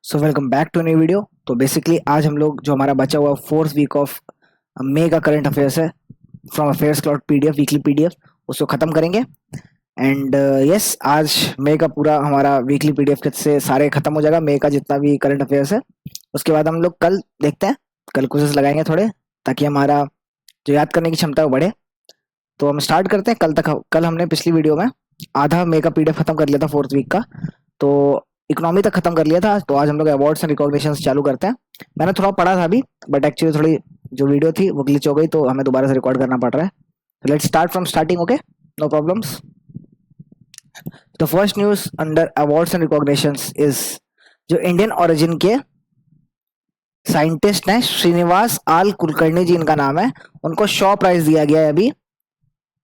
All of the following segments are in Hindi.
So welcome back to new video. तो बेसिकली आज हम लोग जो हमारा बचा हुआ फोर्थ वीक ऑफ मई का करंट अफेयर्स है from affairs cloud PDF weekly PDF उसको खत्म करेंगे। एंड यस आज मई का पूरा हमारा वीकली पीडीएफ से सारे खत्म हो जाएगा, मई का जितना भी करंट अफेयर्स है। उसके बाद हम लोग कल देखते हैं, कल क्विज़ेस लगाएंगे थोड़े ताकि हमारा जो याद करने की क्षमता है वो बढ़े। तो हम स्टार्ट करते हैं। कल हमने पिछली वीडियो में आधा मई का पीडीएफ खत्म कर लिया था फोर्थ वीक का, तो इकोनॉमी तक खत्म कर लिया था। तो आज हम लोग अवार्ड्स एंड रिकॉग्निशन चालू करते हैं। मैंने थोड़ा पढ़ा था अभी, बट एक्चुअली थोड़ी जो वीडियो थी वो ग्लिच हो गई, तो हमें दोबारा से रिकॉर्ड करना पड़ रहा है। तो let's start from starting, okay, no problems. The first news under awards and recognitions is जो इंडियन ओरिजिन के साइंटिस्ट हैं श्रीनिवास आल कुलकर्णी जी इनका नाम है, उनको शॉ प्राइज दिया गया है अभी।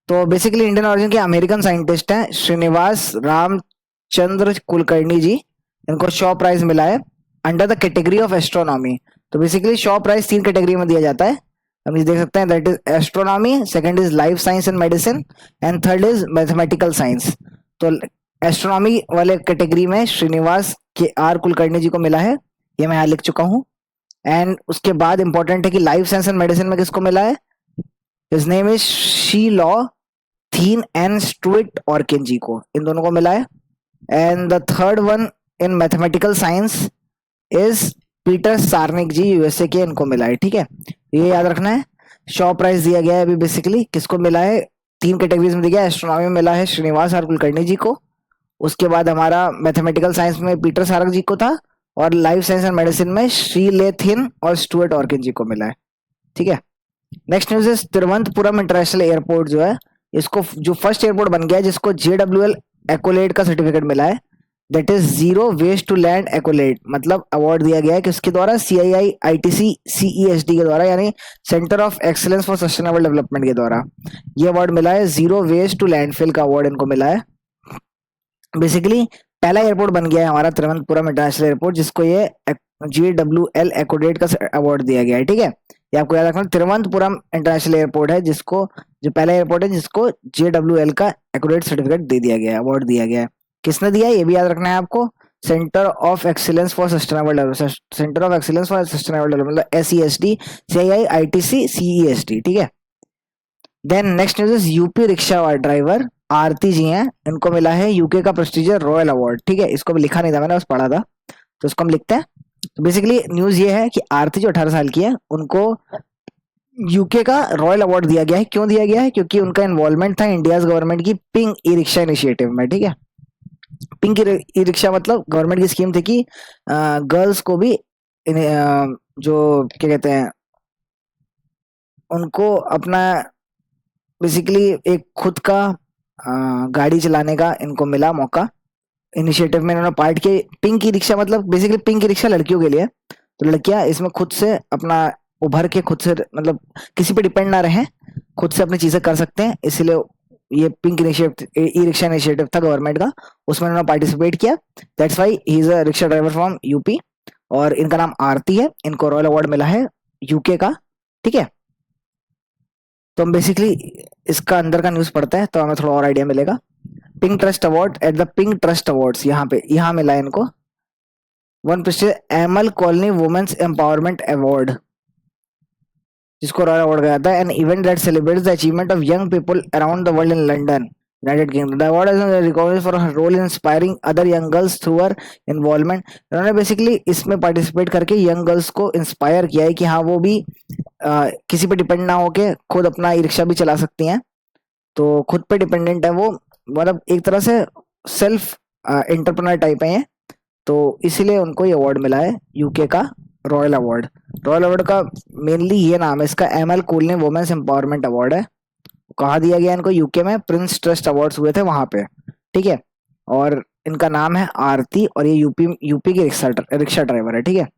तो बेसिकली इंडियन ओरिजिन के अमेरिकन साइंटिस्ट हैं श्रीनिवास रामचंद्र कुलकर्णी जी, इनको शॉ प्राइज मिला है under the category of astronomy. तो बेसिकली शॉ प्राइज 3 कैटेगरी में दिया जाता है, हम ये देख सकते हैं। That is astronomy, second is life science and medicine, and third is mathematical science. तो एस्ट्रोनॉमी वाले कैटेगरी में श्रीनिवास के आर कुलकर्णी जी को मिला है, ये मैं यहाँ लिख चुका हूँ। एंड उसके बाद इंपॉर्टेंट है कि लाइफ साइंस एंड मेडिसिन में किसको मिला है, his name is Swee Lay Thein and Stuart Orkin ji को, इन दोनों को मिला है। And the third one in mathematical science is Peter Sarnak ji, USA के, इनको मिला है। ठीक है, ये याद रखना है। शॉ प्राइज दिया गया है अभी, बेसिकली किसको मिला है, 3 कैटेगरीज में दिया है। एस्ट्रोनॉमी में मिला है श्रीनिवास आर कुलकर्णी जी को, उसके बाद हमारा मैथमेटिकल साइंस में पीटर सार्क जी को था, और लाइफ साइंस एंड मेडिसिन में श्री ले थिन और स्टुअर्ट ऑर्किन जी को मिला है। ठीक है, next news is Thiruvananthapuram international airport जो है, इसको जो फर्स्ट एयरपोर्ट बन गया है जिसको JWL एक्कोलेट का सर्टिफिकेट मिला है, that is zero waste to land accolade, मतलब अवार्ड दिया गया है किसके द्वारा, CII ITC CESD के द्वारा, यानी centre of excellence for sustainable development के द्वारा ये अवार्ड मिला है। जीरो वेस्ट टू लैंडफिल का अवार्ड इनको मिला है। बेसिकली पहला एयरपोर्ट बन गया है हमारा तिरुवनंतपुरम इंटरनेशनल एयरपोर्ट, जिसको ये JWL एक्कोलेट का अवार्ड दिया गया है। ठीक है, ये आपको याद रखना, तिरुवनंतपुरम इंटरनेशनल एयरपोर्ट है जिसको, जो पहला एयरपोर्ट है जिसको JWL का एक्यूरेट सर्टिफिकेट दे दिया गया है, अवार्ड दिया गया है। किसने दिया है ये भी याद रखना है आपको, centre of excellence for sustainable development, centre of excellence for sustainable development, SESD CII ITC CESD। ठीक है, then next news is UP rickshaw driver Aarti ji हैं, इनको मिला है यूके का प्रेस्टिजियस रॉयल अवार्ड। ठीक है, इसको भी लिखा नहीं था मैंने, बस पढ़ा था, तो इसको हम लिखते हैं। तो बेसिकली न्यूज ये है कि आरती जो 18 साल की है उनको यूके का रॉयल अवार्ड दिया गया है। क्यों दिया गया है, क्योंकि उनका इन्वॉल्वमेंट था इंडिया गवर्नमेंट की पिंक ई रिक्शा इनिशिएटिव में। ठीक है, पिंक ई रिक्शा मतलब गवर्नमेंट की स्कीम थी कि गर्ल्स को भी जो क्या कहते हैं, उनको अपना बेसिकली एक खुद का गाड़ी चलाने का इनको मिला मौका, इनिशिएटिव में इन्होंने पार्ट किया। पिंक ई रिक्शा मतलब बेसिकली पिंक ई रिक्शा लड़कियों के लिए, तो लड़कियां इसमें खुद से अपना उभर के खुद से मतलब किसी पे डिपेंड ना रहे, खुद से अपनी चीजें कर सकते हैं, इसलिए ये पिंक इनिशिएटिव ई रिक्शा इनिशिएटिव था गवर्नमेंट का, उसमें उन्होंने पार्टिसिपेट किया। That's why he is a rickshaw driver from UP, और इनका नाम आरती है, इनको रॉयल अवार्ड मिला है यूके का। ठीक है, तो हम बेसिकली इसका अंदर का न्यूज पढ़ते हैं तो हमें थोड़ा और आइडिया मिलेगा। Pink trust award at the pink trust awards, यहाँ मिला है इनको one prestigious ML colony women's empowerment award, जिसको रॉयल अवार्ड कहा जाता है, an event that celebrates the achievement of young people around the world in London, United Kingdom. The award is recognised for her role in inspiring other young girls through her involvement. इन्होंने बेसिकली इसमें पार्टिसिपेट करके यंग गर्ल्स को इंस्पायर किया है कि हाँ वो भी किसी पे डिपेंड ना होके खुद अपना ई रिक्शा भी चला सकती हैं, तो खुद पे डिपेंडेंट है वो, मतलब एक तरह से सेल्फ एंटरप्रेन्योर टाइप है ये, तो इसीलिए उनको ये अवार्ड मिला है यूके का रॉयल अवार्ड। रॉयल अवार्ड का मेनली ये नाम है इसका, ML colony women's empowerment award है। कहा दिया गया इनको, यूके में प्रिंस ट्रस्ट अवार्ड्स हुए थे वहां पे। ठीक है, और इनका नाम है आरती, और ये यूपी की रिक्शा ड्राइवर है। ठीक है,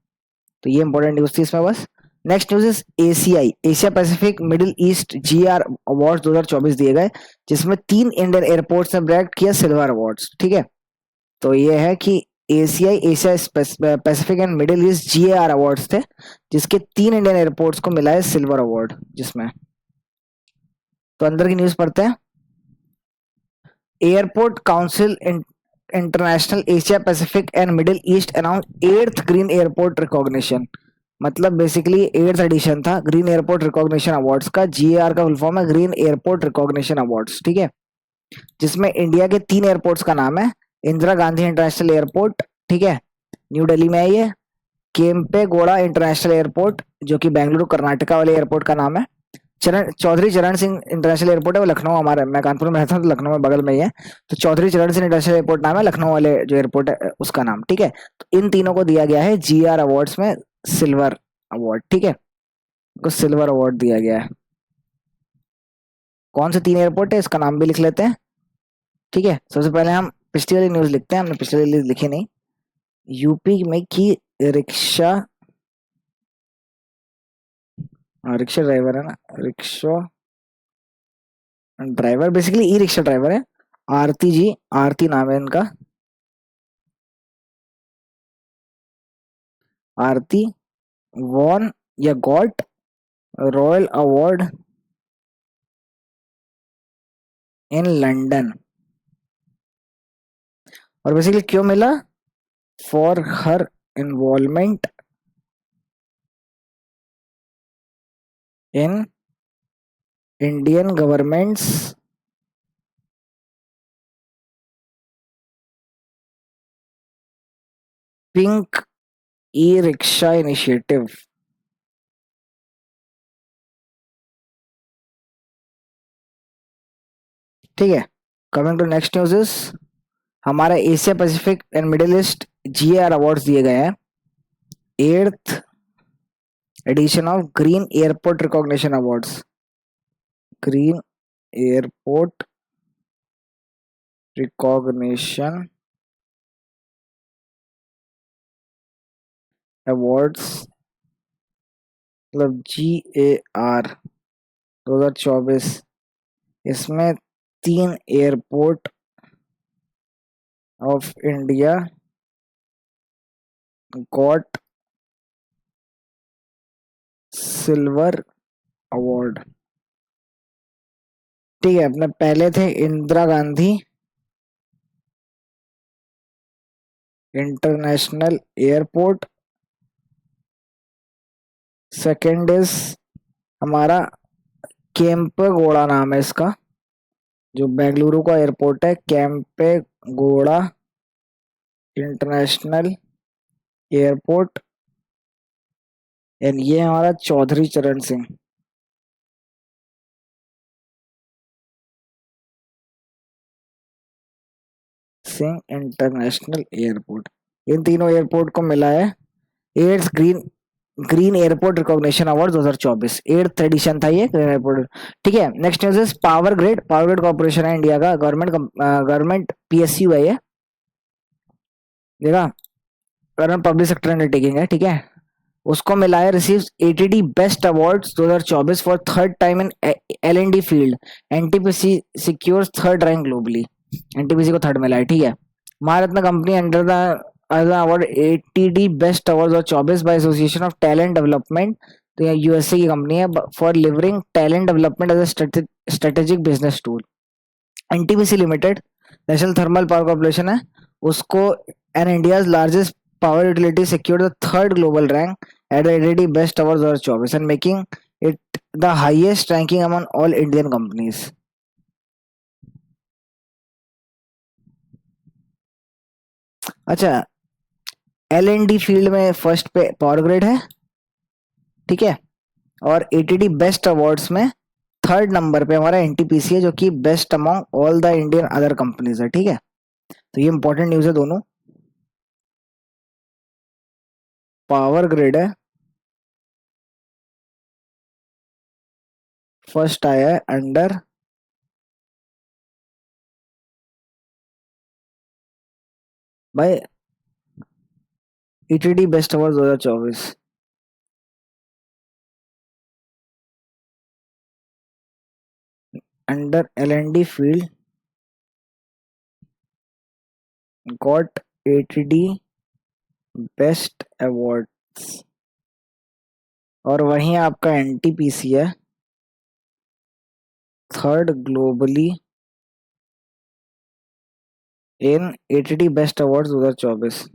तो ये इंपॉर्टेंट न्यूज थी इसमें बस। Next news is ACI Asia Pacific middle east GR award 2024 दिए गए, जिसमें 3 इंडियन एयरपोर्ट्स ने ब्रैग किया सिल्वर अवार्ड्स। ठीक है, तो ये है कि ACI Asia Pacific and Middle east GAR awards थे, जिसके 3 इंडियन एयरपोर्ट्स को मिला है सिल्वर अवार्ड जिसमें। तो अंदर की न्यूज पढ़ते हैं। Airport council international Asia Pacific and Middle east announce 8th green airport recognition. मतलब बेसिकली 8th एडिशन था ग्रीन एयरपोर्ट रिकॉग्निशन अवार्ड्स का। जीएआर का फुल फॉर्म है ग्रीन एयरपोर्ट रिकॉग्निशन अवार्ड्स, ठीक है। जिसमें इंडिया के 3 एयरपोर्ट्स का नाम है। इंदिरा गांधी इंटरनेशनल एयरपोर्ट, ठीक है, न्यू दिल्ली में है ये। केम्पेगौड़ा इंटरनेशनल एयरपोर्ट जो कि बेंगलुरु कर्नाटका वाले एयरपोर्ट का नाम है। चौधरी चरण सिंह इंटरनेशनल एयरपोर्ट है, वो लखनऊ, हमारे मैं कानपुर में रहता हूँ तो लखनऊ में बगल में ही है। तो चौधरी चरण सिंह इंटरनेशनल एयरपोर्ट नाम है, लखनऊ वाले जो एयरपोर्ट है उसका नाम, ठीक है। तो इन तीनों को दिया गया है जीआर अवार्ड्स में सिल्वर अवार्ड, ठीक है, को सिल्वर अवार्ड दिया गया है। कौन से 3 एयरपोर्ट है इसका नाम भी लिख लेते हैं, ठीक है। सबसे पहले हम पिछली वाली न्यूज लिखते हैं, हमने पिछली वाली लिखी नहीं। यूपी में की रिक्शा, रिक्शा ड्राइवर है ना, rickshaw driver basically e rickshaw driver है, आरती जी, आरती नाम है इनका, आरती वॉन या got royal award in London. और बेसिकली क्यों मिला? For her involvement in Indian government's pink e rickshaw initiative, ठीक है। Coming to next news is हमारा Asia Pacific and Middle East GAR awards दिए गए हैं। 8th edition of green airport recognition awards, green airport recognition awards, मतलब जीएआर 2024। इसमें 3 airport of India got silver award, ठीक है। अपने पहले थे Indira Gandhi international airport, second is हमारा केम्पेगौड़ा नाम है इसका, जो बेंगलुरु का एयरपोर्ट है, केम्पेगौड़ा इंटरनेशनल एयरपोर्ट। एंड ये हमारा चौधरी चरण सिंह इंटरनेशनल एयरपोर्ट। इन तीनों एयरपोर्ट को मिला है 8th green airport recognition award 2024। 8th edition था ये ग्रीन एयरपोर्ट, ठीक है। Next news is power grid corporation है इंडिया का, गवर्नमेंट पीएसयू है ये, देखा, गवर्नमेंट पब्लिक सेक्टर अंडरटेकिंग है, ठीक है। उसको मिला है receive ATD best awards 2024 for third time in LND field. NTPC secures third rank globally, NTPC को थर्ड मिला है, ठीक है। Maharatna company under the award ATD best award 2024 by association of talent development, तो ये यूएसए की कंपनी है, for delivering talent development as a strategic business tool. NTPC limited national thermal power corporation है, उसको an India's largest power utility secured the third global rank at the ADD Best Awards 2024 and making it the highest ranking among all Indian companies. अच्छा, एल एन डी फील्ड में फर्स्ट पे पावर ग्रिड है, ठीक है। और एटीडी बेस्ट अवार्ड्स में थर्ड नंबर पे हमारा एनटीपीसी है, जो कि best among all the Indian other companies है, ठीक है। तो ये इंपॉर्टेंट न्यूज है दोनों। पावर ग्रिड है, फर्स्ट आया है under by ETD best award 2024। Under L field got ATD best awards, और वहीं आपका एनटीपीसी है third globally in ATD best awards 2024।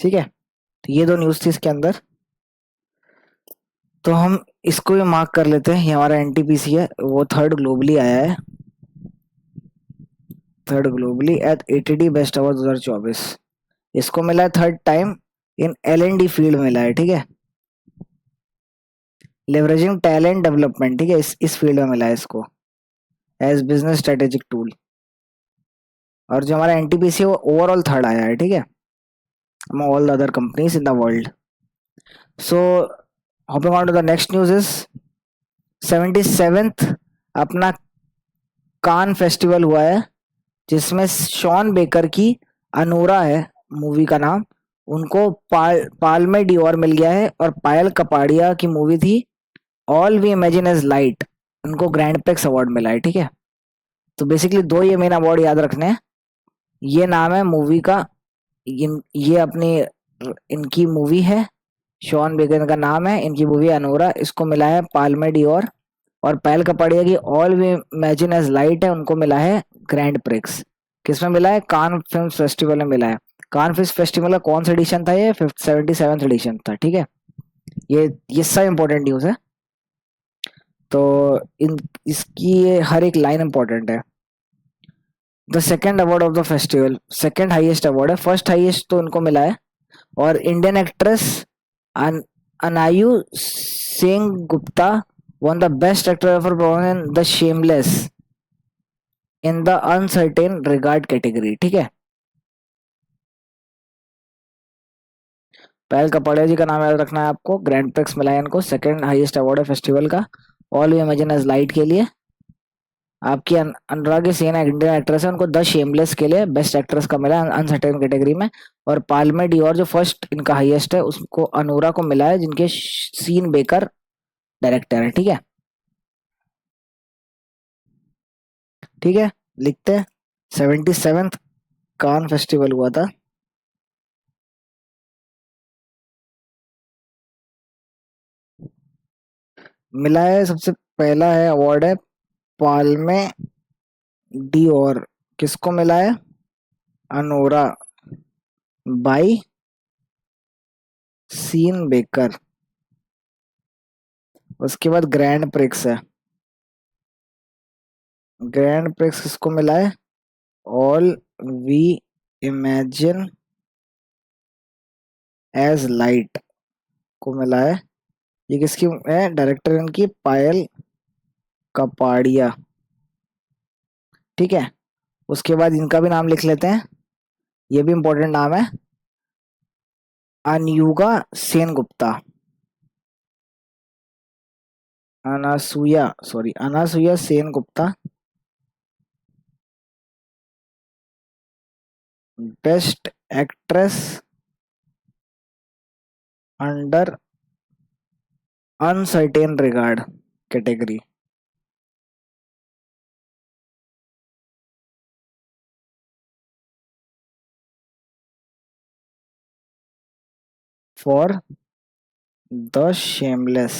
ठीक है, तो ये दो न्यूज थी इसके अंदर। तो हम इसको भी मार्क कर लेते हैं, ये हमारा एनटीपीसी है, वो थर्ड ग्लोबली आया है, third globally at ATD best award 2024। इसको मिला है थर्ड टाइम इन एल&डी फील्ड मिला है। ठीक है, लेवरेजिंग टैलेंट डेवलपमेंट, ठीक है, इस फील्ड में मिला है इसको एज बिजनेस स्ट्रेटेजिक टूल। और जो हमारा एनटीपीसी है वो ओवरऑल थर्ड आया है। ठीक है, among all the other companies in the world. So hopping on to the next news is 77th अपना कान फेस्टिवल हुआ है, जिसमें शॉन बेकर की अनोरा है मूवी का नाम, उनको पाल्मे डियोर मिल गया है। और पायल कपाड़िया की मूवी थी all we imagine as light, उनको ग्रैंड प्रेक्स अवार्ड मिला है। ठीक है, तो बेसिकली दो ये मेन अवार्ड याद रखने हैं। ये नाम है मूवी का, ये अपनी इनकी मूवी है, शॉन बेकर का नाम है, इनकी मूवी अनोरा, इसको मिला है पाल्मे डियोर। और पायल कपाड़िया की all we imagine as light है, उनको मिला है ग्रैंड प्रिक्स। किसमें मिला है? कान फिल्म फेस्टिवल में मिला है। कान फिल्म फेस्टिवल का कौन सा एडिशन था? ये 77th एडिशन था। ठीक है, ये सब इंपॉर्टेंट न्यूज है, तो इन इसकी ये हर एक लाइन इंपॉर्टेंट है। The second award of the festival, second highest award है, फर्स्ट हाईएस्ट तो इनको मिला है। और Indian actress Anayu Singh Gupta won the best actor for performance in The Shameless in the Uncertain Regard category। ठीक है, पायल कपाड़िया जी का नाम याद रखना है आपको, ग्रैंड प्रिक्स मिला है इनको, सेकंड हाईएस्ट अवार्ड है फेस्टिवल का all you imagine as light के लिए। आपकी अनुराग सेन इंडियन एक्ट्रेस है, उनको द शेमलेस के लिए बेस्ट एक्ट्रेस का मिला है अनसर्टेन कैटेगरी में। और पाल्मे डियोर जो फर्स्ट इनका हाईएस्ट है, उसको अनोरा को मिला है, जिनके सीन बेकर डायरेक्टर है। ठीक है, ठीक है, लिखते हैं 77th कान फेस्टिवल हुआ था। मिला है, सबसे पहला है अवार्ड है पाल्मे डियोर, किसको मिला है? Anora by Sean Baker. उसके बाद ग्रैंड प्रिक्स है, ग्रैंड प्रिक्स किसको मिला है? All we imagine as light को मिला है। ये किसकी है? डायरेक्टर इनकी पायल कपाड़िया। ठीक है, उसके बाद इनका भी नाम लिख लेते हैं, ये भी इंपॉर्टेंट नाम है, Anayuga Sen Gupta, Anasuya Sen Gupta, best actress under uncertain regard category. For the shameless.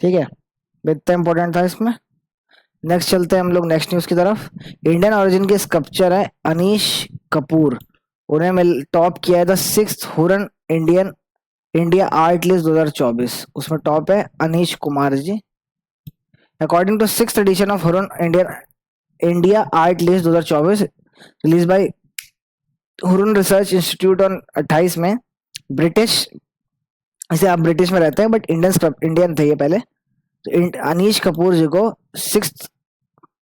ठीक है, इतना इंपॉर्टेंट था इसमें। नेक्स्ट चलते हैं हम लोग नेक्स्ट न्यूज की तरफ। इंडियन ओरिजिन के स्कल्पचर है अनीश कपूर, उन्हें मिल टॉप किया है the six Hurun India art list 2024, उसमें टॉप है Anish Kumar ji. According to six edition of Hurun India art list 2024 release by Hurun research institute on 28 में, ब्रिटिश, इसे आप ब्रिटिश में रहते हैं बट इंडियन थे ये पहले, तो अनीश कपूर जी को सिक्स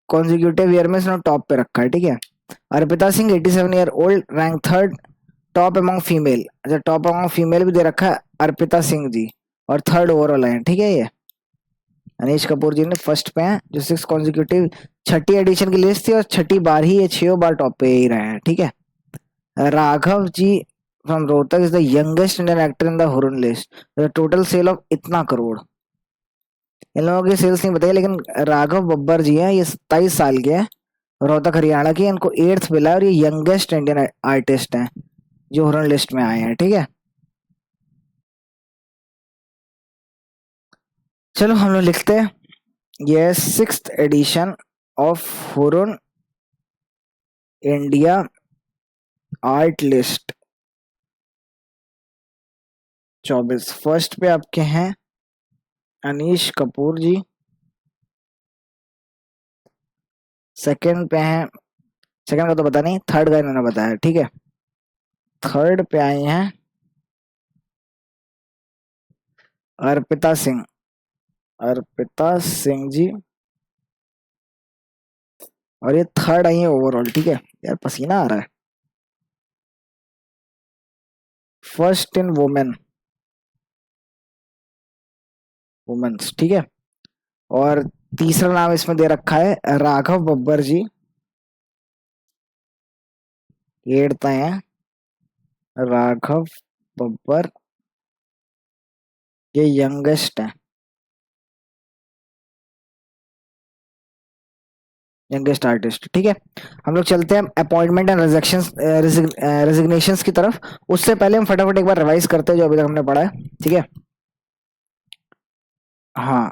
कॉन्जिक्यूटिव ईयर में इसने टॉप पे रखा है। ठीक है, Arpita Singh 87 year old rank third top among female, अच्छा टॉप अमंग फीमेल भी दे रखा है अर्पिता सिंह जी, और थर्ड ओवरऑल है। ठीक है, ये अनीश कपूर जी ने फर्स्ट पे हैं, जो सिक्स कॉन्जिक्यूटिव छठी एडिशन की लिस्ट थी, और छठी बार ही ये 6 बार टॉप पे ही रहे हैं। ठीक है, Raghav ji from Rohtak is the youngest Indian actor in the Hurun list, the total sale of इतना करोड़। इन लोगों की सेल्स नहीं बताई, लेकिन राघव बब्बर जी हैं, ये 27 साल के हैं, रोहतक हरियाणा की, इनको 8th मिला है, और ये यंगेस्ट इंडियन आर्टिस्ट हैं जो हुरन लिस्ट में आए हैं। ठीक है, चलो हम लोग लिखते हैं, ये 6th edition of Hurun India art list 24। First पे आपके हैं अनीश कपूर जी, सेकंड पे हैं, सेकंड का तो पता नहीं, थर्ड का इन्होंने बताया, ठीक है। थर्ड पे आए हैं अर्पिता सिंह, अर्पिता सिंह जी, और ये थर्ड आई है ओवरऑल, ठीक है। यार पसीना आ रहा है। फर्स्ट इन वुमेन, वुमेन्स, ठीक है। और तीसरा नाम इसमें दे रखा है राघव बब्बर जी, एट्थ आए हैं राघव बब्बर, ये यंगेस्ट है, यंगेस्ट आर्टिस्ट, ठीक है। हम लोग चलते हैं अपॉइंटमेंट एंड रेजिग्नेशंस की तरफ। उससे पहले हम फटाफट एक बार रिवाइज करते हैं जो अभी तक हमने पढ़ा है, ठीक है। हाँ,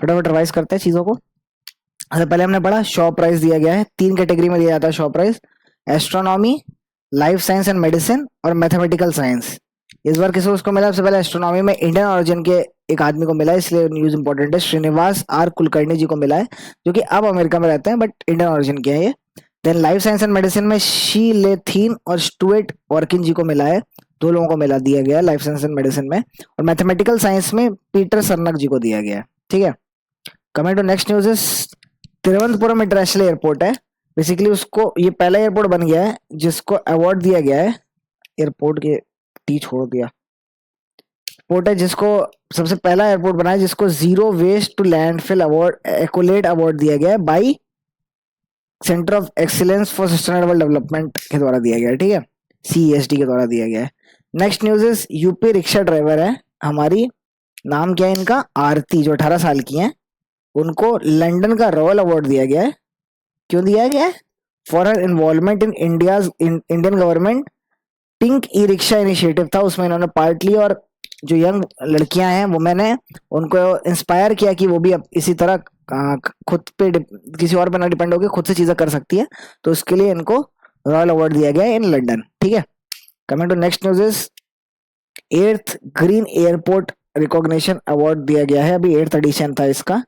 फटाफट रिवाइज करते हैं चीजों को। सबसे पहले हमने पढ़ा शॉ प्राइज दिया गया है, 3 कैटेगरी में दिया जाता है Shaw prize, astronomy, life science and medicine और मैथमेटिकल साइंस। इस बार किसी को उसको मिला, सबसे पहले एस्ट्रोनॉमी में इंडियन ओरिजिन के एक आदमी को मिला है, इसलिए न्यूज इंपॉर्टेंट है, श्रीनिवास आर कुलकर्णी जी को मिला है, जो कि अब अमेरिका में रहते हैं बट इंडियन ओरिजिन के हैं ये। Then life science and medicine में शी लेथीन और स्टुअर्ट वर्किन जी को मिला है, 2 लोगों को मिला दिया गया है लाइफ साइंस एंड मेडिसिन में। और मैथमेटिकल साइंस में पीटर सरनक जी को दिया गया है, ठीक है। Coming to next news is Thiruvananthapuram international airport है, बेसिकली उसको ये पहला एयरपोर्ट बन गया है जिसको अवार्ड दिया गया है, एयरपोर्ट के टी छोड़ दिया, एयरपोर्ट है जिसको सबसे पहला एयरपोर्ट बना है जिसको zero waste to landfill award accolade award दिया गया है by centre of excellence for sustainable development के द्वारा दिया गया है, ठीक है, CESD के द्वारा दिया गया है। Next news is UP rickshaw driver है हमारी, नाम क्या है इनका, आरती, जो 18 साल की हैं, उनको लंदन का रॉयल अवार्ड दिया गया है। क्यों दिया गया है? For her involvement in Indian government pink e rickshaw initiative था, उसमें इन्होंने पार्ट ली, और जो यंग लड़कियां हैं वुमेन है उनको इंस्पायर किया कि वो भी अब इसी तरह खुद पे किसी और पे ना डिपेंड होकर खुद से चीजें कर सकती है, तो उसके लिए इनको रॉयल अवार्ड दिया गया है इन लंदन, ठीक है। Coming to next news is 8th green airport recognition award दिया गया है, अभी 8th एडिशन था इसका,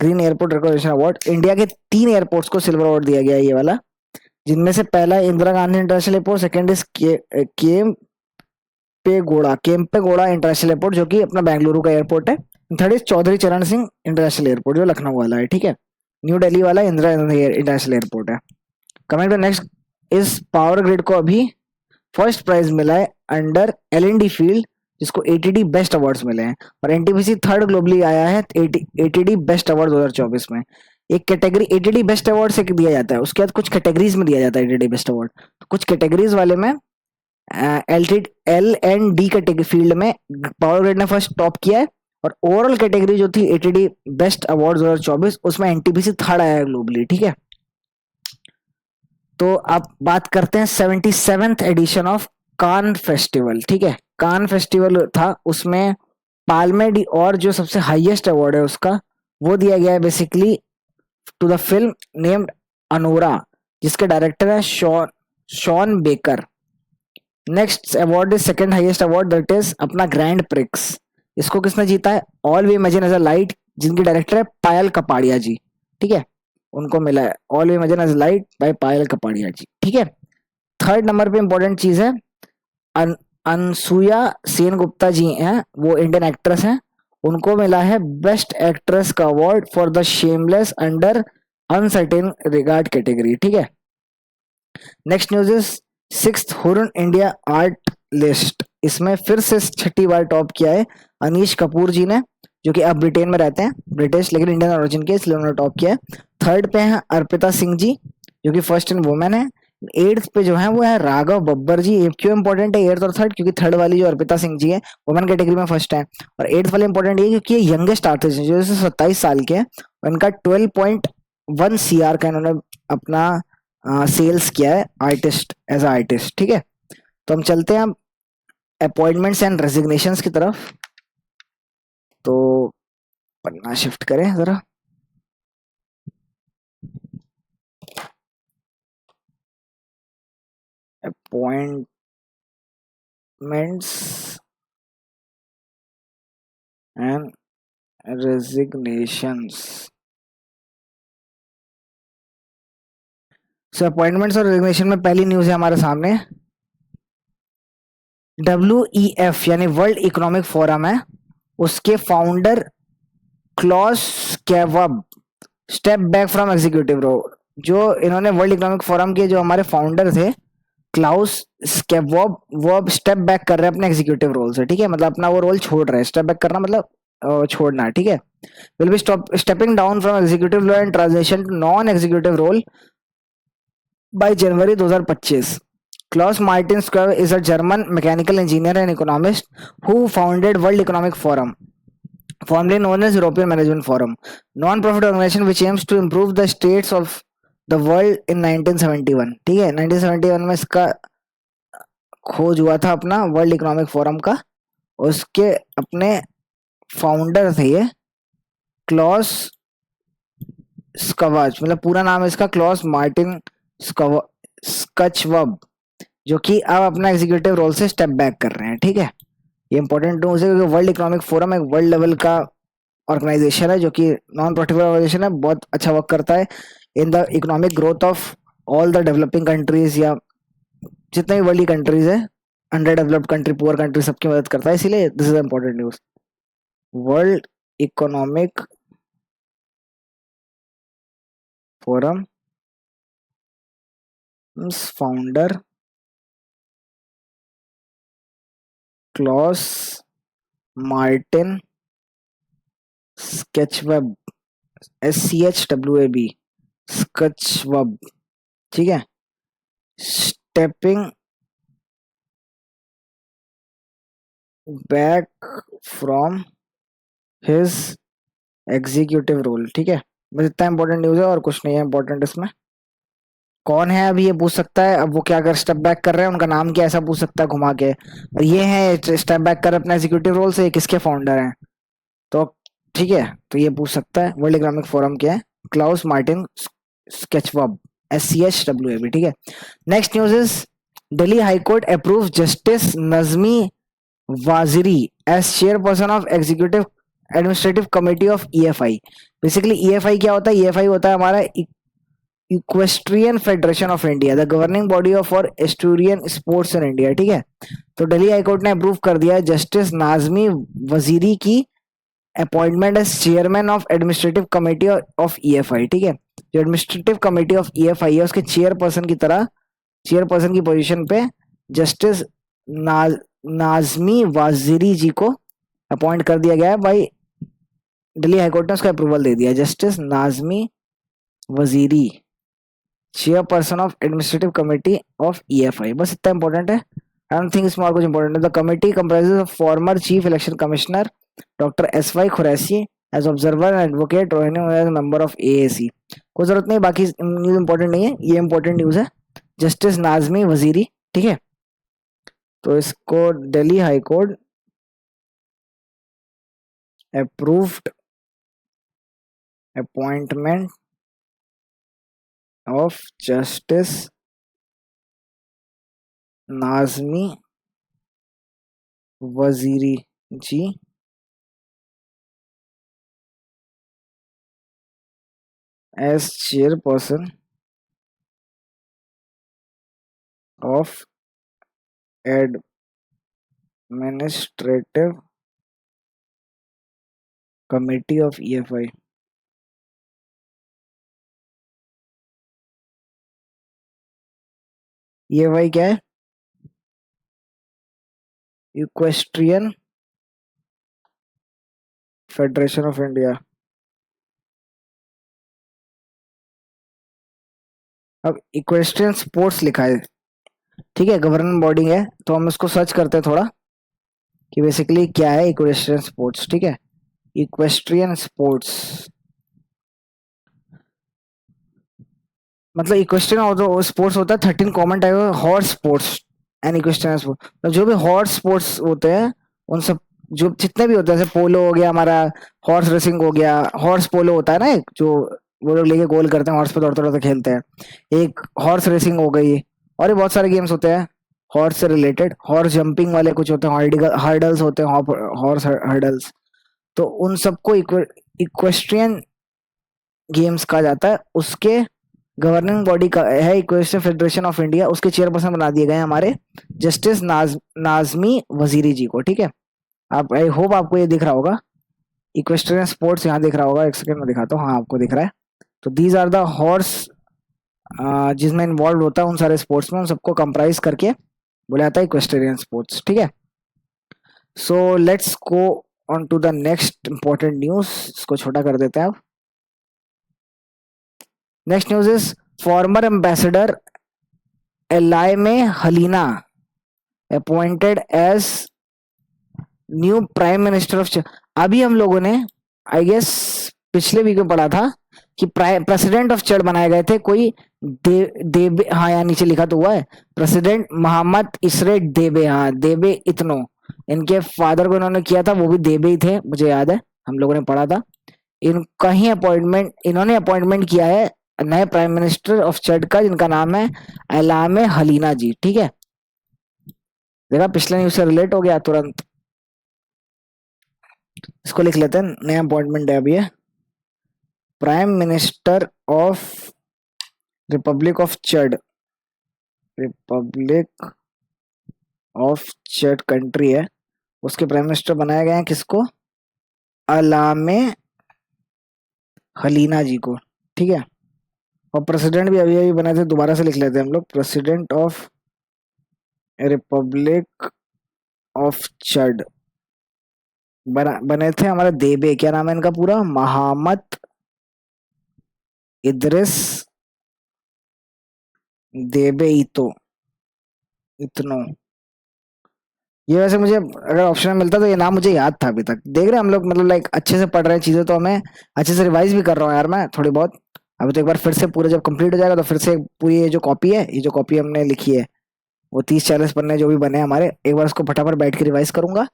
green airport recognition award. India के 3 एयरपोर्ट्स को सिल्वर अवार्ड दिया गया है ये वाला, जिनमें से पहला Indira Gandhi international airport, second is Kempegowda international airport जो कि अपना बेंगलुरु का एयरपोर्ट है, थर्ड इज चौधरी चरण सिंह इंटरनेशनल एयरपोर्ट जो लखनऊ वाला है, ठीक है। न्यू दिल्ली वाला इंदिरा इंटरनेशनल एयरपोर्ट है। कमिंग टू नेक्स्ट इस पावर ग्रिड को अभी फर्स्ट प्राइज मिला है अंडर L&D फील्ड, जिसको ATD बेस्ट अवार्ड्स मिले हैं, और NTPC थर्ड ग्लोबली आया है ATD बेस्ट अवार्ड 2024 में। एक कैटेगरी ATD बेस्ट अवार्ड से दिया जाता है, उसके बाद कुछ कैटेगरीज में दिया जाता है ATD बेस्ट अवार्ड, तो कुछ कैटेगरीज वाले में L&D कैटेगरी फील्ड में पावर ग्रिड ने फर्स्ट टॉप किया है, और ओवरऑल कैटेगरी जो थी ATD बेस्ट अवार्ड 2024 उसमें NTPC थर्ड आया है ग्लोबली, ठीक है। तो आप बात करते हैं 77th addition of can't festival, ठीक है। कान फेस्टिवल था, उसमें पाल्मे डी और जो सबसे हाईएस्ट अवार्ड है उसका वो दिया गया है basically to the film named Anora, जिसके डायरेक्टर है Sean Baker. Next award is second highest award, that is अपना ग्रैंड प्रिक्स, इसको किसने जीता है, all we imagine as a light, जिनकी डायरेक्टर है पायल कपाड़िया जी, ठीक है, उनको मिला है all we imagine as light by Payal Kapadia ji, ठीक है। थर्ड नंबर पे इंपॉर्टेंट चीज है अन, अनसुया सेन गुप्ता जी हैं, वो इंडियन एक्ट्रेस हैं, उनको मिला है बेस्ट एक्ट्रेस का award for the shameless under uncertain regard category, ठीक है। Next news is 6th Huron India art list, इसमें फिर से 6ठी बार टॉप किया है अनीश कपूर जी ने, जो कि अब ब्रिटेन में रहते हैं, ब्रिटिश लेकिन इंडियन ओरिजिन के, इसलिए उन्होंने टॉप किया है। थर्ड पे है अर्पिता सिंह जी, जो कि फर्स्ट इन वुमेन है। 8th पे जो है वो है राघव बब्बर जी। ये क्यों इंपॉर्टेंट है 8th और थर्ड, क्योंकि थर्ड वाली जो अर्पिता सिंह जी है वुमेन कैटेगरी में फर्स्ट है, और 8th वाले इंपॉर्टेंट ये क्योंकि ये यंगेस्ट आर्टिस्ट है जो 27 साल के हैं, और इनका 12.1 CR का इन्होंने अपना सेल्स किया है आर्टिस्ट एज आर्टिस्ट, ठीक है। तो हम चलते हैं अपॉइंटमेंट्स एंड रेजिग्नेशंस की तरफ। तो पन्ना शिफ्ट करें जरा। Appointments and resignations. So appointments और रेजिग्नेशन में पहली न्यूज है हमारे सामने। WEF यानी वर्ल्ड इकोनॉमिक फोरम है, उसके founder Klaus Schwab step back from executive role. जो इन्होंने वर्ल्ड इकोनॉमिक फोरम के जो हमारे फाउंडर थे क्लाउस स्केवब, वो अब स्टेप बैक कर रहे हैं अपने एग्जीक्यूटिव रोल से। ठीक है, मतलब अपना वो रोल छोड़ रहे हैं। स्टेप बैक करना मतलब छोड़ना। ठीक है, will be stepping down from executive role and transition to non executive role by January 2025। Klaus Martin Square is a German mechanical engineer and economist who founded World Economic Forum, formerly known as European Management Forum, non-profit organization which aims to improve the states of the world in 1971। ठीक है, 1971 में इसका खोज हुआ था अपना वर्ल्ड इकोनॉमिक फोरम का। उसके अपने फाउंडर थे ये क्लॉस स्कवाच, मतलब पूरा नाम है इसका क्लॉस मार्टिन स्कचवब, जो कि अब अपना एग्जीक्यूटिव रोल से स्टेप बैक कर रहे हैं। ठीक है, ये इंपॉर्टेंट न्यूज है क्योंकि वर्ल्ड इकोनॉमिक फोरम एक वर्ल्ड लेवल का ऑर्गेनाइजेशन है जो कि नॉन प्रॉफिट ऑर्गेनाइजेशन है, बहुत अच्छा वर्क करता है in the economic growth of all the developing countries, या जितने भी वर्ल्ड की कंट्रीज है, under developed country, poor country, सबकी मदद करता है। इसीलिए this is important news. World economic forum founder Klaus Martin Schwab, SCHWAB, Schwab. ठीक है, stepping back from his executive role. ठीक है, बस इतना इंपॉर्टेंट न्यूज है और कुछ नहीं है इंपॉर्टेंट इसमें। कौन है अभी ये पूछ सकता है, अब वो क्या कर स्टेप बैक कर रहे हैं, उनका नाम क्या, ऐसा पूछ सकता है घुमा के। और ये है स्टेप बैक कर अपना एग्जीक्यूटिव रोल से, किसके फाउंडर हैं तो। ठीक है, तो ये पूछ सकता है वर्ल्ड इकोनॉमिक फोरम क्या है, क्लाउस मार्टिन स्केचवब, SCHWAB। ठीक है, next news is Delhi high court approve justice Najmi Waziri as chairperson of executive administrative committee of EFI। Basically EFI क्या होता है, EFI होता है हमारा equestrian federation of India, the governing body of for equestrian sports in India. ठीक है, तो दिल्ली हाईकोर्ट ने अप्रूव कर दिया है जस्टिस नाजमी वजीरी की appointment as chairman of administrative committee of EFI। ठीक है, जो एडमिनिस्ट्रेटिव कमेटी ऑफ EFI है उसके चेयरपर्सन की तरह, चेयरपर्सन की पोजीशन पे जस्टिस नाजमी वाजिरी जी को अपॉइंट कर दिया गया है भाई। दिल्ली हाईकोर्ट ने उसका अप्रूवल दे दिया। Justice Najmi Waziri, chairperson of administrative committee of EFI। बस इतना इंपॉर्टेंट है, आई डोंट थिंक इसमें और कुछ इंपॉर्टेंट है। The committee comprises of former chief election commissioner doctor SY Quraishi as observer and advocate, Rohini as member of AAC। कोई जरूरत नहीं, बाकी न्यूज इंपॉर्टेंट नहीं है, ये इंपॉर्टेंट न्यूज है जस्टिस नाजमी वजीरी। ठीक है, तो इसको Delhi high court approved appointment of justice Najmi Waziri ji as chairperson of administrative committee of EFI। EFI क्या है, इक्वेस्ट्रियन फेडरेशन ऑफ इंडिया। अब इक्वेस्ट्रियन स्पोर्ट्स लिखा है। ठीक है, गवर्निंग बॉडी है, तो हम इसको सर्च करते हैं थोड़ा कि बेसिकली क्या है इक्वेस्ट्रियन स्पोर्ट्स। ठीक है, इक्वेस्ट्रियन स्पोर्ट्स मतलब इक्वेस्ट्रियन स्पोर्ट्स होता है 13 common type of horse sports and equestrian sports. जो भी हॉर्स स्पोर्ट्स होते हैं उन सब जो जितने भी होते हैं, जैसे पोलो हो गया हमारा, हॉर्स रेसिंग हो गया, हॉर्स पोलो होता है ना एक, जो वो लोग लेके गोल करते हैं, हॉर्स पे दौड़ते दौड़ते खेलते हैं, एक हॉर्स रेसिंग हो गई, और भी बहुत सारे गेम्स होते हैं हॉर्स से रिलेटेड। हॉर्स जंपिंग वाले कुछ होते हैं, हर्डल्स होते हैं, हॉर्स हर्डल्स। तो उन सबको इक्वेस्ट्रियन गेम्स कहा जाता है। उसके गवर्निंग बॉडी का है इक्वेस्ट्रियन फेडरेशन ऑफ इंडिया, उसके चेयरपर्सन बना दिए गए हैं हमारे जस्टिस नाजमी वजीरी जी को। ठीक है, आप आई होप आपको ये दिख रहा होगा, इक्वेस्ट्रियन स्पोर्ट्स यहाँ दिख रहा होगा, एक सेकंड में दिखाता हूँ, हाँ आपको दिख रहा है। तो दीज आर द हॉर्स जिसमें इन्वॉल्व होता है उन सारे स्पोर्ट्स में, उन सबको कंप्राइज करके बोला जाता है इक्वेस्ट्रियन स्पोर्ट्स। ठीक है, so let's go on to the next important news, इसको छोटा कर देते हैं अब। Next news is former ambassador एलाइमे हलीना appointed as new prime minister of. अभी हम लोगों ने आई गेस पिछले वीक में पढ़ा था कि प्रेसिडेंट ऑफ चड बनाए गए थे कोई देबे, हाँ यहाँ नीचे लिखा तो हुआ है प्रेसिडेंट मोहम्मद इसरे देबे, हाँ देबे इतनो, इनके फादर को इन्होंने किया था, वो भी देबे ही थे, मुझे याद है हम लोगों ने पढ़ा था। इनका ही अपॉइंटमेंट, इन्होंने अपॉइंटमेंट किया है नए प्राइम मिनिस्टर ऑफ चड का, जिनका नाम है एलामे हलीना जी। ठीक है, देखा पिछले न्यूज से रिलेट हो गया तुरंत। इसको लिख लेते हैं, नया अपॉइंटमेंट है अभी ये, prime minister of Republic of चड, रिपब्लिक ऑफ चड कंट्री है, उसके प्राइम मिनिस्टर बनाए गए हैं किसको, अलामे हलीना जी को। ठीक है, और प्रेसिडेंट भी अभी अभी बने थे, दोबारा से लिख लेते हैं हम लोग, प्रेसिडेंट ऑफ रिपब्लिक ऑफ चड बने थे हमारे देबे, क्या नाम है इनका पूरा, मोहम्मद इदरिस देबे इतनो। ये वैसे मुझे अगर ऑप्शन में मिलता तो ये नाम मुझे याद था अभी तक। देख रहे हैं हम लोग, मतलब लाइक अच्छे से पढ़ रहे हैं चीजें, तो हमें अच्छे से रिवाइज भी कर रहा हूँ यार मैं थोड़ी बहुत। अभी तो एक बार फिर से पूरा जब कंप्लीट हो जाएगा तो फिर से पूरी ये जो कॉपी है, ये जो कॉपी हमने लिखी है, वो 30-40 पन्ने जो भी बने हमारे, एक बार उसको फटाफट बैठ के रिवाइज करूंगा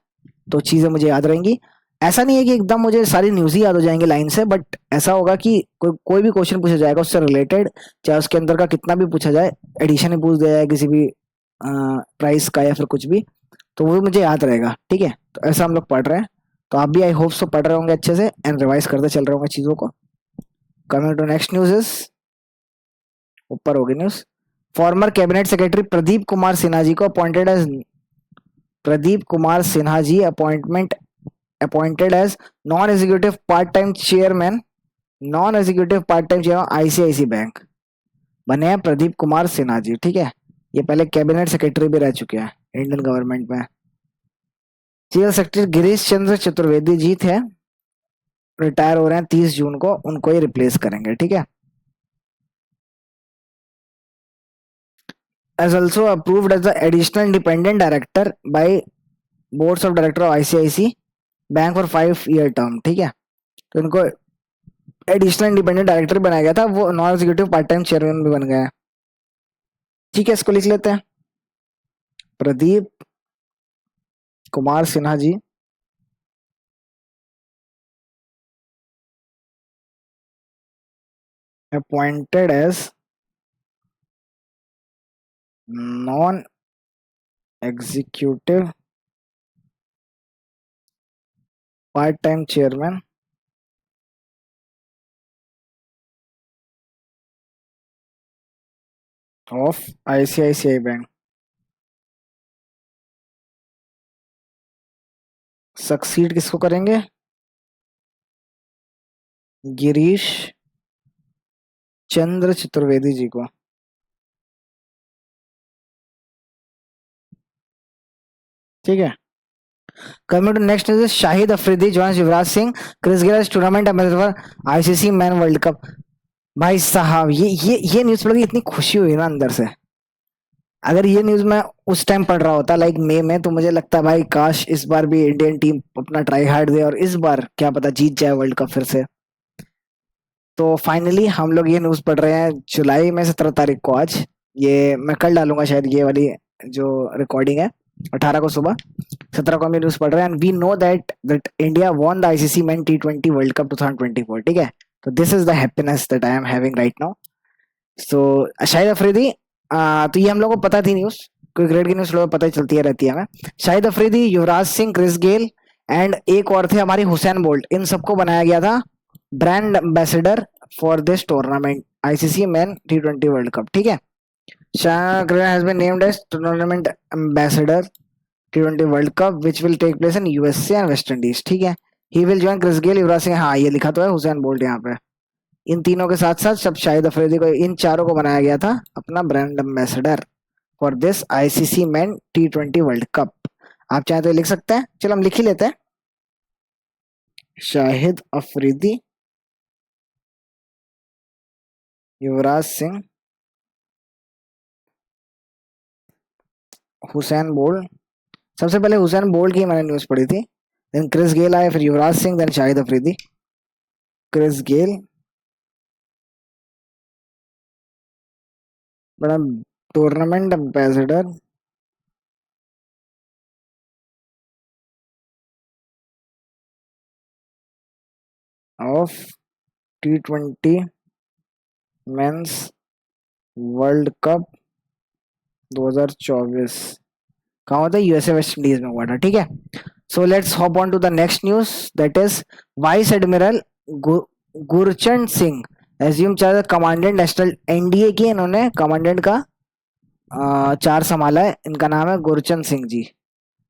तो चीजें मुझे याद रहेंगी। ऐसा नहीं है कि एकदम मुझे सारी न्यूज ही याद हो जाएंगे लाइन से, बट ऐसा होगा कि कोई भी क्वेश्चन पूछा जाएगा उससे रिलेटेड, चाहे उसके अंदर का कितना भी पूछा जाए, एडिशन ही पूछ दिया जाए किसी भी प्राइस का या फिर कुछ भी, तो वो मुझे याद रहेगा। ठीक है, तो ऐसा हम लोग पढ़ रहे हैं, तो आप भी आई होप सो पढ़ रहे होंगे अच्छे से एंड रिवाइज करते चल रहे होंगे चीजों को। Coming to next news is, ऊपर होगी news, former cabinet secretary Pradeep Kumar Sinha ji को appointed as, Pradeep Kumar Sinha ji appointed as non executive part time chairman, non executive part time chairman ICICI bank बने हैं प्रदीप कुमार सिन्हा जी। ठीक है, ये पहले कैबिनेट सेक्रेटरी भी रह चुके हैं इंडियन गवर्नमेंट में। चीफ सेक्रेटरी गिरीश चंद्र चतुर्वेदी जी थे, रिटायर हो रहे हैं 30 जून को, उनको ही रिप्लेस करेंगे। ठीक है, as also approved as the additional independent director by boards of director of ICICI bank for 5 year term. ठीक है, तो इनको एडिशनल इंडिपेंडेंट डायरेक्टर बनाया गया था, वो non executive part time chairman भी बन गए। ठीक है, इसको लिख लेते हैं, Pradeep Kumar Sinha ji appointed as non executive part time chairman of ICICI bank. Succeed किसको करेंगे, गिरीश चंद्र चतुर्वेदी जी को। ठीक है, coming to next is Shahid Afridi joins Yuvraj Singh Chris Gayle as tournament ambassador ICC man world cup. भाई साहब, ये न्यूज पढ़ के इतनी खुशी हुई ना अंदर से। अगर ये न्यूज मैं उस टाइम पढ़ रहा होता लाइक मई में, तो मुझे लगता है भाई काश इस बार भी इंडियन टीम अपना ट्राई हार्ड दे और इस बार क्या पता जीत जाए वर्ल्ड कप फिर से। तो फाइनली हम लोग ये न्यूज पढ़ रहे हैं जुलाई में 17 तारीख को आज, ये मैं कल डालूंगा शायद ये वाली जो रिकॉर्डिंग है। 18 को सुबह, 17 को हम ये न्यूज पढ़ रहे हैं, and we know that that India won the ICC men टी20 वर्ल्ड कप 2024, ठीक है। तो this is the happiness that I am having right now. So Shahid Afridi, तो ये हम लोगों को पता थी न्यूज, कोई क्रिकेट की न्यूज लोगों को पता ही चलती है रहती है हमें। Shahid Afridi, Yuvraj Singh, Chris Gayle and एक और थे हमारी हुसैन बोल्ट, इन सबको बनाया गया था brand ambassador for this tournament ICC man टी20 वर्ल्ड कप, ठीक है। Shah has been named as tournament ambassador टी20 world cup which will take place in USA and West Indies, ठीक है। He will join Chris Gayle, Yuvraj Singh, हाँ ये लिखा तो है, हुसैन बोल्ट यहाँ पे। इन तीनों के साथ साथ सब शाहिद अफरीदी को, इन चारों को बनाया गया था अपना brand ambassador for this ICC man टी20 वर्ल्ड कप। आप चाहे तो लिख सकते हैं, चलो हम लिख ही लेते हैं, शाहिद अफरीदी, युवराज सिंह, हुसैन बोल्ट। सबसे पहले हुसैन बोल्ट की मैंने न्यूज पढ़ी थी, देन क्रिस गेल आए, फिर Yuvraj Singh, then Shahid Afridi. Chris Gayle बड़ा टूर्नामेंट एम्बेसडर ऑफ टी20 मेंस वर्ल्ड कप 2024, कहाँ होता है, यूएसए वेस्ट इंडीज में हुआ था, ठीक है। So let's hop on to the next news, that is vice admiral Gurcharan Singh assume charge commandant national NDA की, इन्होंने कमांडेंट का चार संभाला है, इनका नाम है Gurcharan Singh ji.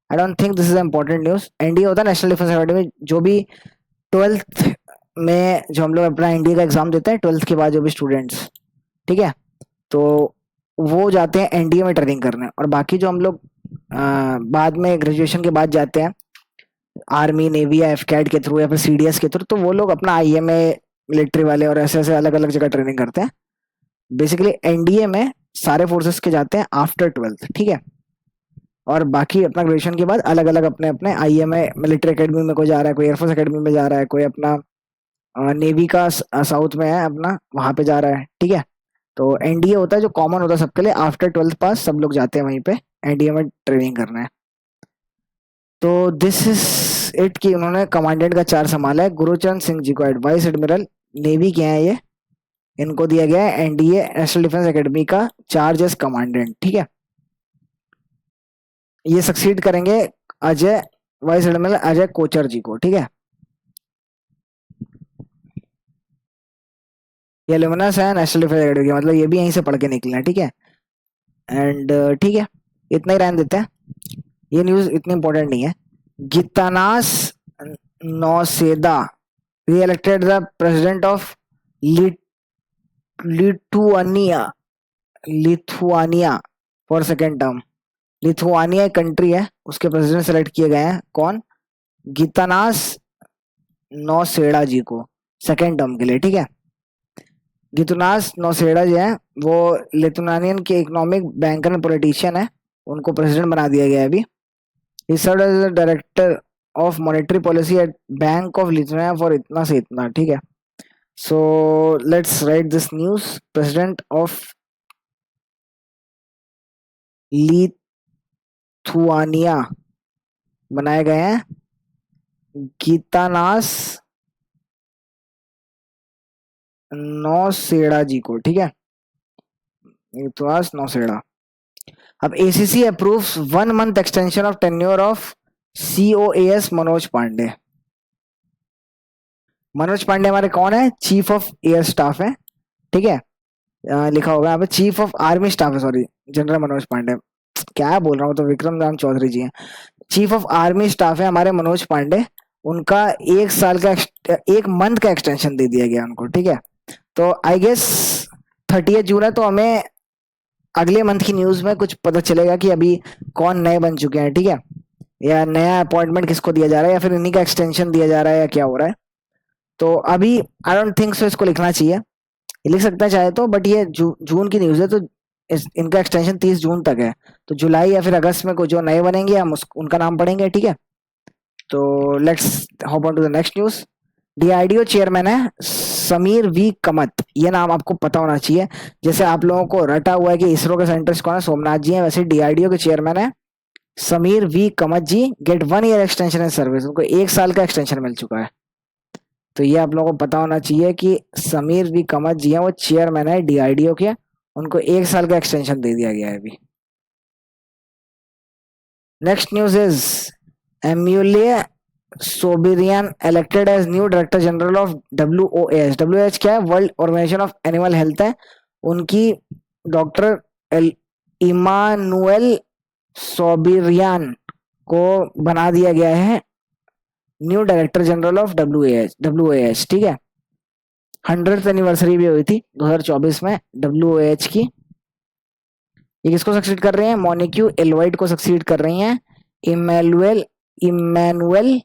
I don't think this is important news. NDA होता है नेशनल डिफेंस अकेडमी, जो भी 12th में जो हम लोग अपना एनडीए का एग्जाम देते हैं 12th के बाद जो भी स्टूडेंट्स, ठीक है, तो वो जाते हैं एनडीए में ट्रेनिंग करने, और बाकी जो हम लोग बाद में ग्रेजुएशन के बाद जाते हैं आर्मी, नेवी या एफकैट के थ्रू या फिर सीडीएस के थ्रू, तो वो लोग अपना आईएमए, मिलिट्री वाले और ऐसे ऐसे अलग अलग जगह ट्रेनिंग करते हैं। बेसिकली एनडीए में सारे फोर्सेस के जाते हैं आफ्टर 12th, ठीक है। और बाकी अपना ग्रेजुएशन के बाद अलग अलग अपने अपने आईएमए, मिलिट्री एकेडमी में कोई जा रहा है, कोई एयरफोर्स एकेडमी में जा रहा है, कोई अपना नेवी का साउथ में है अपना, वहां पे जा रहा है, ठीक है। तो एनडीए होता है जो कॉमन होता है सबके लिए, आफ्टर 12th पास सब लोग जाते हैं वहीं पे एनडीए में ट्रेनिंग करना है। तो दिस इज इट कि उन्होंने कमांडेंट का चार्ज संभाला है। गुरुचरण सिंह जी को एडवाइस एडमिरल नेवी के हैं ये, इनको दिया गया है एनडीए नेशनल डिफेंस एकेडमी का चार्ज एज कमांडेंट, ठीक है। ये सक्सीड करेंगे अजय, वाइस एडमिरल अजय कोचर जी को, ठीक है। ये लुमिनस है नेशनल डिफेंस एकेडमी, मतलब ये भी यहीं से पढ़ के निकले हैं, ठीक है। एंड ठीक है, इतना ही रहने देते हैं, ये न्यूज इतनी इंपॉर्टेंट नहीं है। Gitanas Nauseda re elected the president of Lithuania, Lithuania for second term. Lithuania एक कंट्री है, उसके प्रेसिडेंट सेलेक्ट किए गए हैं, कौन, गीतानास नौसेड़ा जी को सेकेंड टर्म के लिए, ठीक है। गीतानास नौसेड़ा जो है वो लिथुआनियन के इकोनॉमिक बैंकर एंड पॉलिटिशियन है, उनको प्रेसिडेंट बना दिया गया है अभी। He served as director of monetary policy at bank of Lithuania for इतना से इतना, ठीक है। So let's write this news, president of Lithuania बनाए गए हैं गीतानास नौसेड़ा जी को, ठीक है, गीतानास नौसेड़ा। अब ACC approves 1 month extension of tenure of COAS Manoj Pande. Manoj Pande हमारे कौन है, चीफ ऑफ एयर स्टाफ है, ठीक है। लिखा होगा यहाँ पे चीफ ऑफ आर्मी स्टाफ है, सॉरी, जनरल मनोज पांडे, क्या बोल रहा हूँ, तो विक्रम राम चौधरी जी हैं, चीफ ऑफ आर्मी स्टाफ है हमारे मनोज पांडे। उनका 1 साल का 1 month का एक्सटेंशन दे दिया गया उनको, ठीक है। तो आई गेस 30 जून है, तो हमें अगले मंथ की न्यूज में कुछ पता चलेगा कि अभी कौन नए बन चुके हैं, ठीक है, या नया अपॉइंटमेंट किसको दिया जा रहा है, या फिर इन्हीं का एक्सटेंशन दिया जा रहा है, या क्या हो रहा है। तो अभी आई डोंट थिंक सो इसको लिखना चाहिए, ये लिख सकता है चाहे तो, बट ये जून की न्यूज है, तो इनका एक्सटेंशन 30 जून तक है, तो जुलाई या फिर अगस्त में कुछ जो नए बनेंगे हम उनका नाम पढ़ेंगे, ठीक है। तो let's hop on to the next news. DRDO chairman है समीर वी कमत, ये नाम आपको पता होना चाहिए, जैसे आप लोगों को रटा हुआ है कि इसरो के साइंटिस्ट कौन है, सोमनाथ जी हैं, वैसे डीआरडीओ के चेयरमैन है Sameer V Kamat ji get 1 year extension in service, उनको 1 साल का एक्सटेंशन मिल चुका है। तो ये आप लोगों को पता होना चाहिए कि समीर वी कमत जी हैं, वो चेयरमैन है डीआरडीओ के, उनको 1 साल का एक्सटेंशन दे दिया गया है अभी। Next news is Emmanuelle Soubeyran elected as new director general of WOH. WH क्या है? World organisation of animal health है। उनकी डॉक्टर इमानुएल सोबिरियन को बना दिया गया है new director general of WH. ठीक है, 100th एनिवर्सरी भी हुई थी 2024 में डब्ल्यूएच की। ये किसको सक्सीड कर रहे हैं? मोनिक्यू एलवाइड को सक्सीड कर रही हैं इमैनुअल इमैनुअल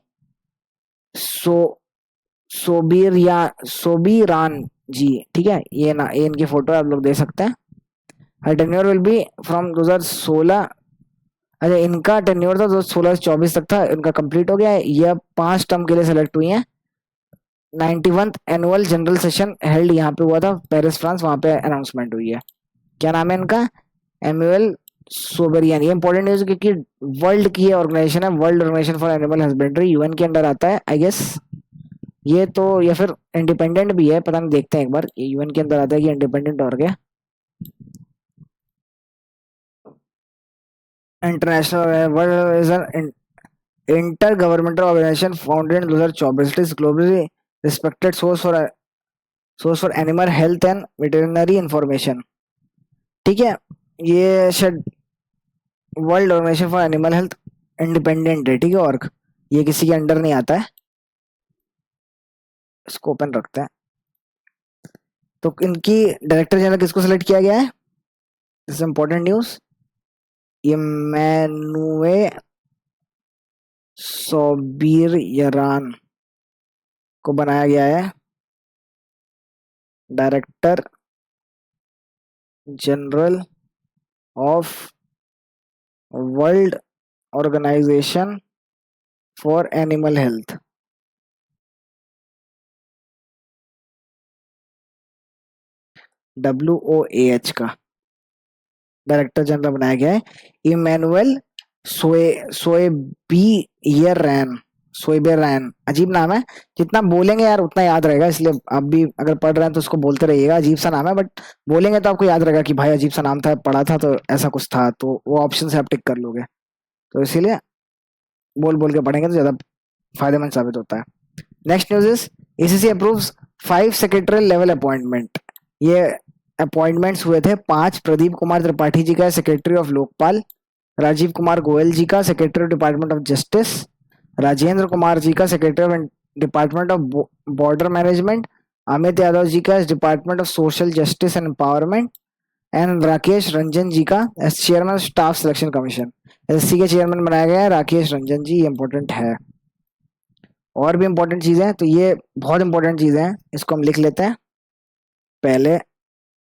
सो सोबीरान जी। ठीक है, ये ना, ये इनकी फोटो आप लोग दे सकते हैं। हर टेन्योर विल बी फ्रॉम 2016। अच्छा, इनका टेन्योर था 2016 से 24 तक था, इनका कंप्लीट हो गया है। ये अब 5 टर्म के लिए सेलेक्ट हुई हैं। 91th annual general session held यहाँ पे हुआ था पेरिस फ्रांस, वहां पे अनाउंसमेंट हुई है। क्या नाम है इनका? एमुअल सोबेरियन। ये इंपॉर्टेंट न्यूज क्योंकि वर्ल्ड की ये ऑर्गेनाइजेशन है, world organisation for animal husbandry, UN के अंडर आता है आई गेस। ये तो, या फिर इंडिपेंडेंट भी है, पता नहीं, देखते हैं एक बार ये यूएन के अंदर आता है कि इंडिपेंडेंट और क्या। International world intergovernmental organisation founded in 2024। It is globally respected source for animal health and veterinary information. ठीक है, ये शायद world organisation for animal health independent है। ठीक है, और ये किसी के अंडर नहीं आता है। इसको ओपन रखते हैं। तो इनकी डायरेक्टर जनरल किसको सिलेक्ट किया गया है? This important news. Emmanuelle Soubeyran को बनाया गया है director general of world organisation for animal health. WOH का डायरेक्टर जनरल बनाया गया है इमैनुअल सोएबियरैन। सोएबियरैन अजीब नाम है, जितना बोलेंगे यार उतना याद रहेगा, इसलिए आप भी अगर पढ़ रहे हैं तो उसको बोलते रहिएगा। अजीब सा नाम है बट बोलेंगे तो आपको याद रहेगा कि भाई अजीब सा नाम था, पढ़ा था तो ऐसा कुछ था, तो वो ऑप्शन से आप टिक कर लोगे। तो इसीलिए बोल बोल के पढ़ेंगे तो ज्यादा फायदेमंद साबित होता है। Next news is ACC approves 5 secretarial level appointment. ये अपॉइंटमेंट्स हुए थे 5। प्रदीप कुमार त्रिपाठी जी का सेक्रेटरी ऑफ लोकपाल, राजीव कुमार गोयल जी का secretary of department of justice, Rajendra Kumar ji का secretary of department of border management, Amit Yadav ji का department of social justice and empowerment, and Rakesh Ranjan ji का as chairman staff selection commission. SSC के चेयरमैन बनाया गया है राकेश रंजन जी, ये इंपॉर्टेंट है। और भी इंपॉर्टेंट चीजें हैं, तो ये बहुत इंपॉर्टेंट चीजें हैं, इसको हम लिख लेते हैं। पहले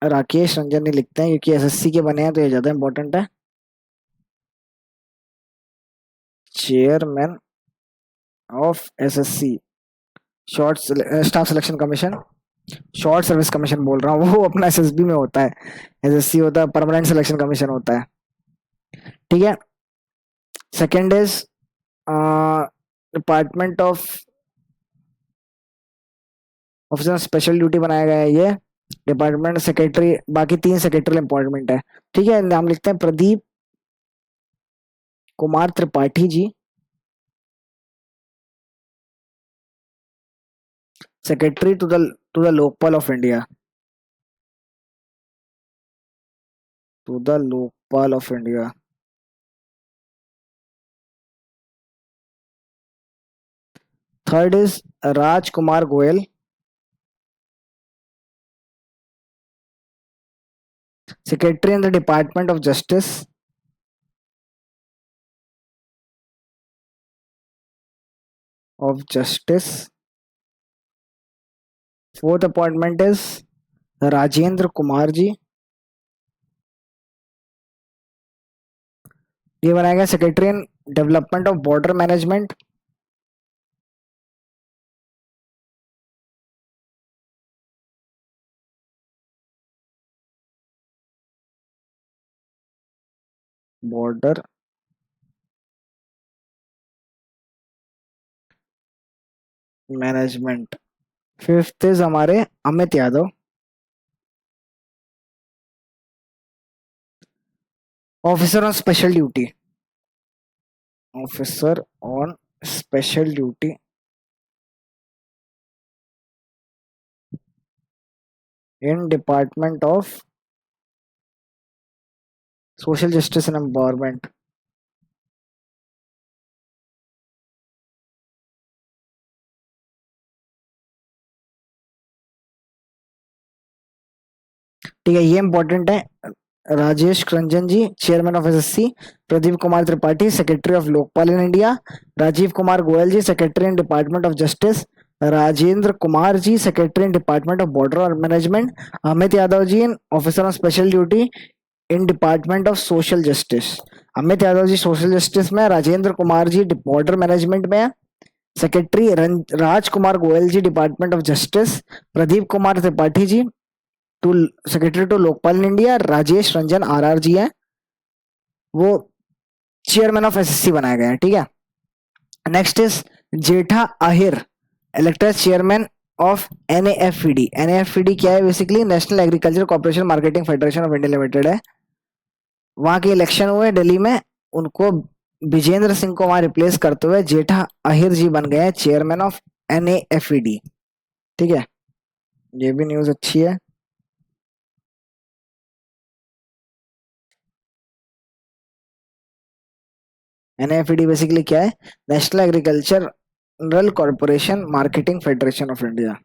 राकेश रंजन ही लिखते हैं क्योंकि एसएससी के बने हैं तो ये ज्यादा इंपॉर्टेंट है। Chairman of SSC short staff selection commission, short service commission बोल रहा हूँ, वो अपना एसएसबी में होता है। एसएससी होता है परमानेंट सिलेक्शन कमीशन होता है। ठीक है, second is department of officer special duty बनाया गया है ये डिपार्टमेंट सेक्रेटरी। बाकी 3 सेक्रेटरी अपॉइंटमेंट है। ठीक है, नाम लिखते हैं Pradeep Kumar Tripathi ji, secretary to the Lokpal of India, to the Lokpal of India. Third is Raj Kumar Goyal, secretary in the department of justice. Fourth appointment is Rajendra Kumar ji, ये बनाया गया secretary in development of border management. Border management. Fifth is हमारे Amit Yadav, officer on special duty. Officer on special duty in department of social justice and empowerment. ठीक है, ये इंपॉर्टेंट है। Rajesh Ranjan ji, chairman of SSC. Pradeep Kumar Tripathi, secretary of Lokpal in India. Rajiv Kumar Goyal ji, secretary in department of justice. Rajendra Kumar ji, secretary in department of border management. Amit Yadav ji, officer on special duty in department of social justice. Amit Yadav ji social justice में, राजेंद्र कुमार जी बॉर्डर मैनेजमेंट में, secretary Raj Kumar Goyal ji department of justice. Pradeep Kumar Tripathi ji to secretary to Lokpal in India. Rajesh Ranjan RR ji है, वो चेयरमैन ऑफ एसएससी बनाया गया है। ठीक है, next is Jetha Ahir, elected chairman of NAFED. NAFED क्या है? Basically national agriculture corporation marketing federation of India limited है। वहां के इलेक्शन हुए दिल्ली में, उनको विजेंद्र सिंह को वहां रिप्लेस करते हुए जेठा अहिर जी बन गए चेयरमैन ऑफ एनएएफईडी। ठीक है, ये भी न्यूज अच्छी है। एनएफईडी बेसिकली क्या है? National agricultural corporation marketing federation of India.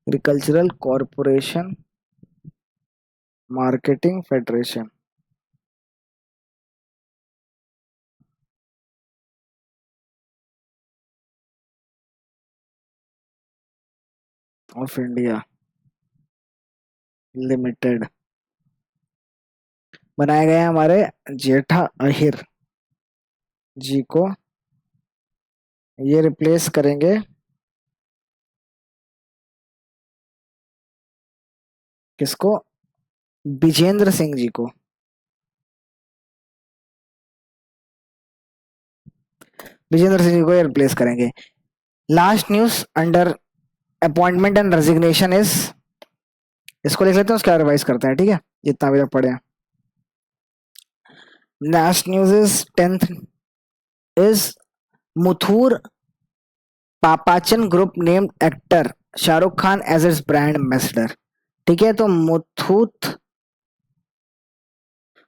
Agricultural corporation marketing federation of India limited बनाए गए हैं हमारे जेठा अहिर जी को। ये रिप्लेस करेंगे किसको? विजेंद्र सिंह जी को। विजेंद्र सिंह जी को ये रिप्लेस करेंगे। Last news under appointment and resignation is, इसको लिख लेते हैं, उसके रिवाइज करते हैं। ठीक है, जितना अभी तक पढ़े हैं। Last news is 10th is Muthoot Pappachan group named actor Shahrukh Khan as its brand ambassador. ठीक है, तो मुथूट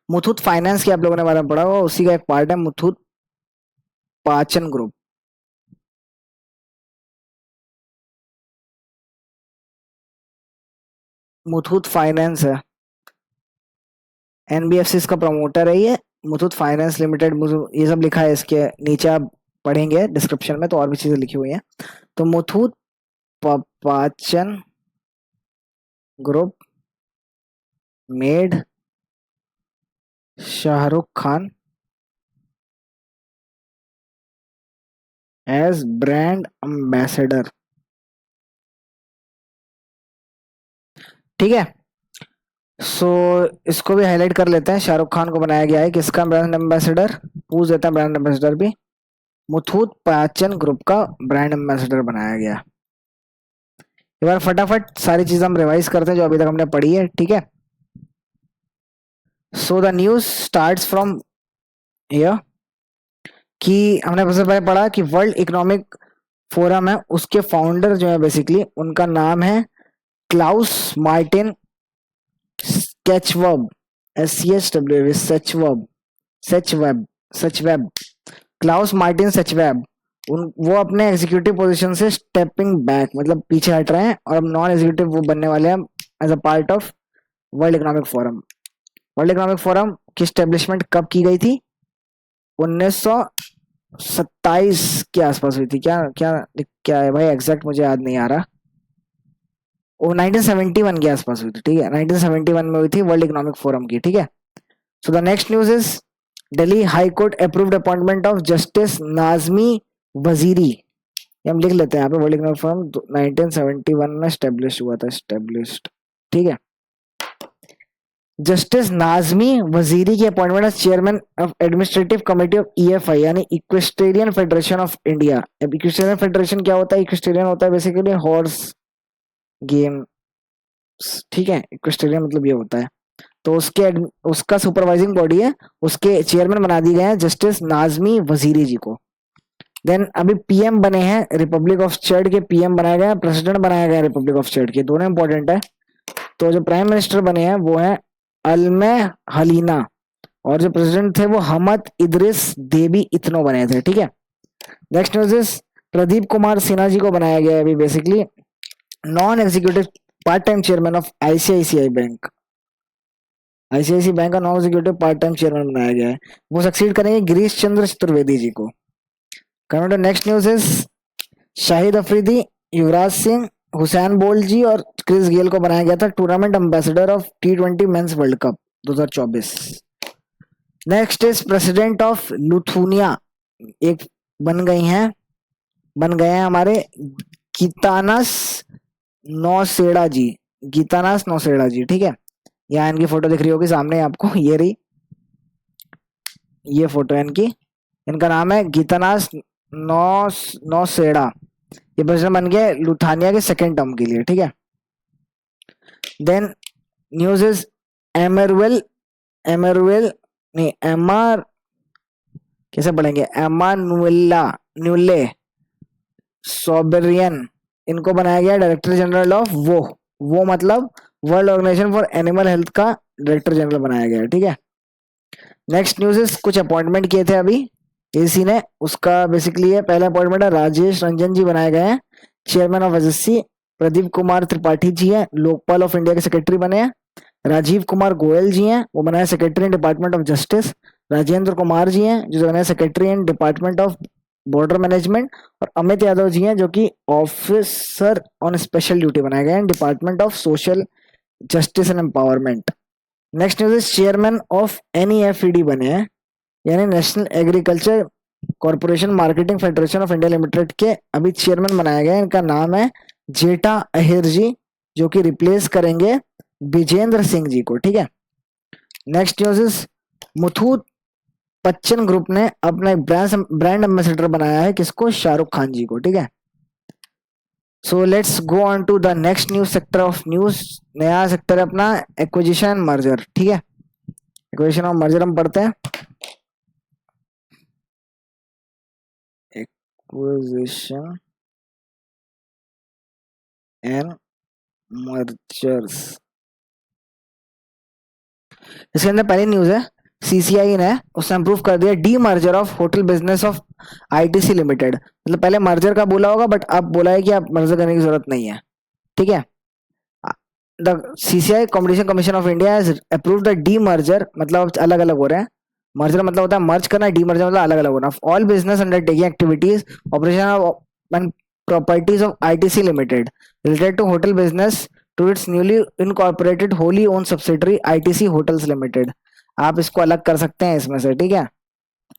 मुथूट फाइनेंस के आप लोगों ने बारे में पढ़ा हुआ, उसी का एक पार्ट है मुथूट पाचन ग्रुप। मुथूट फाइनेंस है, एनबीएफसी का प्रमोटर है ये। मुथूट फाइनेंस लिमिटेड, ये सब लिखा है इसके नीचे, आप पढ़ेंगे डिस्क्रिप्शन में तो और भी चीजें लिखी हुई हैं। तो Muthoot Pappachan group made Shahrukh Khan as brand ambassador. ठीक है, सो इसको भी हाईलाइट कर लेते हैं। शाहरुख खान को बनाया गया है किसका ब्रांड एम्बेसडर? पूछ देते हैं ब्रांड एम्बेसडर भी। मुथूट पाचन ग्रुप का ब्रांड एम्बेसडर बनाया गया। एक बार फटाफट सारी चीज हम रिवाइज करते हैं जो अभी तक हमने पढ़ी है। ठीक है, so the news starts from here कि हमने सबसे पहले पढ़ा कि वर्ल्ड इकोनॉमिक फोरम है, उसके फाउंडर जो है बेसिकली उनका नाम है Klaus Martin Schwab, SCHW Schwab, Schwab, Schwab, Klaus Martin Schwab. उन वो अपने एग्जीक्यूटिव पोजीशन से स्टेपिंग बैक, मतलब पीछे हट रहे हैं और अब नॉन एग्जीक्यूटिव वो बनने वाले हैं as a part of world economic forum. World economic forum की स्टेब्लिशमेंट कब की गई थी? 1927 के आसपास हुई थी। क्या क्या क्या है भाई, एग्जैक्ट मुझे याद नहीं आ रहा। वो 1971 के आसपास हुई थी। ठीक है, 1971 में हुई थी वर्ल्ड इकोनॉमिक फोरम की। ठीक है, so the next news is Delhi high court approved appointment of justice Najmi Waziri. ये हम लिख लेते हैं यहाँ पे, वर्ल्ड इकोनॉमिक फोरम 1971 में स्टेब्लिश हुआ था, स्टेब्लिश्ड। ठीक है, जस्टिस नाजमी वजीरी की appointment as chairman of administrative committee of EFI यानी इक्वेस्टेरियन फेडरेशन ऑफ इंडिया। अब इक्वेस्टेरियन फेडरेशन क्या होता है? इक्वेस्टेरियन होता है बेसिकली हॉर्स गेम, ठीक है, इक्वेस्टेरियन मतलब ये होता है। तो उसका सुपरवाइजिंग बॉडी है, उसके चेयरमैन बना दिए गए हैं जस्टिस नाजमी वजीरी जी को। देन अभी पीएम बने हैं रिपब्लिक ऑफ चर्ड के, पीएम बनाए गए हैं, प्रेसिडेंट बनाया गया है रिपब्लिक ऑफ चर्ड के, दोनों इंपॉर्टेंट है। तो जो प्राइम मिनिस्टर बने हैं वो है अलमे हलीना, और जो प्रेसिडेंट थे वो हमद इदरिस देवी इतनो बने थे, ठीक है। Next news is Pradeep Kumar Sinha ji को बनाया गया है अभी basically non executive part time chairman of ICICI bank. ICICI bank का non executive part time chairman बनाया गया है, वो सक्सीड करेंगे गिरीश चंद्र चतुर्वेदी जी को। Coming to next news is Shahid Afridi, Yuvraj Singh, Usain Bolt ji और क्रिस गेल को बनाया गया था tournament ambassador of T20 men's world cup 2024। Next is president of Lithuania, एक बन गए हैं हमारे गीतानास नौसेड़ा जी, गीतानास नौसेड़ा जी, ठीक है। यहाँ इनकी फोटो दिख रही होगी सामने आपको, ये रही, ये फोटो है इनकी। इनका नाम है गीतानास नौसेड़ा, ये प्रेसिडेंट बन गए लुथानिया के सेकेंड टर्म के लिए, ठीक है। देन न्यूज इज एमरवेल एमरवेल नहीं एमआर कैसे पढ़ेंगे, एमानुएला न्यूले सोबेरियन, इनको बनाया गया डायरेक्टर जनरल ऑफ वो मतलब world organisation for animal health का डायरेक्टर जनरल बनाया गया है, ठीक है। नेक्स्ट न्यूज इज कुछ अपॉइंटमेंट किए थे अभी एसी ने, उसका बेसिकली है पहला अपॉइंटमेंट है राजेश रंजन जी बनाए गए हैं chairman of SSC. Pradeep Kumar Tripathi ji हैं लोकपाल ऑफ इंडिया के सेक्रेटरी बने हैं। राजीव कुमार गोयल जी हैं, वो बनाए secretary in department of justice. Rajendra Kumar ji हैं जो बनाए secretary in department of border management. और अमित यादव जी हैं जो कि ऑफिसर ऑन स्पेशल ड्यूटी बनाए गए हैं department of social justice and empowerment. Next news is chairman of NEFED बने हैं, यानी national agriculture corporation marketing federation of India limited के अभी चेयरमैन बनाया गया है। इनका नाम है जेठा अहिर जी, जो कि रिप्लेस करेंगे विजेंद्र सिंह जी को, ठीक है। Next news is Muthoot Bachchan group ने अपना एक ब्रांड एम्बेसडर बनाया है, किसको? शाहरुख खान जी को, ठीक है। So let's go on to the next news sector of news. नया सेक्टर है अपना एक्विजिशन मर्जर, ठीक है। एक्विजिशन ऑफ मर्जर हम पढ़ते हैं। एक्विजिशन एंड मर्जर्स, इसके अंदर पहली न्यूज है सीसीआई ने उसने अप्रूव कर दिया D merger of hotel business of ITC limited. मतलब पहले मर्जर का बोला होगा बट अब बोला है कि आप मर्जर करने की जरूरत नहीं है, ठीक है। The CCI competition commission of India has approved the D merger, मतलब अलग अलग हो रहे हैं। मर्जर मतलब होता है मर्ज करना, डी मर्जर मतलब अलग अलग होना। All business undertaking activities operation of and properties of ITC limited related to hotel business to its newly incorporated wholly owned subsidiary ITC hotels limited. आप इसको अलग कर सकते हैं इसमें से, ठीक है,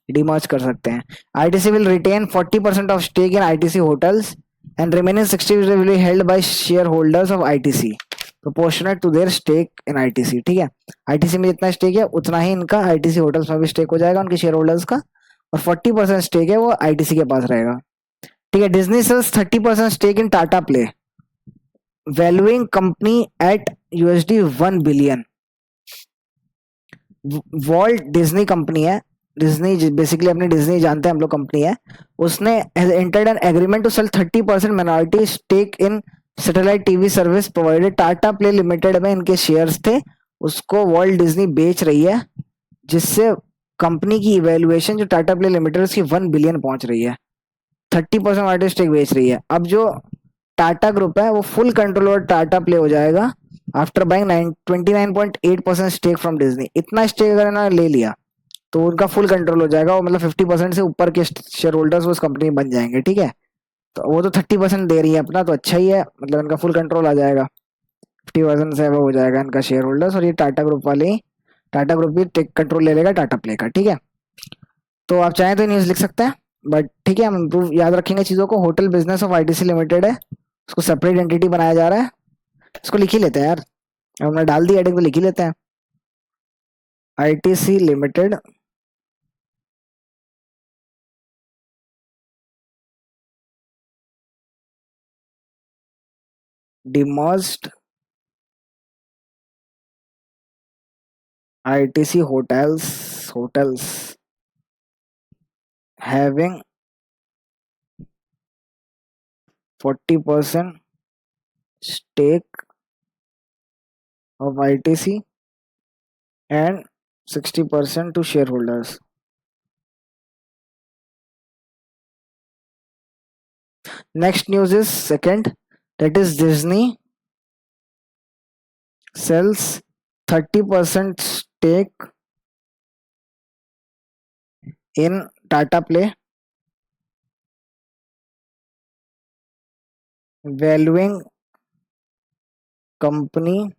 डीमर्ज कर सकते हैं। ITC will retain 40% of stake in ITC hotels and remaining 60% will be held by share holders of ITC proportionate to their stake in ITC, ठीक है। आईटीसी में जितना स्टेक है उतना ही इनका आईटीसी होटल्स में भी स्टेक हो जाएगा उनके शेयर होल्डर्स का, और 40% स्टेक है वो आईटीसी के पास रहेगा, ठीक है। Disney sells 30% stake in Tata play, valuing company at $1 billion. Walt Disney company है, डिज्नी बेसिकली अपनी डिज्नी जानते हैं हम लोग कंपनी है, उसने entered an agreement to sell 30% minority stake in satellite TV service provided Tata play limited में इनके शेयर्स थे, उसको वॉल्ट डिज्नी बेच रही है, जिससे कंपनी की इवेल्युएशन जो टाटा प्ले लिमिटेड उसकी 1 बिलियन पहुंच रही है। 30% माइनॉरिटी स्टेक बेच रही है। अब जो टाटा ग्रुप है वो full control over Tata play हो जाएगा after buying 29.8% stake from Disney. इतना स्टेक अगर इन्होंने ले लिया तो उनका फुल कंट्रोल हो जाएगा, वो मतलब 50% से ऊपर के शेयर होल्डर्स उस कंपनी में बन जाएंगे, ठीक है। तो वो तो 30% दे रही है अपना, तो अच्छा ही है, मतलब इनका फुल कंट्रोल आ जाएगा, 50% से वो हो जाएगा इनका शेयर होल्डर्स। और ये टाटा ग्रुप वाले, टाटा ग्रुप भी टेक कंट्रोल ले लेगा टाटा प्ले का, ठीक है। तो आप चाहें तो न्यूज लिख सकते हैं, बट ठीक है हम इम्प्रूव याद रखेंगे चीजों को। Hotel business of ITC limited है, उसको सेपरेट एंटिटी बनाया जा रहा है, इसको लिख ही लेते हैं यार, हमने डाल दी हेडिंग तो लिख ही लेते हैं। ITC limited demerged ITC hotels having 40% stake of ITC and 60% to shareholders. Next news is second, that is Disney sells 30% stake in Tata Play, valuing company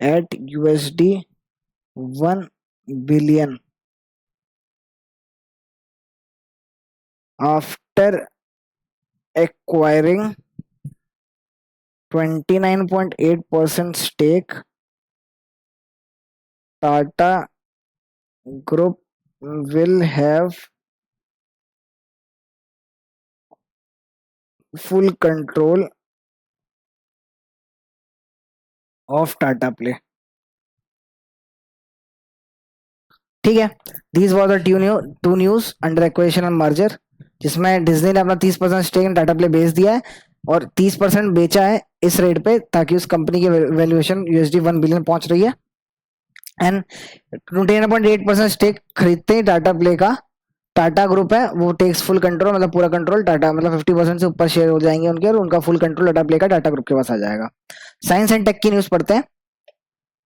at USD 1 billion after acquiring 29.8% stake. Tata Group will have full control of Tata Play. ठीक है, these were the two news under acquisition and merger, जिसमें डिज्नी ने अपना 30% स्टेक इन टाटा प्ले बेच दिया है और 30% बेचा है इस रेट पे ताकि उस कंपनी की वैल्यूएशन USD 1 बिलियन पहुंच रही है। एंड 29.8% स्टेक खरीदते ही टाटा प्ले का टाटा ग्रुप है वो टेक्स फुल कंट्रोल, मतलब पूरा कंट्रोल टाटा, मतलब 50% से ऊपर शेयर हो जाएंगे उनके और उनका फुल कंट्रोल टाटा प्ले का टाटा ग्रुप के पास आ जाएगा। साइंस एंड टेक की न्यूज पढ़ते हैं।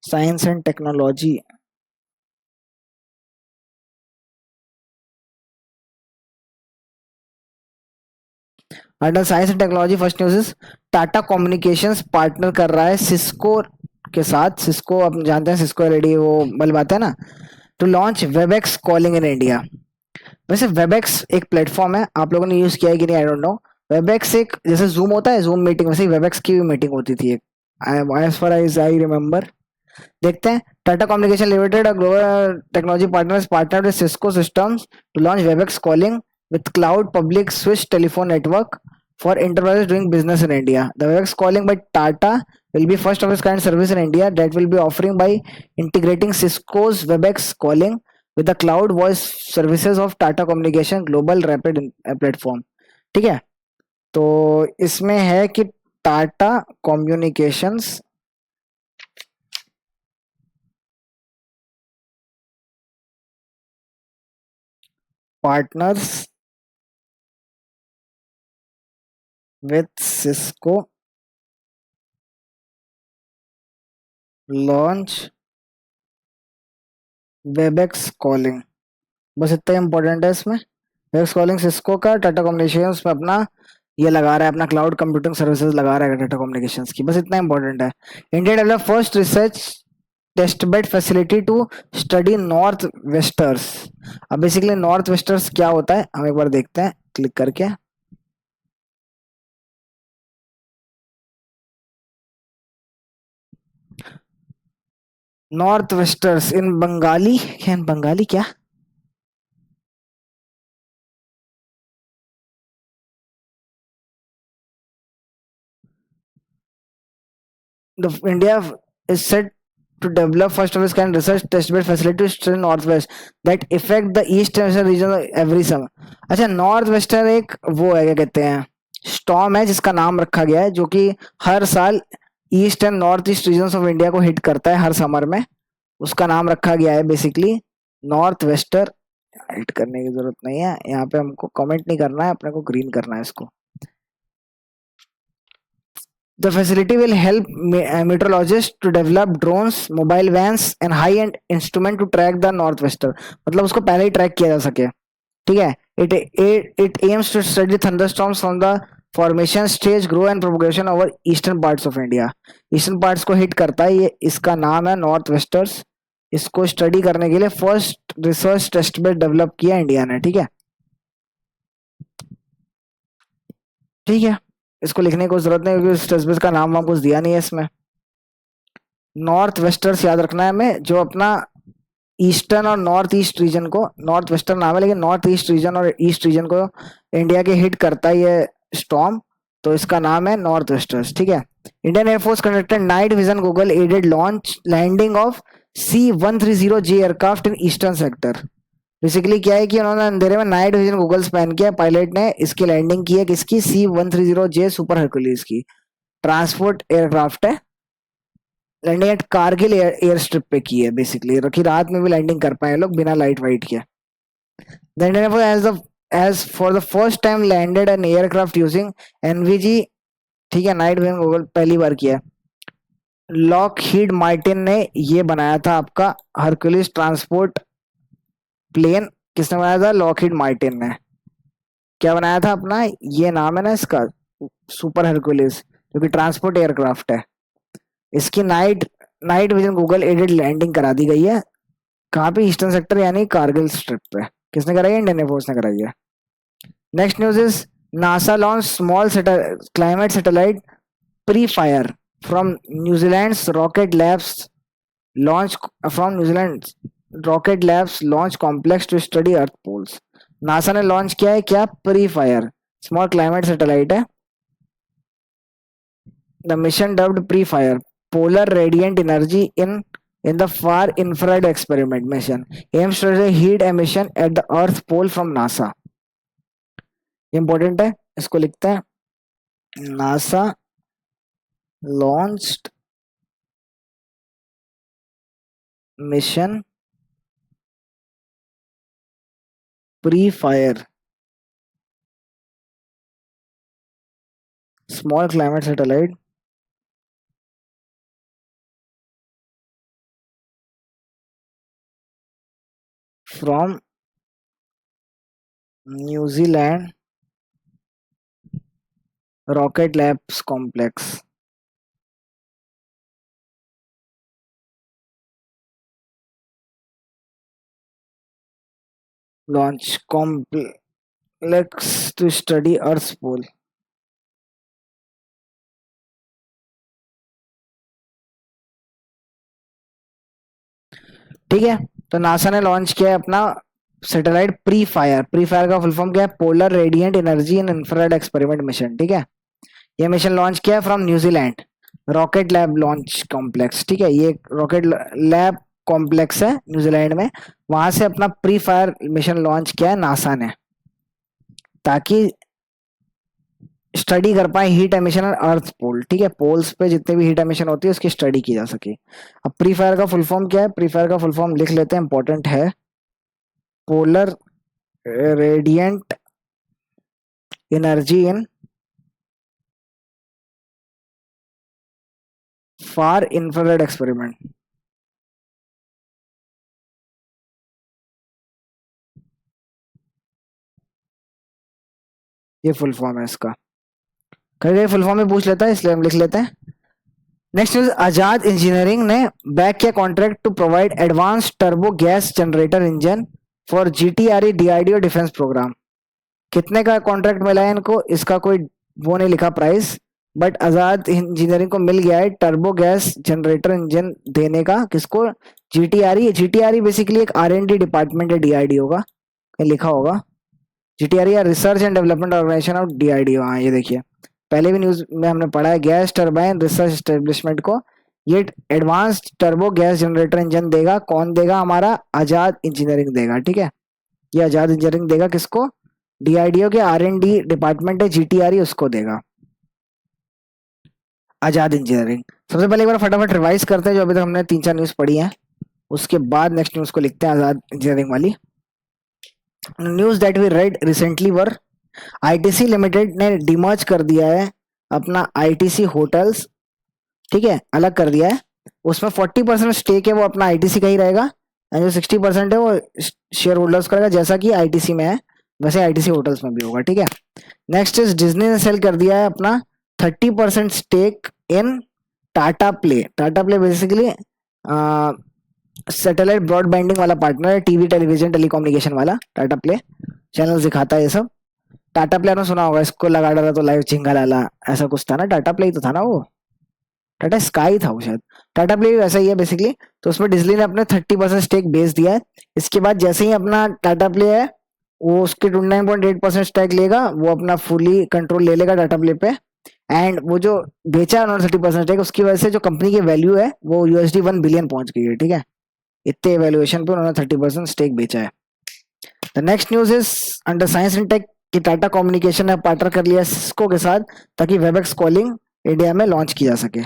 Science and technology, under science and technology first news is Tata communications partner कर रहा है सिस्को के साथ। सिस्को आप जानते हैं, सिस्को एलईडी वो बल्ब आता है ना, to launch Webex calling in India. वैसे वेबएक्स एक प्लेटफॉर्म है, आप लोगों ने यूज किया है कि नहीं आई डोंट नो। वेबएक्स एक जैसे जूम होता है, जूम मीटिंग, वैसे ही वेबएक्स की भी मीटिंग होती थी एक, as far as I remember. देखते हैं, Tata communication limited global technology partners partner with Cisco systems to launch Webex calling with cloud public switch telephone network for enterprises doing business in India. The WebEx calling by Tata will be first of its kind service in India that will be offering by integrating Cisco's WebEx calling with the cloud voice services of Tata Communication Global Rapid Platform. ठीक है, तो इसमें है कि Tata communications partners with Cisco launch Webex calling. बस इतना इंपॉर्टेंट है इसमें। वेबएक्स कॉलिंग सिस्को का टाटा कम्युनिकेशंस में अपना ये लगा रहा है, अपना क्लाउड कंप्यूटिंग सर्विसेज लगा रहा है टाटा कम्युनिकेशंस की, बस इतना इंपॉर्टेंट है। India develop first research test bed facility to study north westers. अब बेसिकली नॉर्थ वेस्टर्स क्या होता है हम एक बार देखते हैं क्लिक करके। नॉर्थ वेस्टर्स इन बंगाली, बंगाली क्या, the India is set to develop first of its kind research testbed facilities to northwest that affect the east western region every summer। अच्छा, नॉर्थ वेस्टर्न एक वो है क्या कहते हैं स्टॉर्म है जिसका नाम रखा गया है, जो कि हर साल east and north east region of India को हिट करता है हर समर में, उसका नाम रखा गया है बेसिकली नॉर्थ वेस्टर। हिट करने की जरूरत नहीं है यहाँ पे, हमको कमेंट नहीं करना है, अपने को ग्रीन करना है इसको। The facility will help meteorologists to develop drones, mobile vans and high-end instrument to track the northwester। मतलब उसको पहले ही ट्रैक किया जा सके। ठीक है, it aims to study thunderstorms from the formation stage, grow and propagation over eastern parts of India। Eastern parts को हिट करता है ये, इसका नाम है नॉर्थ वेस्टर्स। इसको स्टडी करने के लिए first research test bed develop किया इंडिया ने। ठीक है, ठीक है, इसको लिखने की जरूरत नहीं क्योंकि टेस्ट बेड का नाम वाम कुछ दिया नहीं है इसमें। नॉर्थ वेस्टर्स याद रखना है हमें, जो अपना ईस्टर्न और नॉर्थ ईस्ट रीजन को, नॉर्थ वेस्टर्न नाम है लेकिन नॉर्थ ईस्ट रीजन और ईस्ट रीजन को इंडिया के हिट करता है ये स्टॉर्म, तो इसका नाम है नॉर्थ वेस्टर्स, ठीक है। Indian air force conducted night vision goggle aided launch landing of C-130J aircraft in eastern sector. Basically क्या है कि उन्होंने अंधेरे में नाइट विजन गूगल्स पहन के पायलट ने इसकी लैंडिंग की है, किसकी, C-130J सुपर हरकुलिस की, ट्रांसपोर्ट एयरक्राफ्ट है। Landing at Kargil air strip पे की है बेसिकली, रखी रात में भी लैंडिंग कर पाए लोग बिना लाइट वाइट के। The Indian Air Force has for the first time landed an aircraft using NVG, ठीक है, नाइट विजन गूगल पहली बार किया। लॉकहीड मार्टिन ने ये बनाया था आपका हरकुलिस ट्रांसपोर्ट प्लेन, किसने बनाया था, लॉकहीड मार्टिन ने। क्या बनाया था अपना, ये नाम है ना इसका, सुपर हरकुलिस, जो कि ट्रांसपोर्ट एयरक्राफ्ट है। इसकी night night vision goggle aided landing करा दी गई है, कहाँ पे, ईस्टर्न सेक्टर यानी कारगिल स्ट्रिप पे। किसने कराई है, इंडियन एयरफोर्स ने कराई है। Next news is NASA launch small climate satellite pre fire from New Zealand rocket labs launch from New Zealand rocket labs launch complex to study earth poles. NASA ने लॉन्च किया है क्या, pre fire small climate satellite है। The mission dubbed pre fire polar radiant energy in the far infrared experiment mission aims to the heat emission at the earth pole from NASA। Important है, इसको लिखते हैं, NASA launched mission pre-fire small climate satellite from New Zealand Rocket Labs Complex। Launch complex to study Earth's pole। ठीक है, तो नासा ने लॉन्च किया है अपना satellite pre fire. Pre fire का फुल फॉर्म क्या है, पोलर रेडिएंट एनर्जी इन इंफ्रारेड एक्सपेरिमेंट मिशन, ठीक है। ये मिशन लॉन्च किया है from New Zealand rocket lab launch complex, ठीक है। ये रॉकेट लैब कॉम्प्लेक्स है न्यूजीलैंड में, वहां से अपना प्री फायर मिशन लॉन्च किया है नासा ने, ताकि स्टडी कर पाए हीट एमिशन और अर्थ पोल, ठीक है। पोल्स पे जितने भी हीट एमिशन होती है उसकी स्टडी की जा सके। अब प्री फायर का फुल फॉर्म क्या है, प्री फायर का फुल फॉर्म लिख लेते हैं, इंपॉर्टेंट है, polar radiant energy in far infrared experiment. ये फुल फॉर्म है इसका, कहीं फुल फॉर्म में पूछ लेता है इसलिए हम लिख लेते हैं। नेक्स्ट न्यूज, आजाद इंजीनियरिंग ने बैक किया contract to provide advance turbo gas generator engine for GTRE DRDO defence programme. कितने का कॉन्ट्रैक्ट मिला है इनको, इसका कोई वो नहीं लिखा प्राइस, बट आजाद इंजीनियरिंग को मिल गया है टर्बो गैस जनरेटर इंजन देने का, किसको, GTRE बेसिकली एक R&D डिपार्टमेंट है DRDO का, कहीं लिखा होगा, GTRE या research and development organisation of DRDO। हाँ ये देखिए, पहले भी न्यूज में हमने पढ़ा है, गैस टर्बाइन रिसर्च एस्टेब्लिशमेंट को ये advance turbo gas generator engine देगा। कौन देगा, हमारा आजाद इंजीनियरिंग देगा, ठीक है। ये आजाद इंजीनियरिंग देगा किसको, DRDO के R&D डिपार्टमेंट है GTRE, उसको देगा आजाद इंजीनियरिंग। सबसे पहले एक बार फटाफट रिवाइज करते हैं जो अभी तक हमने 3-4 न्यूज पढ़ी है, उसके बाद नेक्स्ट न्यूज को लिखते हैं आजाद इंजीनियरिंग वाली। News that we read recently were ITC limited ने डिमर्ज कर दिया है अपना ITC होटल्स, ठीक है, अलग कर दिया है। उसमें 40% स्टेक है वो अपना ITC का ही रहेगा, जो 60% है वो शेयर होल्डर्स का रहेगा, जैसा कि ITC में है वैसे ITC होटल्स में भी होगा, ठीक है। नेक्स्ट इज डिज्नी ने सेल कर दिया है अपना 30% stake in Tata play. Tata play basically satellite broadbanding वाला पार्टनर है, टीवी टेलीविजन टेलीकम्युनिकेशन वाला। टाटा प्ले चैनल दिखाता है ये सब। टाटा प्ले ने सुना होगा, इसको लगा डाला तो लाइव चिंगा लाला, ऐसा कुछ था ना, टाटा प्ले ही तो था ना वो, टाटा स्काई था वो शायद। टाटा प्ले भी वैसा ही है बेसिकली। तो उसमें डिज्नी ने अपने 30% स्टेक बेच दिया है। इसके बाद जैसे ही अपना टाटा प्ले है वो उसके 29.8% स्टेक लेगा, वो अपना फुली कंट्रोल ले लेगा टाटा प्ले पे। एंड वो जो बेचा है उन्होंने 30% स्टेक, उसकी वजह से जो कंपनी की वैल्यू है वो $1 बिलियन पहुंच गई है। ठीक है, इतने वैल्यूएशन पे उन्होंने 30% स्टेक बेचा है। The next news is under science and tech कि टाटा कम्युनिकेशन ने पार्टनर कर लिया सिस्को के साथ ताकि वेबएक्स कॉलिंग इंडिया में लॉन्च की जा सके।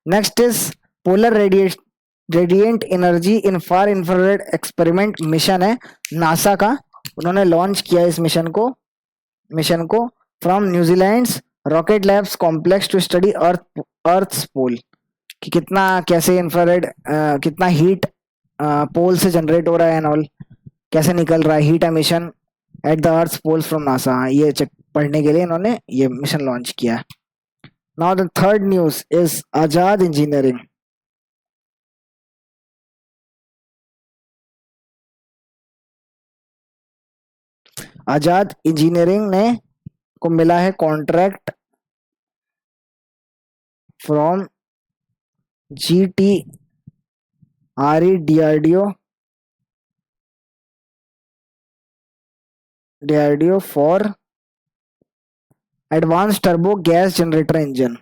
Next is polar radiant energy in far infrared experiment mission है नासा का। उन्होंने लॉन्च किया इस मिशन को from New Zealand rocket labs complex to study earth pole, कि कितना कैसे इंफ्रारेड कितना हीट पोल से जनरेट हो रहा है एंड ऑल, कैसे निकल रहा है heat emission at the earth poles from NASA. ये चेक पढ़ने के लिए इन्होंने ये मिशन लॉन्च किया। Now the third news is Azad engineering. Azad engineering ने को मिला है contract from GTRE DRDO for advance turbo gas generator engine.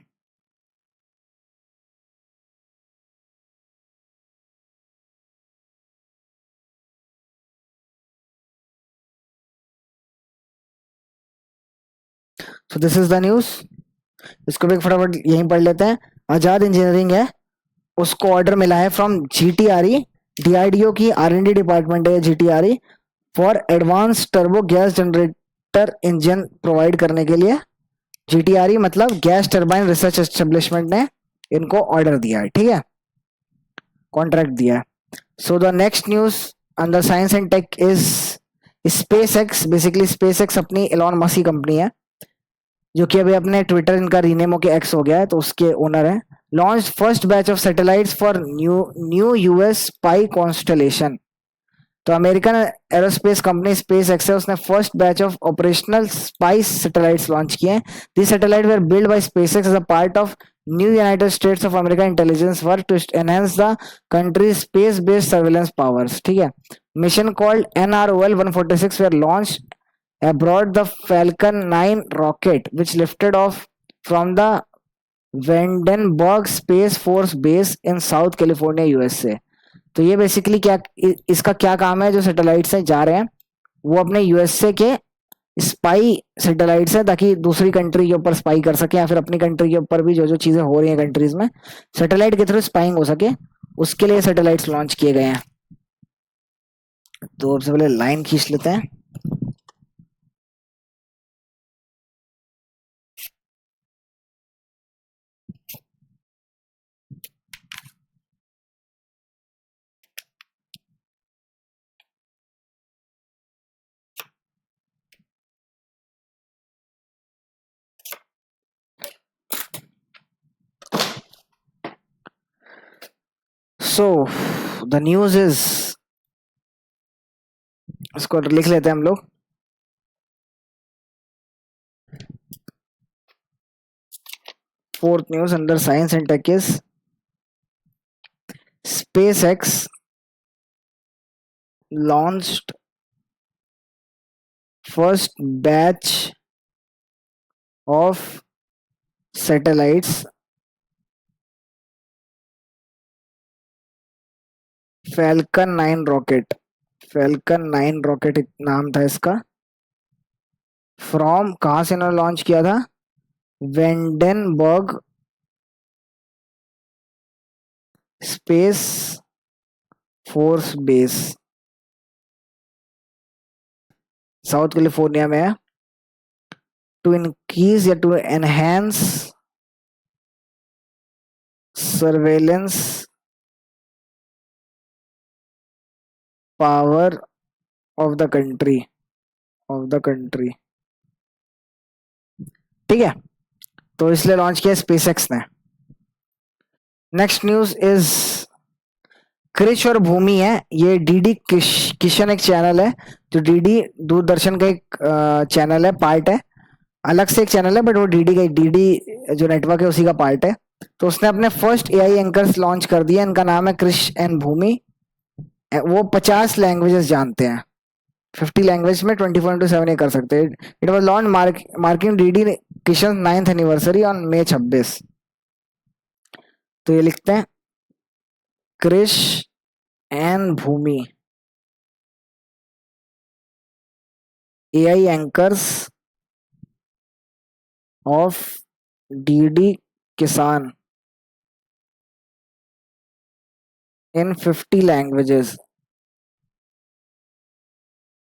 So this is the news. इसको भी फटाफट यहीं पढ़ लेते हैं। आजाद इंजीनियरिंग है, उसको ऑर्डर मिला है फ्रॉम GTRE, DRDO की R&D डिपार्टमेंट है GTRE, for advance turbo gas generator engine provide करने के लिए। GTRE मतलब गैस टर्बाइन रिसर्च एस्टेब्लिशमेंट ने इनको ऑर्डर दिया है। ठीक है, कॉन्ट्रैक्ट दिया है। So the next news under science and tech is space X. Basically space X अपनी एलॉन मस्क की कंपनी है, जो कि अभी अपने ट्विटर इनका रीनेम होके एक्स हो गया है, तो उसके ओनर है। Launch first batch of satellites for new US spy constellation. तो American aerospace company space X है, उसने first batch of operational spies satellites launch किए हैं। This satellite were build by space X as a part of new United States of America intelligence work to enhance the country space based surveillance powers. ठीक है, mission called NROL 146 were launched aboard the Falcon 9 rocket, which lifted off from the Vandenberg Space Force Base in South California, USA। तो ये बेसिकली क्या इसका क्या काम है, जो सैटेलाइट से जा रहे हैं वो अपने USA के स्पाई सैटेलाइट्स है, ताकि दूसरी कंट्री के ऊपर स्पाई कर सके, या फिर अपनी कंट्री के ऊपर भी जो जो चीजें हो रही हैं कंट्रीज में सैटेलाइट के थ्रू स्पाइंग हो सके, उसके लिए सैटेलाइट्स लॉन्च किए गए हैं। तो सबसे पहले लाइन खींच लेते हैं। सो द न्यूज इज, इसको लिख लेते हैं हम लोग। Fourth news under science and tech is SpaceX launched first batch of satellites Falcon 9 rocket. Falcon 9 rocket नाम था इसका। फ्रॉम कहां से इन्होंने लॉन्च किया था, Vandenberg space force base, south California में है। टू इंक्रीज या to enhance surveillance power of the country ठीक है, तो इसलिए लॉन्च किया स्पेसएक्स ने। नेक्स्ट न्यूज इज क्रिश और भूमि है, ये डीडी किशन एक चैनल है, जो डीडी दूरदर्शन का एक चैनल है, पार्ट है, अलग से एक चैनल है, बट वो डीडी का डीडी जो नेटवर्क है उसी का पार्ट है। तो उसने अपने फर्स्ट एआई एंकर्स लॉन्च कर दिए, इनका नाम है क्रिश एंड भूमि। वो 50 लैंग्वेजेस जानते हैं, 50 लैंग्वेज में 24/7 ये कर सकते हैं। It was launch marking DD Kisan 9th anniversary on May 26। तो ये लिखते हैं Krish and Bhumi, AI anchors of DD Kisan in 50 languages.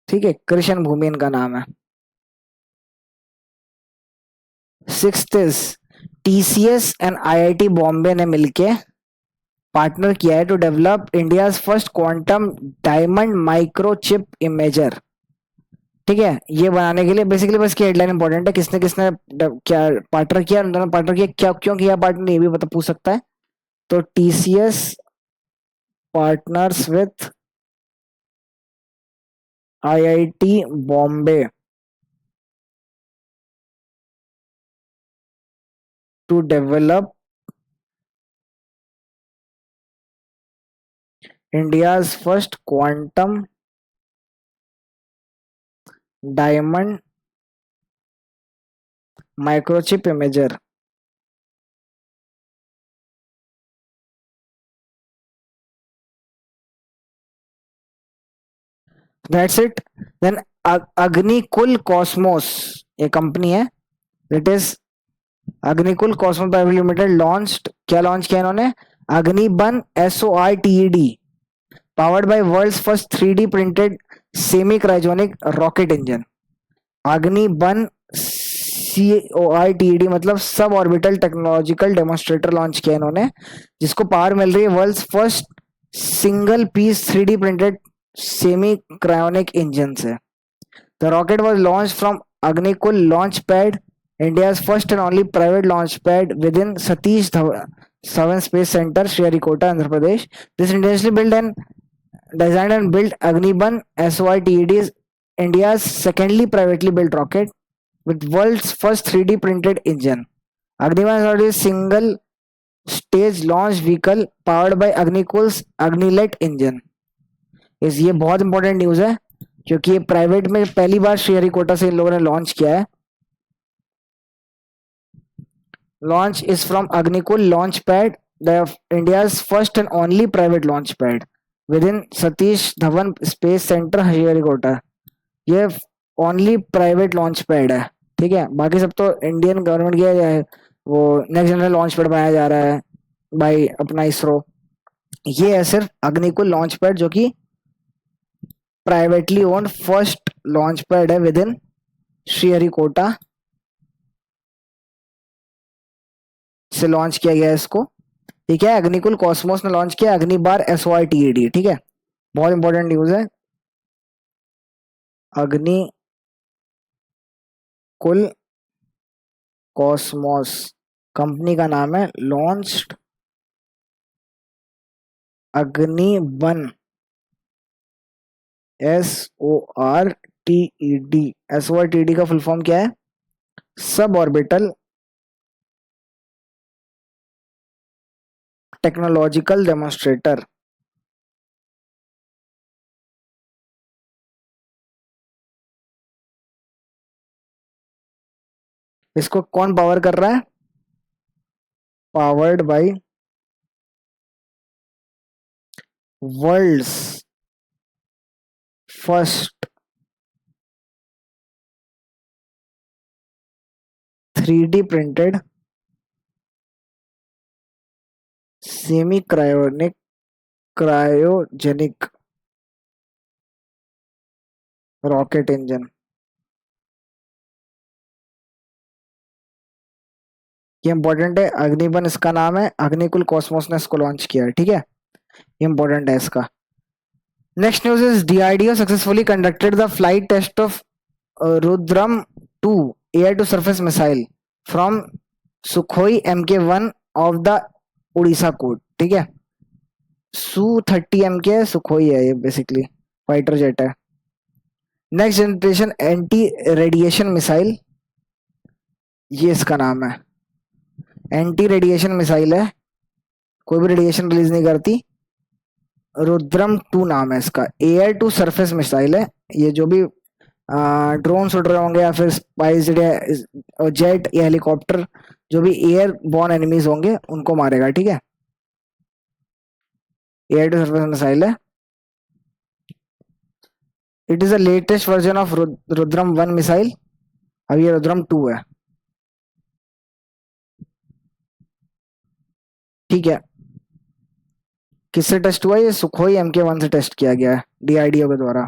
ठीक है, कृष्ण भूमि इनका नाम है। Sixth is TCS and IIT Bombay ने मिलके पार्टनर किया है to develop India first quantum diamond microchip imager. ठीक है, ये बनाने के लिए बेसिकली बस की हेडलाइन इंपॉर्टेंट है, किसने किसने क्या पार्टनर किया, उन्होंने पार्टनर किया, क्या क्यों किया पार्टनर, ये भी बता पूछ सकता है। तो TCS partners with IIT Bombay to develop India's first quantum diamond microchip imager। That's it। Then Agnikul Cosmos ये कंपनी है, it is Agnikul Cosmos private limited launched, क्या लॉन्च किया इन्होंने, Agnibaan SORTED powered by world's first 3D printed semi cryogenic rocket engine. Agnibaan CORTED मतलब sub orbital technological demonstrator launch किया इन्होंने, जिसको पावर मिल रही है world's first single piece 3D printed semi cryogenic engine से। The rocket was launch from Agnikul launch pad, India's first and only private launch pad within Satish Dhawan Space Center, Sriharikota, Andhra Pradesh. This intentionally built and designed and built Agniban SORTED is India's secondly privately built rocket with world's first 3D printed engine. Agniban SORTED is single stage launch vehicle powered by Agnikul's Agnilet engine. इस ये बहुत इंपॉर्टेंट न्यूज है क्योंकि ये प्राइवेट में पहली बार श्रीहरिकोटा से इन लोगों ने लॉन्च किया है। Launch is from Agnikul Launchpad, the India's first and only private launch pad within Satish Dhawan Space Center, Sriharikota। ये ओनली प्राइवेट लॉन्च पैड है, ठीक है, बाकी सब तो इंडियन गवर्नमेंट की है, वो नेक्स्ट जनरल लॉन्च पैड बनाया जा रहा है बाई अपना इसरो। ये है सिर्फ अग्निकुल लॉन्च पैड जो कि privately owned first launch pad है विद इन श्रीहरिकोटा से लॉन्च किया गया है इसको। ठीक है, अग्निकुल कॉस्मोस ने लॉन्च किया अग्निबार SORTED। ठीक है, बहुत इंपॉर्टेंट न्यूज है। अग्निकुल कॉस्मोस कंपनी का नाम है, लॉन्च्ड अग्निबन SORTED। SORTED का फुल फॉर्म क्या है, सब ऑर्बिटल टेक्नोलॉजिकल डेमोन्स्ट्रेटर। इसको कौन पावर कर रहा है, powered by world's first 3D printed semi cryogenic rocket engine. ये इंपॉर्टेंट है, अग्निबन इसका नाम है, अग्निकुल कॉस्मोस ने इसको लॉन्च किया है। ठीक है, ये इंपॉर्टेंट है इसका। Next news is DRDO successfully conducted the flight test of Rudram 2 air to surface missile from Sukhoi MK1 of the Odisha coast. ठीक है, Su-30 MK सुखोई है, ये बेसिकली फाइटर जेट है। Next generation anti radiation missile, ये इसका नाम है। एंटी रेडिएशन मिसाइल है, कोई भी रेडिएशन रिलीज नहीं करती। रुद्रम 2 नाम है इसका। एयर टू सरफेस मिसाइल है, ये जो भी ड्रोन उड़ रहे होंगे या फिर स्पाइस जेट या हेलीकॉप्टर, जो भी एयर बॉर्न एनिमीज होंगे उनको मारेगा, ठीक है। एयर टू सरफेस मिसाइल है। It is the latest version of Rudram 1 missile. अब ये रुद्रम 2 है, ठीक है। किससे टेस्ट हुआ? ये सुखोई MK1 से टेस्ट किया गया है DRDO के द्वारा।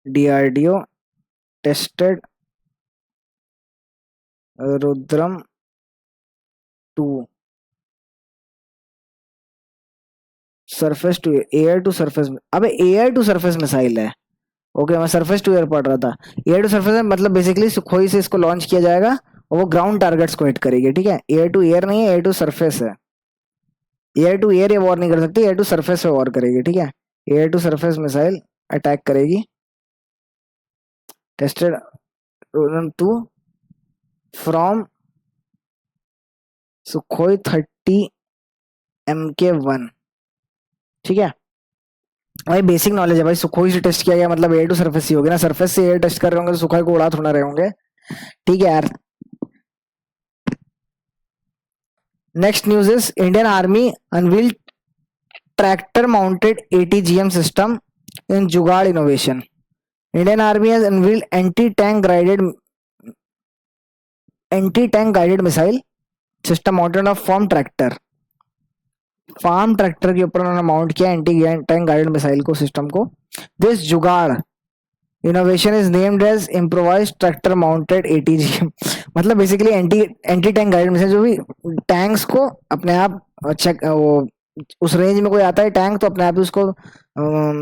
DRDO tested Rudram 2 surface to air to surface. अबे एयर टू सरफेस मिसाइल है। ओके, मैं सरफेस टू एयर पढ़ रहा था। एयर टू सरफेस मतलब बेसिकली सुखोई से इसको लॉन्च किया जाएगा और वो ग्राउंड टारगेट्स को हिट करेगी, ठीक है। एयर टू एयर नहीं है, एयर टू सरफेस है। एयर टू एयर ये वॉर नहीं कर सकती, एयर टू सरफेस पे वॉर करेगी, ठीक है। Air to surface missile attack करेगी। Tested Rudram 2 from Sukhoi 30 MK1, ठीक है। भाई बेसिक नॉलेज है भाई, सुखोई से टेस्ट किया गया मतलब एयर टू सरफेस ही होगी ना। सरफेस से एयर टेस्ट कर रहे होंगे तो सुखोई को उड़ा थोड़ा रहे होंगे, ठीक है यार। Next news is Indian army unveiled tractor mounted ATGM system in jugaad innovation. Indian army has unveiled anti tank guided missile system mounted of farm tractor के ऊपर उन्होंने माउंट किया एंटी टैंक गाइडेड मिसाइल को, सिस्टम को। This jugaad innovation is named as improvised tractor mounted ATGM। मतलब basically anti tank guided missile, जो भी टैंक्स को अपने आप चेक, वो उस रेंज में कोई आता है टैंक तो अपने आप ही उसको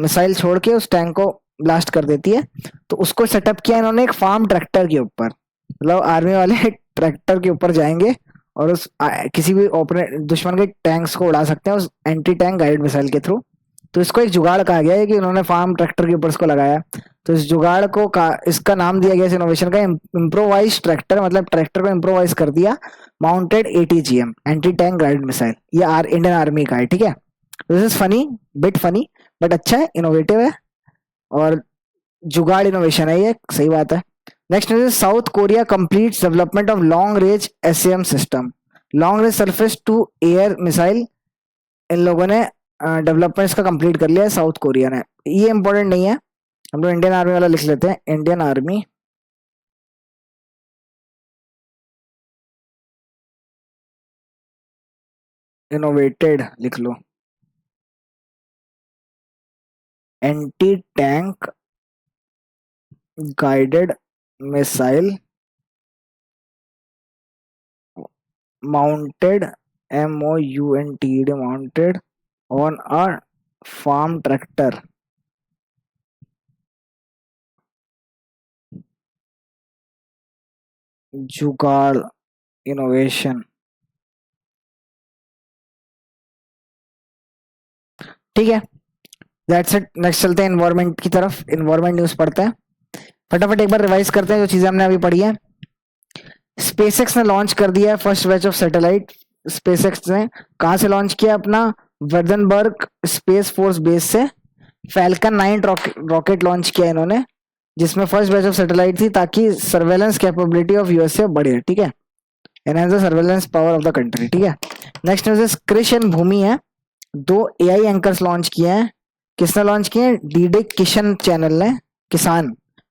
मिसाइल छोड़ के उस टैंक को ब्लास्ट कर देती है। तो उसको सेटअप किया इन्होंने एक फार्म ट्रैक्टर के ऊपर। मतलब आर्मी वाले ट्रैक्टर के ऊपर जाएंगे और उस किसी भी दुश्मन के टैंक्स को उड़ा सकते हैं उस एंटी टैंक गाइडेड मिसाइल के थ्रू। तो इसको एक जुगाड़ कहा गया है कि उन्होंने फार्म ट्रैक्टर के ऊपर इसको लगाया। तो इस जुगाड़ को इसका नाम दिया गया इस इनोवेशन का इम्प्रोवाइज ट्रैक्टर, मतलब ट्रैक्टर को इम्प्रोवाइज कर दिया mounted ATGM anti tank guided missile. ये इंडियन आर्मी का है, ठीक है। This is funny, bit funny, but अच्छा है, इनोवेटिव है और जुगाड़ इनोवेशन है, ये सही बात है। Next is South Korea completes development of long range SAM system, long range surface to air missile. इन लोगों ने डेवलपमेंट इसका कंप्लीट कर लिया है साउथ कोरिया ने। ये इंपॉर्टेंट नहीं है, हम लोग इंडियन आर्मी वाला लिख लेते हैं। इंडियन आर्मी इनोवेटेड लिख लो anti tank guided missile mounted mounted on a farm tractor। Jugaad innovation, ठीक है। That's it. नेक्स्ट चलते हैं इन्वायरमेंट की तरफ। इन्वायरमेंट न्यूज पढ़ते हैं फटाफट, एक बार रिवाइज करते हैं जो चीजें हमने अभी पढ़ी है। स्पेसएक्स ने लॉन्च कर दिया है first batch of satellite. SpaceX ने कहां से लॉन्च किया? अपना वर्दनबर्ग स्पेस फोर्स बेस से फैल्कन 9 रॉकेट लॉन्च किया इन्होंने, जिसमें फर्स्ट बैच ऑफ सैटेलाइट थी ताकि सर्वेलेंस कैपेबिलिटी ऑफ यूएसए बढ़े, ठीक है। Enhance the surveillance power of the country, ठीक है। Next news is Krish and Bhoomi है, 2 AI एंकर्स लॉन्च किए हैं। किसने लॉन्च किए हैं? डीडी किशन चैनल ने,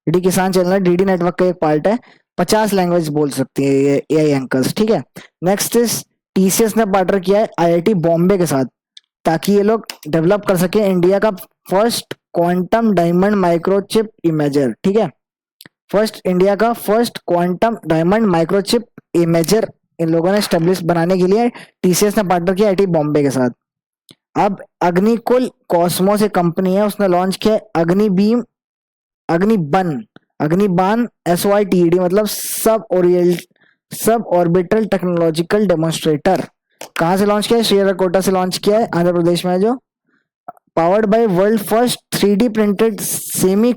डीडी किसान चैनल डीडी नेटवर्क का एक पार्ट है। 50 लैंग्वेज बोल सकती है ये AI एंकर्स, ठीक है। नेक्स्ट इज TCS ने पार्टनर किया है IIT बॉम्बे के साथ ताकि ये लोग डेवलप कर सके इंडिया का first quantum diamond microchip imager, ठीक है। इंडिया का first quantum diamond microchip imager इन लोगों ने स्टेब्लिश बनाने के लिए TCS ने पार्टनर किया IIT बॉम्बे के साथ। अब अग्निकुल कॉस्मोस एक कंपनी है, उसने लॉन्च किया अग्निबान SOITED, मतलब सब ऑर्बिटल टेक्नोलॉजिकल डेमोन्स्ट्रेटर। कहां से लॉन्च किया है? श्रीहरिकोटा से लॉन्च किया है, आंध्र प्रदेश में है जो। Powered by world first 3D printed semi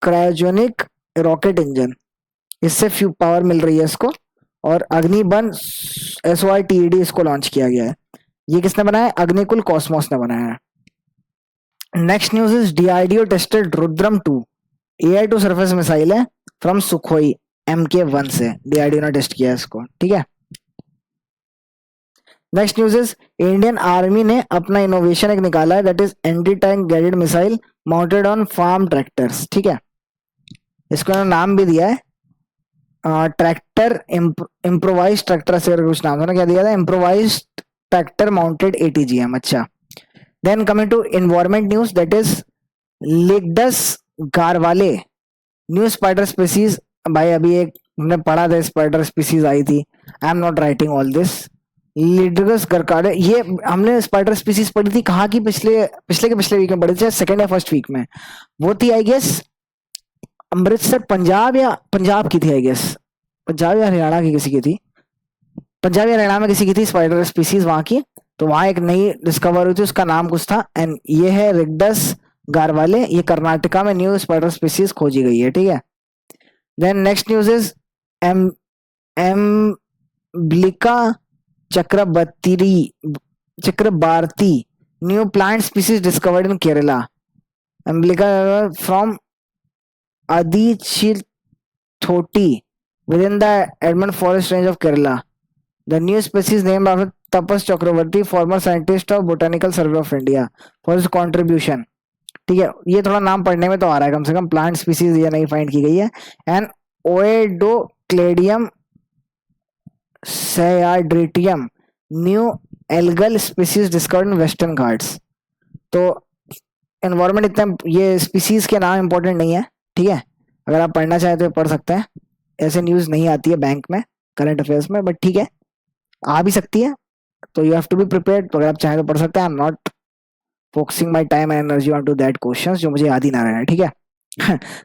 cryogenic rocket engine, इससे फ्यू पावर मिल रही है इसको। और अग्निबन SORTED इसको लॉन्च किया गया है। ये किसने बनाया है? अग्निकुल कॉस्मोस ने बनाया है। Next news is DRDO tested Rudram 2 AI to surface missile है फ्रॉम सुखोई MK1 से। DRDO ने टेस्ट किया है इसको, ठीक है। Next news is Indian army ने अपना इनोवेशन एक निकाला है, that is anti tank guided missile mounted on farm tractors, ठीक है। इसको इन्होंने नाम भी दिया है ट्रैक्टर इम्प्रोवाइज ट्रैक्टर से कुछ नाम था ना, क्या दिया था? Improvise tractor mounted ATGM। अच्छा, then coming to environment news, that is लिगडस गारवाले न्यू स्पाइडर स्पीसीज। भाई अभी एक हमने पढ़ा था, स्पाइडर स्पीसीज आई थी। I am not writing all this. लिडगस गरकारे, ये हमने स्पाइडर स्पीसीज पढ़ी थी कहाँ की? पिछले वीक में पढ़ी थी, सेकेंड या फर्स्ट वीक में। वो थी आई गेस अमृतसर, पंजाब की थी आई गेस। पंजाब या हरियाणा की किसी की थी, पंजाब या हरियाणा में किसी की थी स्पाइडर स्पीसीज वहां की। तो वहां एक नई डिस्कवर हुई थी, उसका नाम कुछ था, एंड ये है रिगडस गारवाले। ये कर्नाटका में न्यू स्पाइडर स्पीसीज खोजी गई है, ठीक है। Then next news is Emblica Chakrabarti new plant species discovered in Kerala. Emblica from Adichithoti within the Edmund Forest range of Kerala. The new species named after Tapas Chakravarti, former scientist of Botanical Survey of India, for his contribution. ठीक है, ये थोड़ा नाम पढ़ने में तो आ रहा है, कम से कम प्लांट स्पीसीज ये नहीं फाइंड की गई है। एंड ओएडोक्लेडियम सयाड्रेटियम new algal species discovered in western Ghats. तो एनवायरमेंट इतना, ये स्पीसीज के नाम इंपॉर्टेंट नहीं है, ठीक है। अगर आप पढ़ना चाहें तो पढ़ सकते हैं, ऐसे न्यूज नहीं आती है बैंक में, करंट अफेयर्स में, बट ठीक है आ भी सकती है, तो you have to be prepared. तो अगर आप चाहें तो पढ़ सकते हैं। I am not focusing my time and energy on to that questions जो मुझे याद ही ना रहे, ठीक है।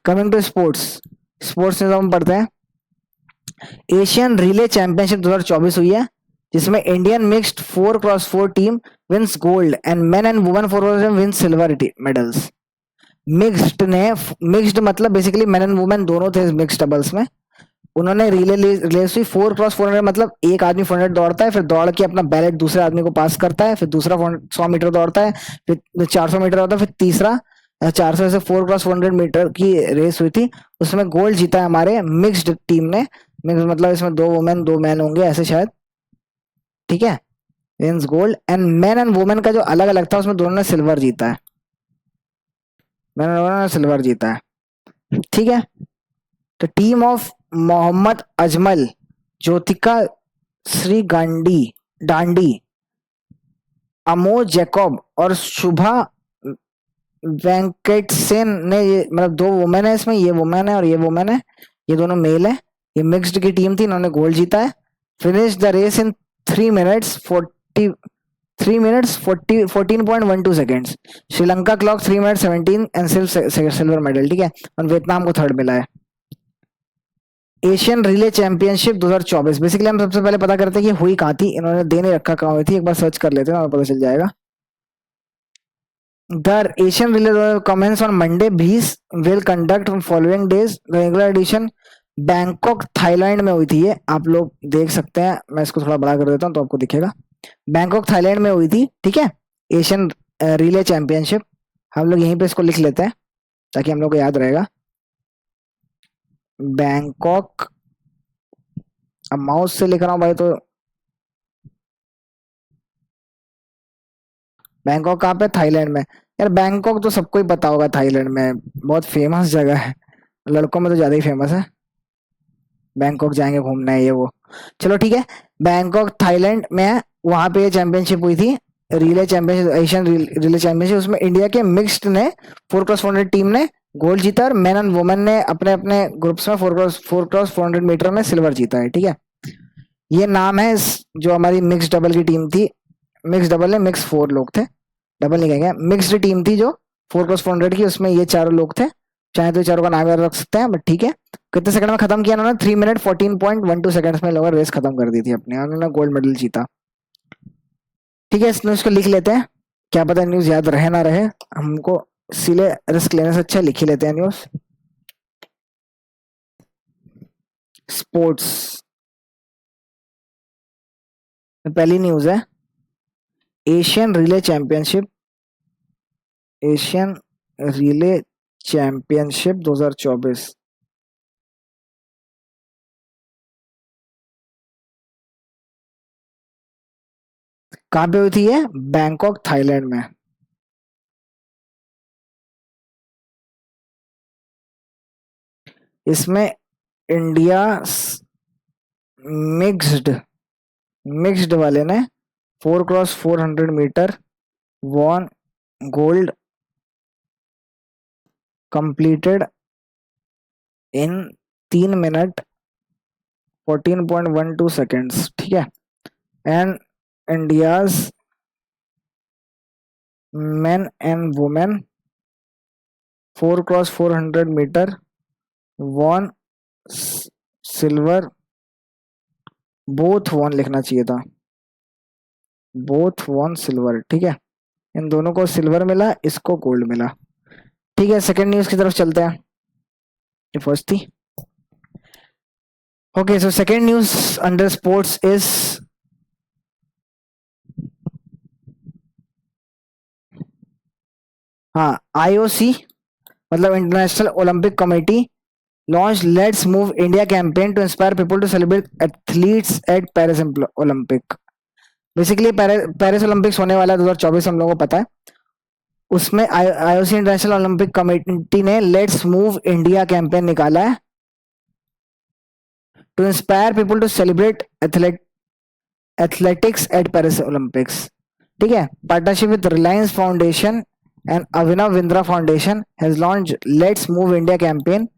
कमिंग टू स्पोर्ट्स में तो हम पढ़ते हैं एशियन रिले चैंपियनशिप 2024 हुई है, जिसमें Indian mixed 4x4 team wins gold and men and women 4x4 wins silver medals. Mixed मतलब बेसिकली मेन एंड वुमेन दोनों थे मिक्स्ड डबल्स में। उन्होंने रिले रेस हुई 4x400, मतलब एक आदमी 400 दौड़ता है, फिर दौड़ के अपना बैलेट दूसरे आदमी को पास करता है, फिर दूसरा 100 मीटर दौड़ता है, फिर 400 मीटर दौड़ता है, फिर तीसरा 400 से 4x400 मीटर की रेस हुई थी। उसमें गोल्ड जीता है हमारे मिक्स्ड टीम ने। मिक्स्ड मतलब इसमें 2 वुमेन 2 मैन होंगे ऐसे शायद, ठीक है। Wins gold and man and women का जो अलग अलग था उसमें दोनों ने सिल्वर जीता है, मैन एंड वुमेन ने सिल्वर जीता है, ठीक है। तो टीम ऑफ मोहम्मद अजमल, ज्योतिका श्री डांडी, अमो जैकब और शुभा वेंकटसेन ने, ये मतलब 2 वुमेन है इसमें, ये वुमेन है और ये वुमेन है, ये दोनों मेल है। ये मिक्स्ड की टीम थी, इन्होंने गोल्ड जीता है। Finish the race in 3 minutes 14.12 seconds. Sri Lanka clock 3 minute 17 and silver medal, ठीक है। और वियतनाम को थर्ड मिला है। एशियन रिले चैंपियनशिप 2024 बेसिकली हम सबसे पहले पता करते हैं कि हुई कहाँ थी, इन्होंने दे नहीं रखा कहाँ हुई थी, एक बार सर्च कर लेते हैं और पता चल जाएगा। The Asian relay commences on Monday 20 will conduct following days. The regular edition Bangkok Thailand में हुई थी, ये आप लोग देख सकते हैं। मैं इसको थोड़ा बड़ा कर देता हूँ तो आपको दिखेगा। बैंकॉक थाईलैंड में हुई थी, ठीक है, एशियन रिले चैंपियनशिप। हम लोग यहीं पे इसको लिख लेते हैं ताकि हम लोग को याद रहेगा। बैंकॉक, अब माउस से लिख रहा हूँ भाई, तो बैंकॉक कहाँ पे? थाईलैंड में। यार बैंकॉक तो सबको ही पता होगा, थाईलैंड में बहुत फेमस जगह है, लड़कों में तो ज्यादा ही फेमस है। बैंकॉक जाएंगे घूमना है ये वो, चलो ठीक है। बैंकॉक थाईलैंड में है, वहां पे चैंपियनशिप हुई थी, relay championship, Asian relay championship. उसमें इंडिया के मिक्स्ड ने 4x400 टीम ने गोल्ड जीता और मैन एंड वुमेन ने अपने अपने ग्रुप्स में 4x400 मीटर में सिल्वर जीता है, ठीक है। ये नाम है जो हमारी मिक्स डबल की टीम थी, मिक्स डबल है, मिक्स 4 लोग थे, डबल नहीं कहेंगे, मिक्स्ड टीम थी जो 4x400 की, उसमें ये 4 लोग थे। चाहे तो चारों का नाम याद रख सकते हैं, बट ठीक है। कितने सेकंड में खत्म किया उन्होंने? 3 मिनट 14.12 सेकंड्स में लोगों रेस खत्म कर दी थी अपनी, उन्होंने गोल्ड मेडल जीता, ठीक है। इस न्यूज को लिख लेते हैं, क्या पता न्यूज याद रहे ना रहे हमको, इसीलिए रिस्क लेने से अच्छा लिख ही लेते हैं न्यूज। स्पोर्ट्स पहली न्यूज है, Asian relay championship, Asian relay championship 2024 कहाँ पे हुई थी ये? बैंकॉक थाईलैंड में। इसमें इंडिया मिक्स्ड मिक्स्ड वाले ने 4x400 meter won gold completed in 3 minute 14.12 seconds, ठीक है। And India's men and women 4x400 meter won silver, both won लिखना चाहिए था, बोथ वॉन सिल्वर, ठीक है। इन दोनों को सिल्वर मिला, इसको गोल्ड मिला, ठीक है। सेकंड न्यूज की तरफ चलते हैं, ये फर्स्ट थी। Okay, so second news under sports is हाँ, आईओसी मतलब international olympic committee launch let's move India campaign to inspire people to celebrate athletes at Paris olympic. Basically Paris olympics होने वाला है 2024, हम लोगों को पता है। उसमें आईओसी इंटरनेशनल ओलंपिक कमेटी ने लेट्स मूव इंडिया कैंपेन निकाला है to inspire people to celebrate athletics at Paris olympics, ठीक है। Partnership with Reliance foundation and Abhinav Bindra foundation has launch let's move India campaign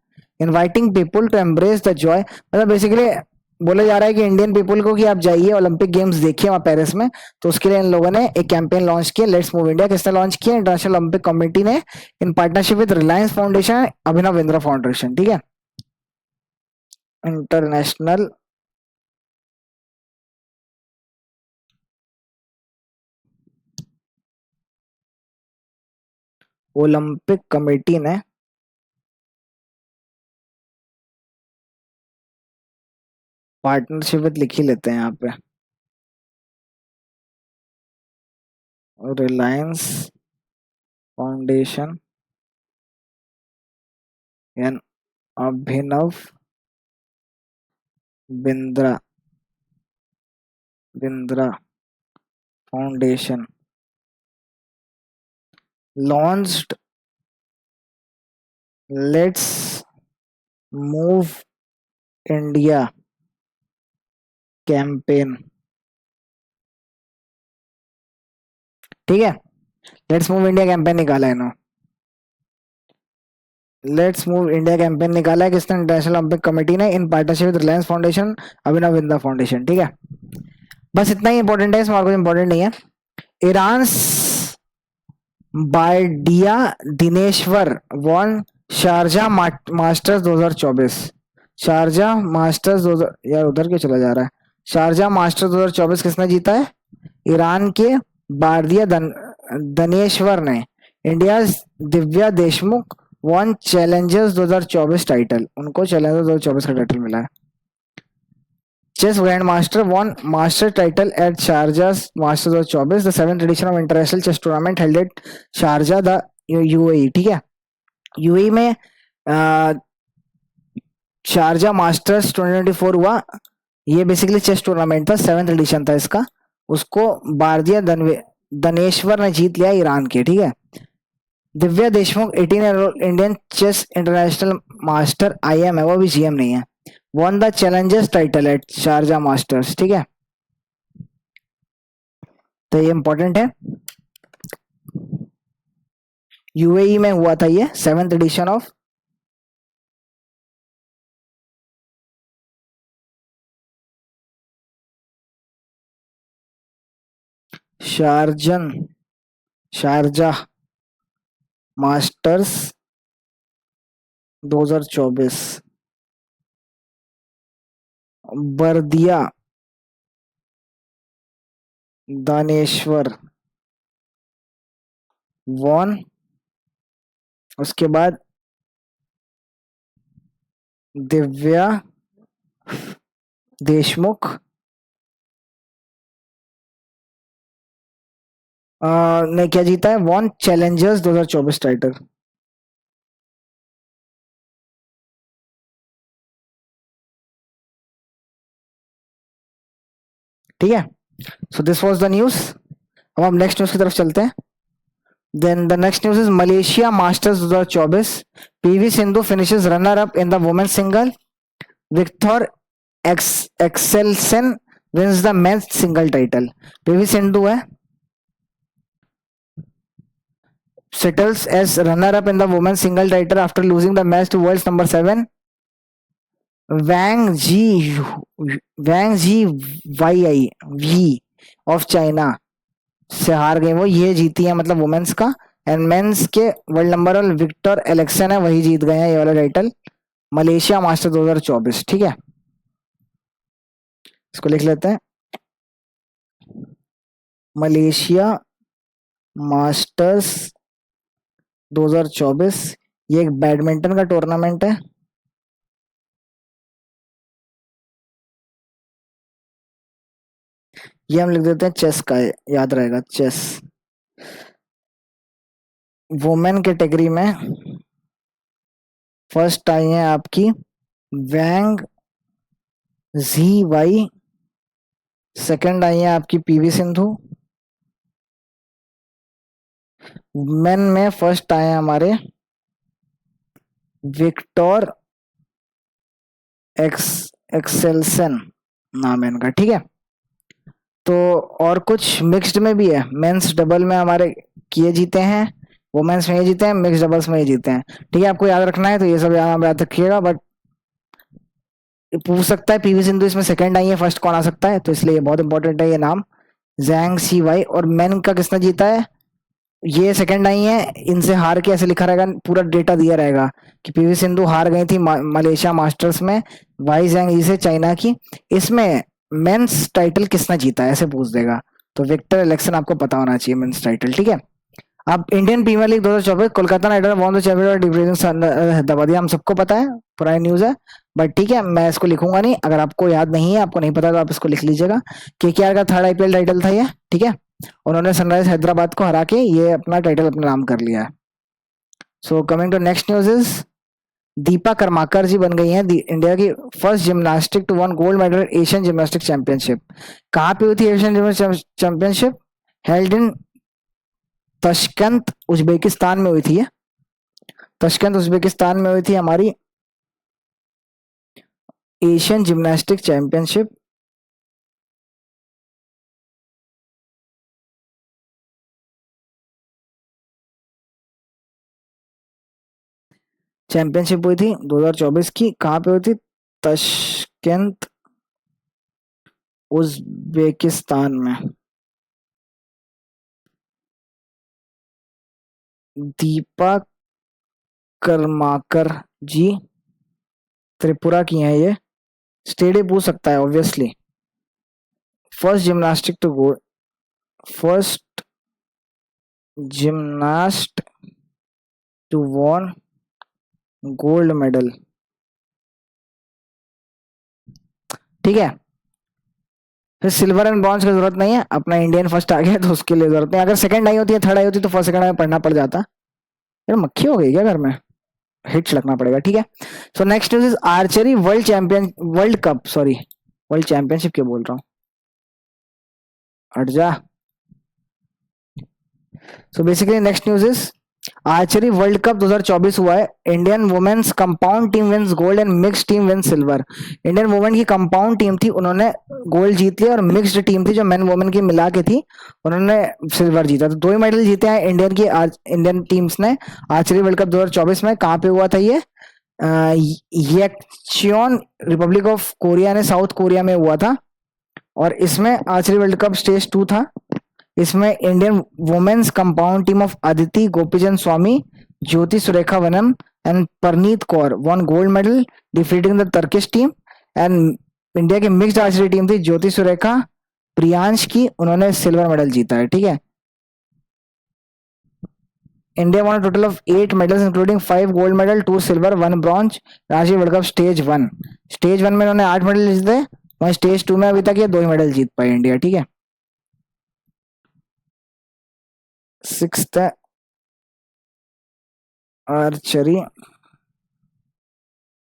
inviting people to embrace the joy. मतलब बेसिकली बोला जा रहा है कि इंडियन पीपल को कि आप जाइए ओलंपिक गेम्स देखिए वहां पेरिस में, तो उसके लिए इन लोगों ने एक कैंपेन लॉन्च किया, लेट्स मूव इंडिया। किसने लॉन्च किया? इंटरनेशनल ओलंपिक कमेटी ने इन partnership with Reliance Foundation Abhinav Bindra foundation, ठीक है। इंटरनेशनल ओलंपिक कमेटी ने पार्टनरशिप विद लिख ही लेते हैं यहाँ पे, Reliance foundation and Abhinav Bindra Bindra foundation launched let's move India campaign, ठीक है। लेट्स मूव इंडिया कैंपेन निकाला है इन्होंने, लेट्स मूव इंडिया कैंपेन निकाला है किसने? इंटरनेशनल ओलंपिक कमेटी ने इन partnership with Reliance Foundation Abhinav Bindra foundation, ठीक है। बस इतना ही इंपॉर्टेंट है, इसमें और कुछ इंपॉर्टेंट नहीं है। Iran Bardiya Daneshvar won Sharjah masters 2024, Sharjah masters 2000, यार उधर क्यों चला जा रहा है? शारजा मास्टर्स 2024 किसने जीता है? ईरान के बारदिया दनेश्वर ने। India Divya Deshmukh won challengers 2024 title, उनको चैलेंजर्स 2024 का टाइटल मिला है। Chess grand master won master title at Sharjah masters 2024, the 7th edition of international chess tournament held at Sharjah the UAE, ठीक है। यूएई में शारजा मास्टर्स 2024 हुआ, ये बेसिकली चेस टूर्नामेंट था, 7th एडिशन था इसका। उसको बारदिया दनेश्वर ने जीत लिया ईरान के, ठीक है। Divya Deshmukh 18 year old Indian chess international master IM है, वो भी जीएम नहीं है, won the challengers title at Sharjah masters, ठीक है। तो ये इंपॉर्टेंट है, यूएई में हुआ था ये 7th एडिशन ऑफ शारजन Sharjah masters 2024। Bardiya Daneshwar won, उसके बाद दिव्या देशमुख ने क्या जीता है, वॉन चैलेंजर्स 2024 टाइटल। ठीक है, so this was the news. अब हम नेक्स्ट न्यूज की तरफ चलते हैं। Then the next news is Malaysia masters 2024, PV Sindhu finishes runner up in the women's single, Viktor Axelsen wins the men's single title. PV Sindhu है settles as runner up in the women's single title after losing the match to world's number 7 Wang Ji Wang Ji Wei V of China से हार गई। वो ये जीती है मतलब वुमेन्स का, एंड मेंस के वर्ल्ड नंबर वन विक्टर एलेक्सन है वही जीत गए हैं ये वाला टाइटल, मलेशिया मास्टर 2024। ठीक है, इसको लिख लेते हैं, मलेशिया मास्टर्स 2024। ये एक बैडमिंटन का टूर्नामेंट है। ये हम लिख देते हैं चेस का, याद रहेगा चेस। वुमेन कैटेगरी में फर्स्ट आई है आपकी वैंग जी वाई, सेकंड आई है आपकी पीवी सिंधु। मेन में फर्स्ट आए हमारे विक्टर एक्सेल्सन नाम है इनका। ठीक है, तो और कुछ मिक्स्ड में भी है, मेंस डबल में हमारे किए जीते हैं, वुमेन्स में ये जीते हैं, मिक्स डबल्स में ये जीते हैं। ठीक है, आपको याद रखना है तो ये सब याद रखिएगा, बट पूछ सकता है पीवी सिंधु इसमें सेकंड आई है, फर्स्ट कौन आ सकता है, तो इसलिए ये बहुत इंपॉर्टेंट है ये नाम, जैंग सी वाई। और मेन का किसने जीता है, ये सेकंड आई है, इनसे हार के ऐसे लिखा रहेगा, पूरा डेटा दिया रहेगा कि पीवी सिंधु हार गई थी मलेशिया मास्टर्स में वाई जैंग जी से चाइना की। इसमें मेंस टाइटल किसने जीता है ऐसे पूछ देगा, तो विक्टर एलेक्सन आपको पता होना चाहिए मेंस टाइटल। ठीक है, अब Indian premier league 2024 Kolkata knight riders won the championship defeating Hyderabad, हम सबको पता है, पुरानी न्यूज है, बट ठीक है मैं इसको लिखूंगा नहीं, अगर आपको याद नहीं है, आपको नहीं पता तो आप इसको लिख लीजिएगा। केकेआर का थर्ड आईपीएल टाइटल था ये। ठीक है, उन्होंने सनराइज हैदराबाद को हरा के ये अपना टाइटल अपना नाम कर लिया है। So coming to next news is Deepa Karmakar ji बन गई हैं इंडिया की first gymnastic to won gold medal Asian gymnastic championship. कहाँ पे हुई थी Asian gymnastic championship, held in Tashkent Uzbekistan में हुई थी। तशकंत उज्बेकिस्तान में हुई थी हमारी एशियन जिम्नास्टिक चैंपियनशिप। चैंपियनशिप हुई थी 2024 की, कहाँ पे हुई थी, तशकंत उज्बेकिस्तान में। दीपा कर्माकर जी त्रिपुरा की हैं ये, स्टेडियम पूछ सकता है obviously. First gymnastic to go, first gymnast to won gold medal. ठीक है, फिर सिल्वर एंड ब्रॉन्ज की जरूरत नहीं है, अपना इंडियन फर्स्ट आ गया तो उसके लिए जरूरत नहीं। अगर सेकंड आई होती है, थर्ड आई होती तो फर्स्ट सेकंड में पढ़ना पड़ जाता। यार मक्खी हो गई क्या घर में, हिट छिड़कना पड़ेगा। ठीक है, so next news is archery world cup, sorry world championship क्यों बोल रहा हूँ, हट जा। So basically next news is archery world cup 2024 हुआ है, Indian women's compound team wins gold and mix team wins silver. Indian women की कंपाउंड टीम थी, उन्होंने गोल्ड जीत लिया, और मिक्स्ड टीम थी जो मेन वुमेन की मिला के थी, उन्होंने सिल्वर जीता। तो दो ही मेडल जीते हैं इंडियन की इंडियन टीम्स ने आर्चरी वर्ल्ड कप 2024 में। कहाँ पे हुआ था ये, येक्चियोन रिपब्लिक ऑफ कोरिया ने साउथ कोरिया में हुआ था, और इसमें आर्चरी वर्ल्ड कप स्टेज 2 था। इसमें Indian women's compound team of Aditi Gopichand Swami, Jyothi Surekha Vennam and Parneet Kaur won gold medal defeating the Turkish team. And India की मिक्स्ड आर्चरी टीम थी ज्योति सुरेखा प्रियांश की, उन्होंने सिल्वर मेडल जीता है। ठीक है, India won a total of 8 medals including 5 gold medal, 2 silver, 1 bronze, Ranchi world cup stage 1। Stage 1 में उन्होंने 8 मेडल जीते, वहीं स्टेज 2 में अभी तक ये 2 ही मेडल जीत पाई इंडिया, ठीक है। सिक्स्थ आर्चरी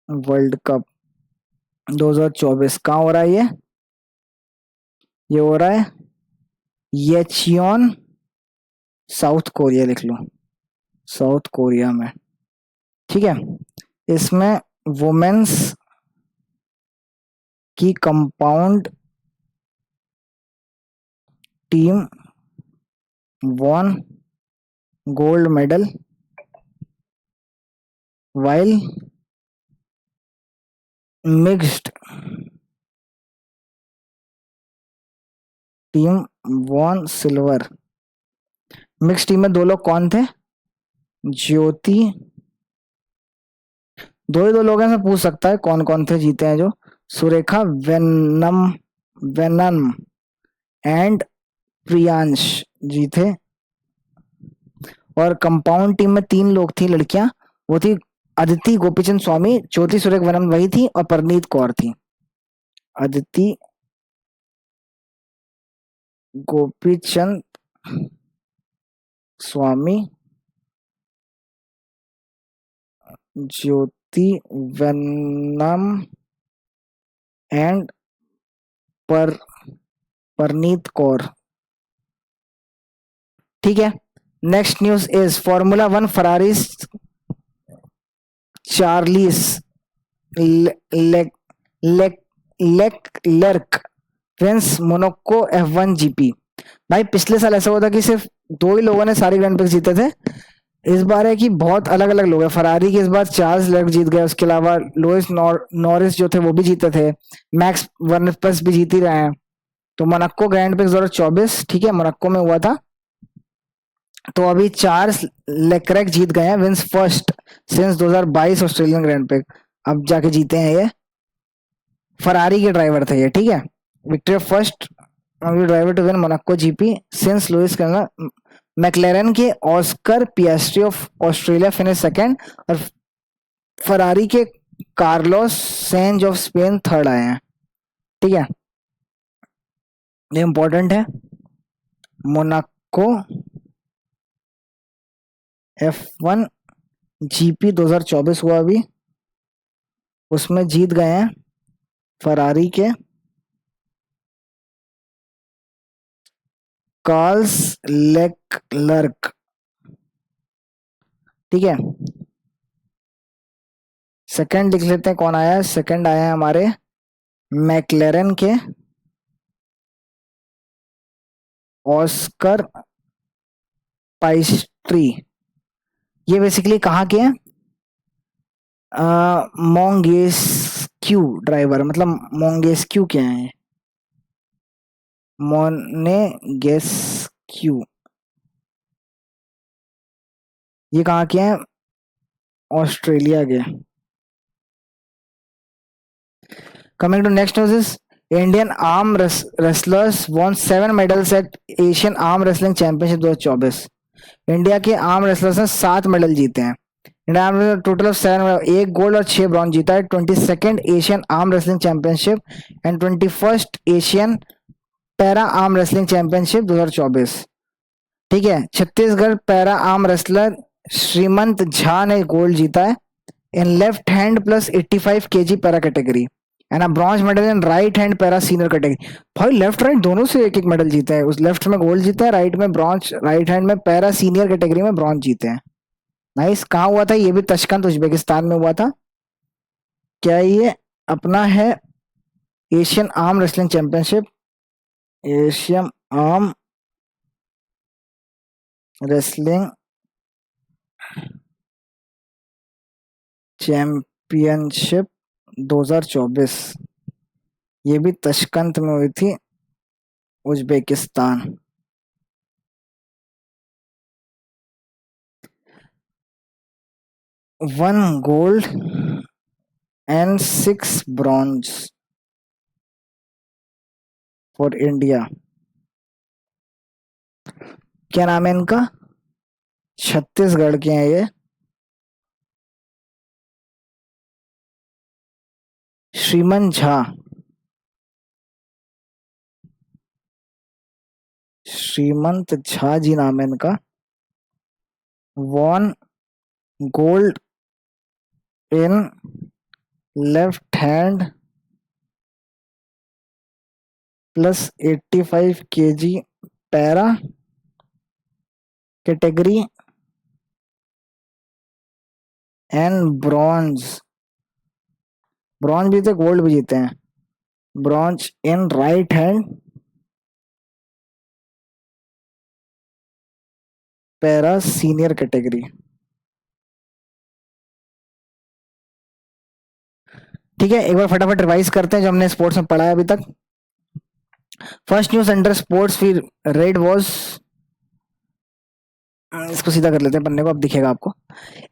वर्ल्ड कप 2024 कहाँ हो रहा है ये हो रहा है येचियोन, साउथ कोरिया लिख लो, साउथ कोरिया में, ठीक है। इसमें वुमेन्स की compound team von gold medal while mixed team von silver. Mix team में 2 लोग कौन थे? ज्योति, 2 ही 2 लोग हैं, मैं पूछ सकता है कौन कौन थे जीते हैं जो। सुरेखा वेनम एंड प्रियांश जीते। और कंपाउंड टीम में 3 लोग थी लड़कियां, वो थी अदिति गोपीचंद स्वामी, ज्योति सुरेख वेनम वही थी, और परनीत कौर थी। अदिति गोपीचंद स्वामी, ज्योति वेनम एंड पर परनीत कौर, ठीक है। Next news is formula 1 Ferrari's Charles Leclerc wins Monaco F1 GP. भाई पिछले साल ऐसा हुआ था कि सिर्फ 2 ही लोगों ने सारे ग्रैंड प्रिक्स जीते थे। इस बार है कि बहुत अलग अलग लोग हैं। फरारी के इस बार चार्ल्स लेक्लर्क जीत गए, उसके अलावा लुइस नॉरिस जो थे वो भी जीते थे, मैक्स वर्स्टेपन भी जीत ही रहे हैं। तो मोनाको ग्रैंड प्रिक्स 2024, ठीक है, मोनाको में हुआ था। तो अभी चार्ल्स लेक्लर्क जीत गए हैं, wins first since 2022 Australian Grand Prix, अब जाके जीते हैं ये। फरारी के ड्राइवर थे ये, ठीक है। Victor first driver to win Monaco GP since Louis Cameron. McLaren के Oscar Piastri of Australia finish second, और फरारी के Carlos Sainz of Spain third आए हैं, ठीक है। ये इंपॉर्टेंट है। मोनाको F1 जीपी 2024 हुआ अभी, उसमें जीत गए हैं फरारी के कार्ल्स लेक्लर्क, ठीक है। सेकंड लिख लेते हैं कौन आया है। सेकंड आया है हमारे मैकलेरन के ऑस्कर पाइस्ट्री। ये बेसिकली कहाँ के हैं? मोंगेस्क्यू ड्राइवर, मतलब मोंगेस्क्यू क्या है? मोनेगेस्क्यू, ये कहाँ के हैं? ऑस्ट्रेलिया के। Coming to next news is Indian arm wrestlers won 7 medals at Asian arm wrestling championship 2024। India के आर्म रेसलर्स ने 7 मेडल जीते हैं। इंडिया ने टोटल ऑफ 7 मेडल, 1 गोल्ड और 6 ब्रॉन्ज जीता है। 22nd Asian arm wrestling championship and 21st Asian para arm wrestling championship 2024, ठीक है। छत्तीसगढ़ पैरा आर्म रेसलर श्रीमंत झा ने गोल्ड जीता है in left hand plus 85 kg para category and a bronze medal in right hand para senior category. भाई लेफ्ट राइट दोनों से एक एक मेडल जीते हैं। उस लेफ्ट में गोल्ड जीता है, राइट में ब्रॉन्ज, राइट हैंड में पैरा सीनियर कैटेगरी में ब्रॉन्ज जीते हैं। नाइस। कहाँ हुआ था ये भी? तशकंद उज्बेकिस्तान में हुआ था। क्या ये अपना है Asian arm wrestling championship, Asian arm wrestling championship 2024, ये भी तशकंद में हुई थी, Uzbekistan. One gold and 6 bronze for India. क्या नाम है इनका? छत्तीसगढ़ के हैं ये, श्रीमन झा। श्रीमंत झा जी नाम है इनका, won gold in left hand plus 85 kg para category and bronze, bronze भी थे, गोल्ड भी जीते हैं, bronze in right hand para senior category. ठीक है, एक बार फटाफट रिवाइज करते हैं जो हमने स्पोर्ट्स में पढ़ा है अभी तक। फर्स्ट न्यूज अंडर स्पोर्ट्स, फिर रेड वॉज, इसको सीधा कर लेते हैं पन्ने को, अब दिखेगा आपको।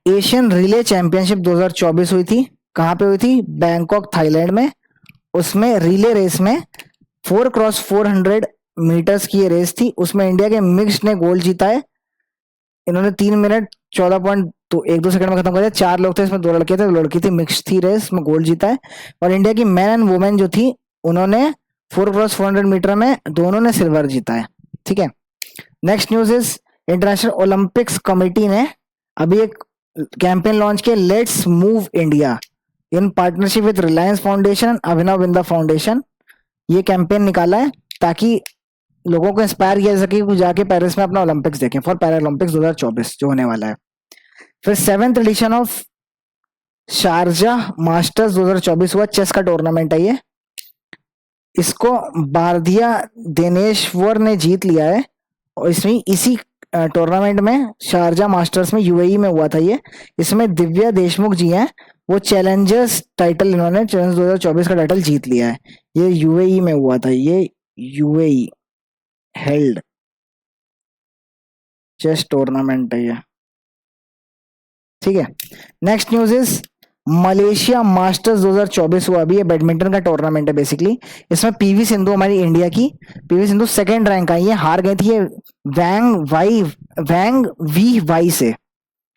एशियन रिले चैंपियनशिप 2024 हुई थी, कहाँ पे हुई थी? बैंकॉक थाईलैंड में। उसमें रिले रेस में 4x400 मीटर्स की ये रेस थी, उसमें इंडिया के मिक्स्ड ने गोल्ड जीता है। इन्होंने 3 मिनट 14.12 सेकंड में खत्म कर दिया। 4 लोग थे, इसमें 2 लड़के थे, 2 लड़की थी, मिक्स थी रेस में, गोल्ड जीता है। और इंडिया की मैन एंड वुमेन जो थी, उन्होंने 4x400 मीटर में दोनों ने सिल्वर जीता है। ठीक है, next news is International Olympics Committee ने अभी एक कैंपेन लॉन्च किया, let's move India, in partnership with Reliance Foundation, Abhinav Bindra Foundation. ये कैंपेन निकाला है ताकि लोगों को इंस्पायर किया जा सके कि जाके पेरिस में अपना ओलंपिक्स देखें, फॉर पैरालंपिक्स 2024 जो होने वाला है। फिर 7th edition of Sharjah masters 2024 हुआ, चेस का टूर्नामेंट है ये। इसको बारदिया दिनेश्वर ने जीत लिया है, और इसमें इसी टूर्नामेंट में शारजा मास्टर्स में यूएई में हुआ था ये। इसमें दिव्या देशमुख जी हैं, वो चैलेंजर्स टाइटल, इन्होंने चैलेंज 2024 का टाइटल जीत लिया है। ये यूएई में हुआ था, ये यूएई हेल्ड चेस टूर्नामेंट है ये। ठीक है, next news is Malaysia masters 2024 हुआ अभी, ये बैडमिंटन का टूर्नामेंट है बेसिकली। इसमें पीवी सिंधु, हमारी इंडिया की पीवी सिंधु सेकंड रैंक आई है, हार गई थी ये वैंग वी वाई से।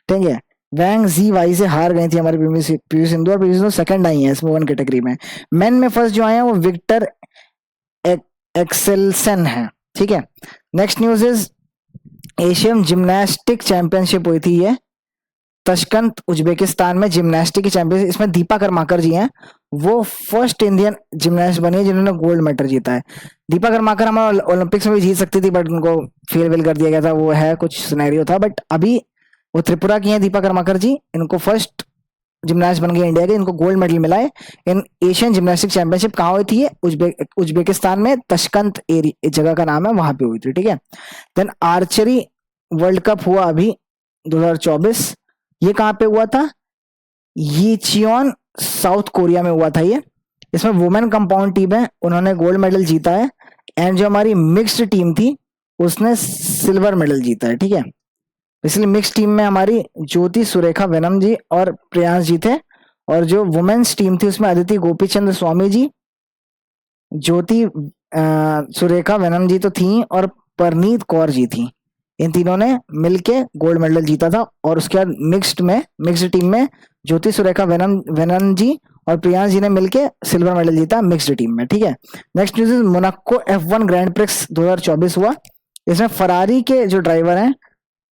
ठीक है, वैंग जी वाई से हार गई थी हमारी पीवी सिंधु, और पीवी सिंधु सेकंड आई है इसमें वन कैटेगरी में। मेन में फर्स्ट जो आए हैं वो विक्टर एक्सेलसन है। ठीक है, next news is Asian gymnastic championship हुई थी ये तशकंत उज्बेकिस्तान में, जिम्नास्टिक की चैंपियनशिप। इसमें दीपा कर्माकर जी हैं, वो फर्स्ट इंडियन जिम्नास्ट बनी है जिन्होंने गोल्ड मेडल जीता है। दीपा कर्माकर हमारे ओलंपिक्स में भी जीत सकती थी, बट उनको फेयरवेल कर दिया गया था, वो है कुछ सिनेरियो था। बट अभी वो त्रिपुरा की हैं दीपा कर्माकर जी, इनको फर्स्ट जिम्नास्ट बन गई इंडिया के, इनको गोल्ड मेडल मिला है इन एशियन जिम्नास्टिक चैंपियनशिप। कहाँ हुई थी ये? उज्बेकिस्तान में, तशकंत जगह का नाम है, वहां पे हुई थी। ठीक है, देन आर्चरी वर्ल्ड कप हुआ अभी 2024, ये कहाँ पे हुआ था? यीचियोन साउथ कोरिया में हुआ था ये। इसमें वुमेन कंपाउंड टीम है, उन्होंने गोल्ड मेडल जीता है, एंड जो हमारी मिक्स्ड टीम थी उसने सिल्वर मेडल जीता है। ठीक है, इसलिए मिक्स टीम में हमारी ज्योति सुरेखा वेनम जी और प्रियांश जी थे, और जो वुमेन्स टीम थी उसमें अदिति गोपीचंद स्वामी जी, ज्योति सुरेखा वेनम जी तो थी, और परनीत कौर जी थी। इन तीनों ने मिलके गोल्ड मेडल जीता था। और उसके बाद मिक्स्ड टीम में ज्योति सुरेखा वेनम जी और प्रियांश जी ने मिलके सिल्वर मेडल जीता मिक्स्ड टीम में। ठीक है, next news is Monaco F1 grand prix 2024 हुआ। इसमें फरारी के जो ड्राइवर हैं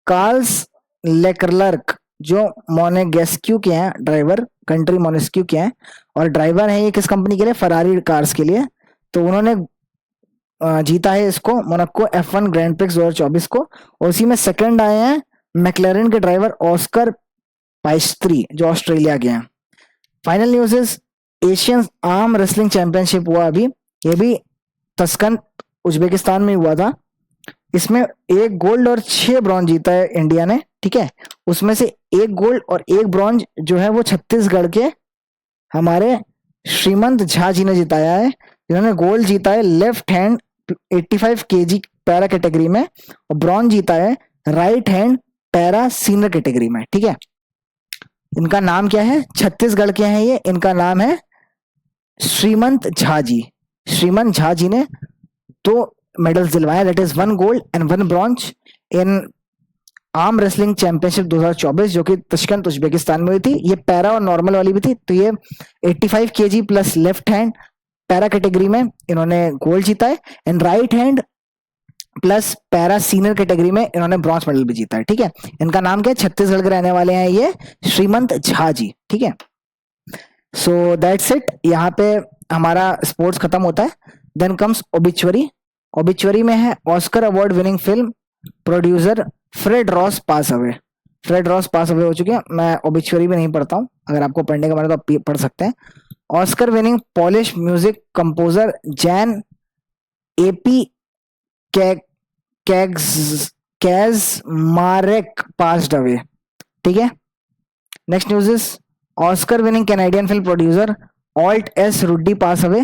कार्ल्स लेक्लर्क, जो मोनेगेस्क्यू के हैं ड्राइवर, कंट्री मोनेस्क्यू के हैं, और ड्राइवर हैं ये किस कंपनी के लिए? फरारी कार्स के लिए। तो उन्होंने जीता है इसको, मोनाको F1 ग्रैंड प्रिक्स 2024 को। और उसी में सेकंड आए हैं मैक्लेरन के ड्राइवर ऑस्कर पाइस्ट्री, जो ऑस्ट्रेलिया के हैं। Final news is Asian arm wrestling championship हुआ अभी, ये भी तस्कंत उज्बेकिस्तान में हुआ था। इसमें 1 गोल्ड और 6 ब्रॉन्ज जीता है इंडिया ने। ठीक है, उसमें से 1 गोल्ड और 1 ब्रॉन्ज जो है वो छत्तीसगढ़ के हमारे श्रीमंत झा जी ने जिताया है, जिन्होंने गोल्ड जीता है left hand 85 kg para category में, और ब्रॉन्ज जीता है right hand para senior category में। ठीक है, इनका नाम क्या है? छत्तीसगढ़ के हैं ये, इनका नाम है श्रीमंत झा जी। श्रीमंत झा जी ने 2 मेडल्स दिलवाए, that is 1 gold and 1 bronze in arm wrestling championship 2024, जो कि तशकंत उज्बेकिस्तान में हुई थी। ये पैरा और नॉर्मल वाली भी थी। तो ये 85 kg plus left hand para category में इन्होंने गोल्ड जीता है, and right hand plus para senior category में इन्होंने ब्रॉन्ज मेडल भी जीता है। ठीक है, इनका नाम क्या है, छत्तीसगढ़ के रहने वाले हैं ये श्रीमंत झा जी। ठीक है, सो दैट्स इट, यहाँ पे हमारा स्पोर्ट्स खत्म होता है। Then comes ओबिचुअरी। ओबिचुअरी में है Oscar award winning film producer Fred Ross pass away. Fred Ross pass away हो चुके हैं। मैं ओबिचुअरी भी नहीं पढ़ता हूँ, अगर आपको पढ़ने का मन है तो आप पढ़ सकते हैं। Oscar winning Polish music composer Jan AP Kaczmarek passed away. ठीक है, next news is Oscar winning Canadian film producer Albert S Ruddy pass away.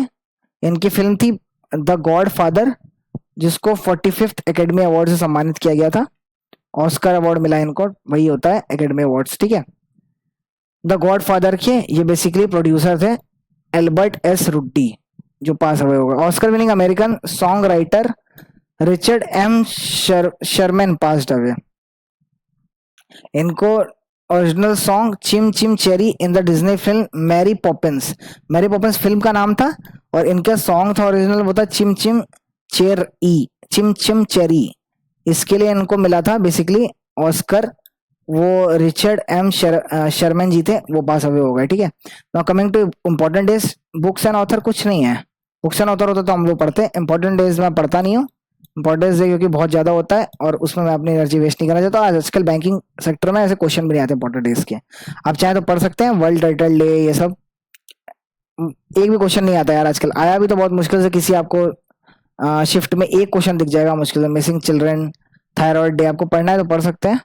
इनकी फिल्म थी द गॉड फादर, जिसको 45th एकेडमी अवार्ड से सम्मानित किया गया था। ऑस्कर अवार्ड मिला इनको, वही होता है एकेडमी अवार्ड्स। ठीक है, द गॉड फादर के ये बेसिकली प्रोड्यूसर थे एल्बर्ट एस रुड्डी, जो पास अवे होगा। Oscar winning American songwriter Richard M Sherman passed away. इनको original song chim chim cheree in the Disney film Mary Poppins, Mary Poppins film का नाम था, और इनका सॉन्ग था ओरिजिनल वो था चिम चिम चिम चिम चेरी। इसके लिए इनको मिला था बेसिकली ऑस्कर। वो रिचर्ड एम शर्मैन जी थे, वो पास अवे हो गए। ठीक है, now coming to important days. Books and author कुछ नहीं है, बुक्स एंड ऑथर होता तो हम लोग पढ़ते हैं। इंपॉर्टेंट डेज मैं पढ़ता नहीं हूँ, इंपॉर्टेंस है क्योंकि बहुत ज्यादा होता है और उसमें मैं अपनी एनर्जी वेस्ट नहीं करना चाहता। आजकल बैंकिंग सेक्टर में ऐसे क्वेश्चन भी नहीं आते इंपॉर्टेंट डेज के, आप चाहे तो पढ़ सकते हैं। वर्ल्ड टाइटल डे ये सब एक भी क्वेश्चन नहीं आता यार आजकल, आया भी तो बहुत मुश्किल से किसी आपको शिफ्ट में एक क्वेश्चन दिख जाएगा मुश्किल से। मिसिंग चिल्ड्रन, थायराइड डे, आपको पढ़ना है तो पढ़ सकते हैं,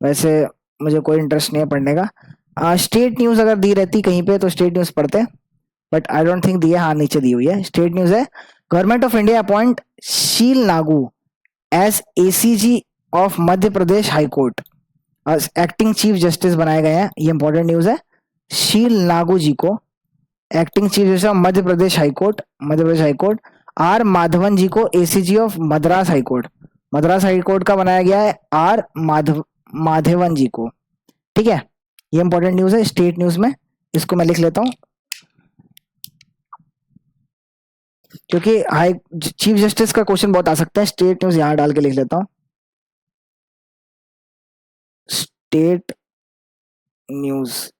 वैसे मुझे कोई इंटरेस्ट नहीं है पढ़ने का। स्टेट न्यूज अगर दी रहती कहीं पे तो स्टेट न्यूज पढ़ते, बट आई डोंट थिंक दी है। हाँ, नीचे दी हुई है, स्टेट न्यूज है। Government of India appoint Sheel Nagu as ACJ of Madhya Pradesh high court, acting chief justice बनाए गए हैं। ये इंपॉर्टेंट न्यूज है। शील नागू जी को acting chief justice of Madhya Pradesh high court. R Madhavan ji को ACJ of Madras high court, Madras high court का बनाया गया है आर माधवन जी को। ठीक है, ये इंपॉर्टेंट न्यूज है स्टेट न्यूज में, इसको मैं लिख लेता हूं क्योंकि हाई चीफ जस्टिस का क्वेश्चन बहुत आ सकता है। स्टेट न्यूज यहां डाल के लिख लेता हूं, state news.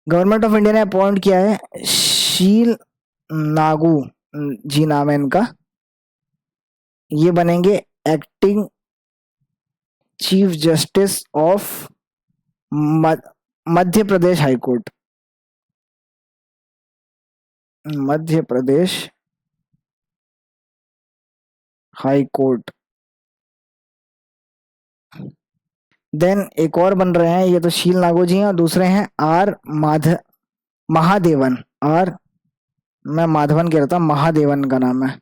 Government of India ने अपॉइंट किया है शील नागू जी, नाम है इनका, ये बनेंगे acting chief justice of Madhya Pradesh high court, Madhya Pradesh high court. Then एक और बन रहे हैं, ये तो शील नागो जी हैं, और दूसरे हैं आर महादेवन। आर, मैं माधवन कह रहा था, महादेवन का नाम है,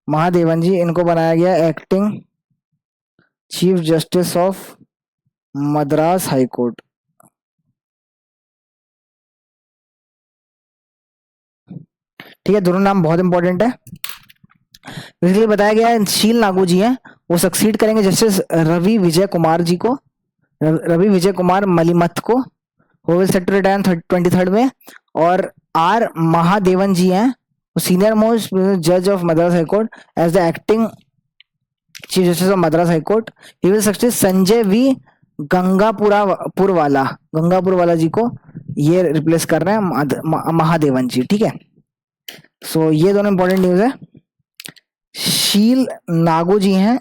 महादेवन जी। इनको बनाया गया acting chief justice of Madras high court. ठीक है, दोनों नाम बहुत इंपॉर्टेंट है। इसलिए बताया गया है शील नागू जी हैं, वो सक्सीड करेंगे जस्टिस रवि विजय कुमार जी को, रवि विजय कुमार मलिमथ को, वो will set to retire 23rd में। और आर महादेवन जी हैं, सीनियर मोस्ट जज of Madras high court as the acting chief justice of Madras high court. He will succeed Sanjay V Gangapurwala ji को ये रिप्लेस कर रहे हैं महादेवन जी। ठीक है, सो ये दोनों इंपॉर्टेंट न्यूज है। शील नागू जी हैं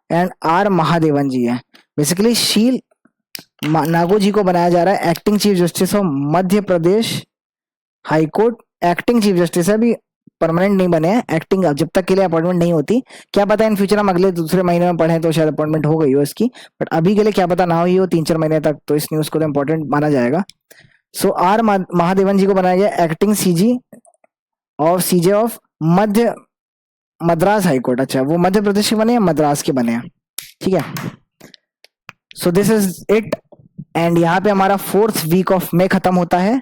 एंड आर महादेवन जी हैं। बेसिकली शील नागू जी को बनाया जा रहा है acting chief justice of Madhya Pradesh high court. Acting chief justice है, अभी परमानेंट नहीं बने हैं, एक्टिंग जब तक के लिए अपॉइंटमेंट नहीं होती। क्या पता इन फ्यूचर हम अगले दूसरे महीने में पढ़े तो शायद अपॉइंटमेंट हो गई हो इसकी, बट अभी के लिए क्या पता ना हुई हो 3-4 महीने तक, तो इस न्यूज को तो इंपॉर्टेंट माना जाएगा। सो आर महादेवन जी को बनाया गया acting CJ of Madras high court. अच्छा, वो मध्य प्रदेश के बने हैं, मद्रास के बने हैं। ठीक है, so this is it, and यहाँ पे हमारा 4th वीक ऑफ मे खत्म होता है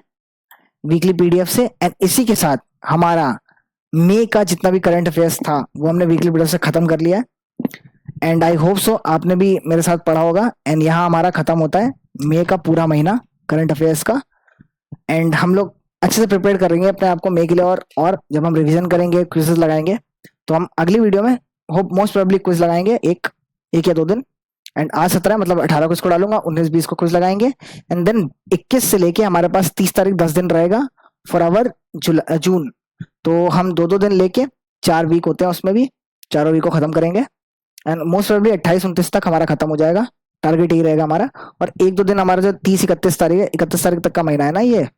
वीकली पीडीएफ से। एंड इसी के साथ हमारा मई का जितना भी करंट अफेयर्स था वो हमने वीकली पीडीएफ से खत्म कर लिया। एंड आई होप सो आपने भी मेरे साथ पढ़ा होगा। एंड यहाँ हमारा खत्म होता है मई का पूरा महीना करंट अफेयर्स का। एंड हम लोग अच्छे से प्रिपेयर करेंगे अपने आप को मे के लिए, और जब हम रिवीजन करेंगे, क्विजेस लगाएंगे, तो हम अगली वीडियो में होप मोस्ट प्रोबेबली क्विज लगाएंगे एक या 2 दिन। एंड आज 17 मतलब 18 को इसको डालूंगा, 19-20 को क्विज लगाएंगे, एंड देन 21 से लेके हमारे पास 30 तारीख 10 दिन रहेगा फॉर आवर जून। तो हम 2-2 दिन लेके 4 वीक होते हैं, उसमें भी चारों वीक को खत्म करेंगे, एंड मोस्ट प्रोबेबली 28-29 तक हमारा खत्म हो जाएगा। टारगेट यही रहेगा हमारा। और 1-2 दिन हमारा जो 30-31 तारीख है, 31 तारीख तक का महीना है ना, ये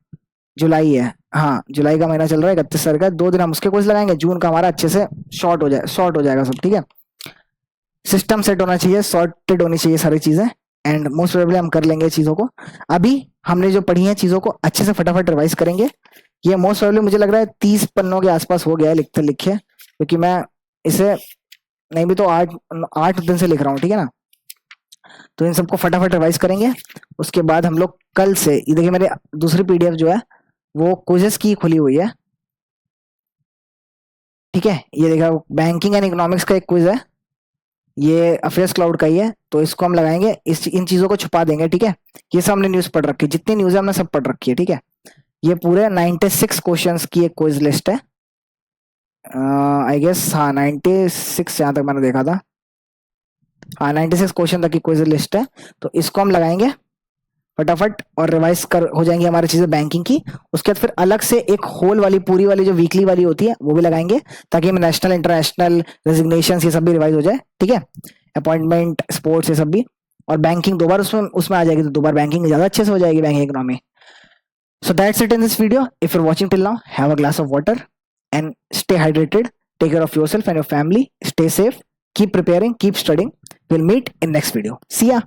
जुलाई है, हाँ जुलाई का महीना चल रहा है, 31 तारीख का 2 दिन हम उसके क्विज लगाएंगे, जून का हमारा अच्छे से शॉर्ट हो जाएगा सब, ठीक है। सिस्टम सेट होना चाहिए, सॉर्टेड होनी चाहिए सारी चीजें, एंड मोस्ट प्रोबेबली हम कर लेंगे चीजों को। अभी हमने जो पढ़ी है चीजों को अच्छे से फटाफट रिवाइज करेंगे। ये मोस्ट प्रोबेबली मुझे लग रहा है 30 पन्नों के आसपास हो गया है लिखते लिखे, क्योंकि मैं इसे नहीं भी तो 8 दिन से लिख रहा हूँ, ठीक है ना। तो इन सबको फटाफट रिवाइज करेंगे। उसके बाद हम लोग कल से, ये देखिए मेरे दूसरी पीडीएफ जो है वो क्विजेस की खुली हुई है, ठीक है। ये देखा बैंकिंग एंड इकोनॉमिक्स का एक क्विज है, ये अफेयर्स क्लाउड का ही है, तो इसको हम लगाएंगे, इन चीजों को छुपा देंगे, ठीक है। ये सब हमने न्यूज पढ़ रखी है, जितनी न्यूज है हमने सब पढ़ रखी है, ठीक है। ये पूरे 96 क्वेश्चंस की एक क्विज लिस्ट है, आई गेस, हाँ 96 जहां तक मैंने देखा था, हाँ 96 क्वेश्चन तक की क्विज लिस्ट है। तो इसको हम लगाएंगे फटाफट, और रिवाइज कर हो जाएंगी हमारी चीजें बैंकिंग की। उसके बाद फिर अलग से एक होल वाली पूरी वाली जो वीकली वाली होती है वो भी लगाएंगे, ताकि हमें नेशनल इंटरनेशनल रेजिग्नेशन ये सब भी रिवाइज हो जाए, ठीक है। अपॉइंटमेंट, स्पोर्ट्स, ये सब भी, और बैंकिंग 2 बार उसमें आ जाएगी, तो 2 बार बैंकिंग ज्यादा अच्छे से हो जाएगी, banking economy. So that's it in this video. If you're watching till now, have a glass of water and stay hydrated. Take care of yourself and your family. Stay safe. Keep preparing. Keep studying. We'll meet in next video. See ya.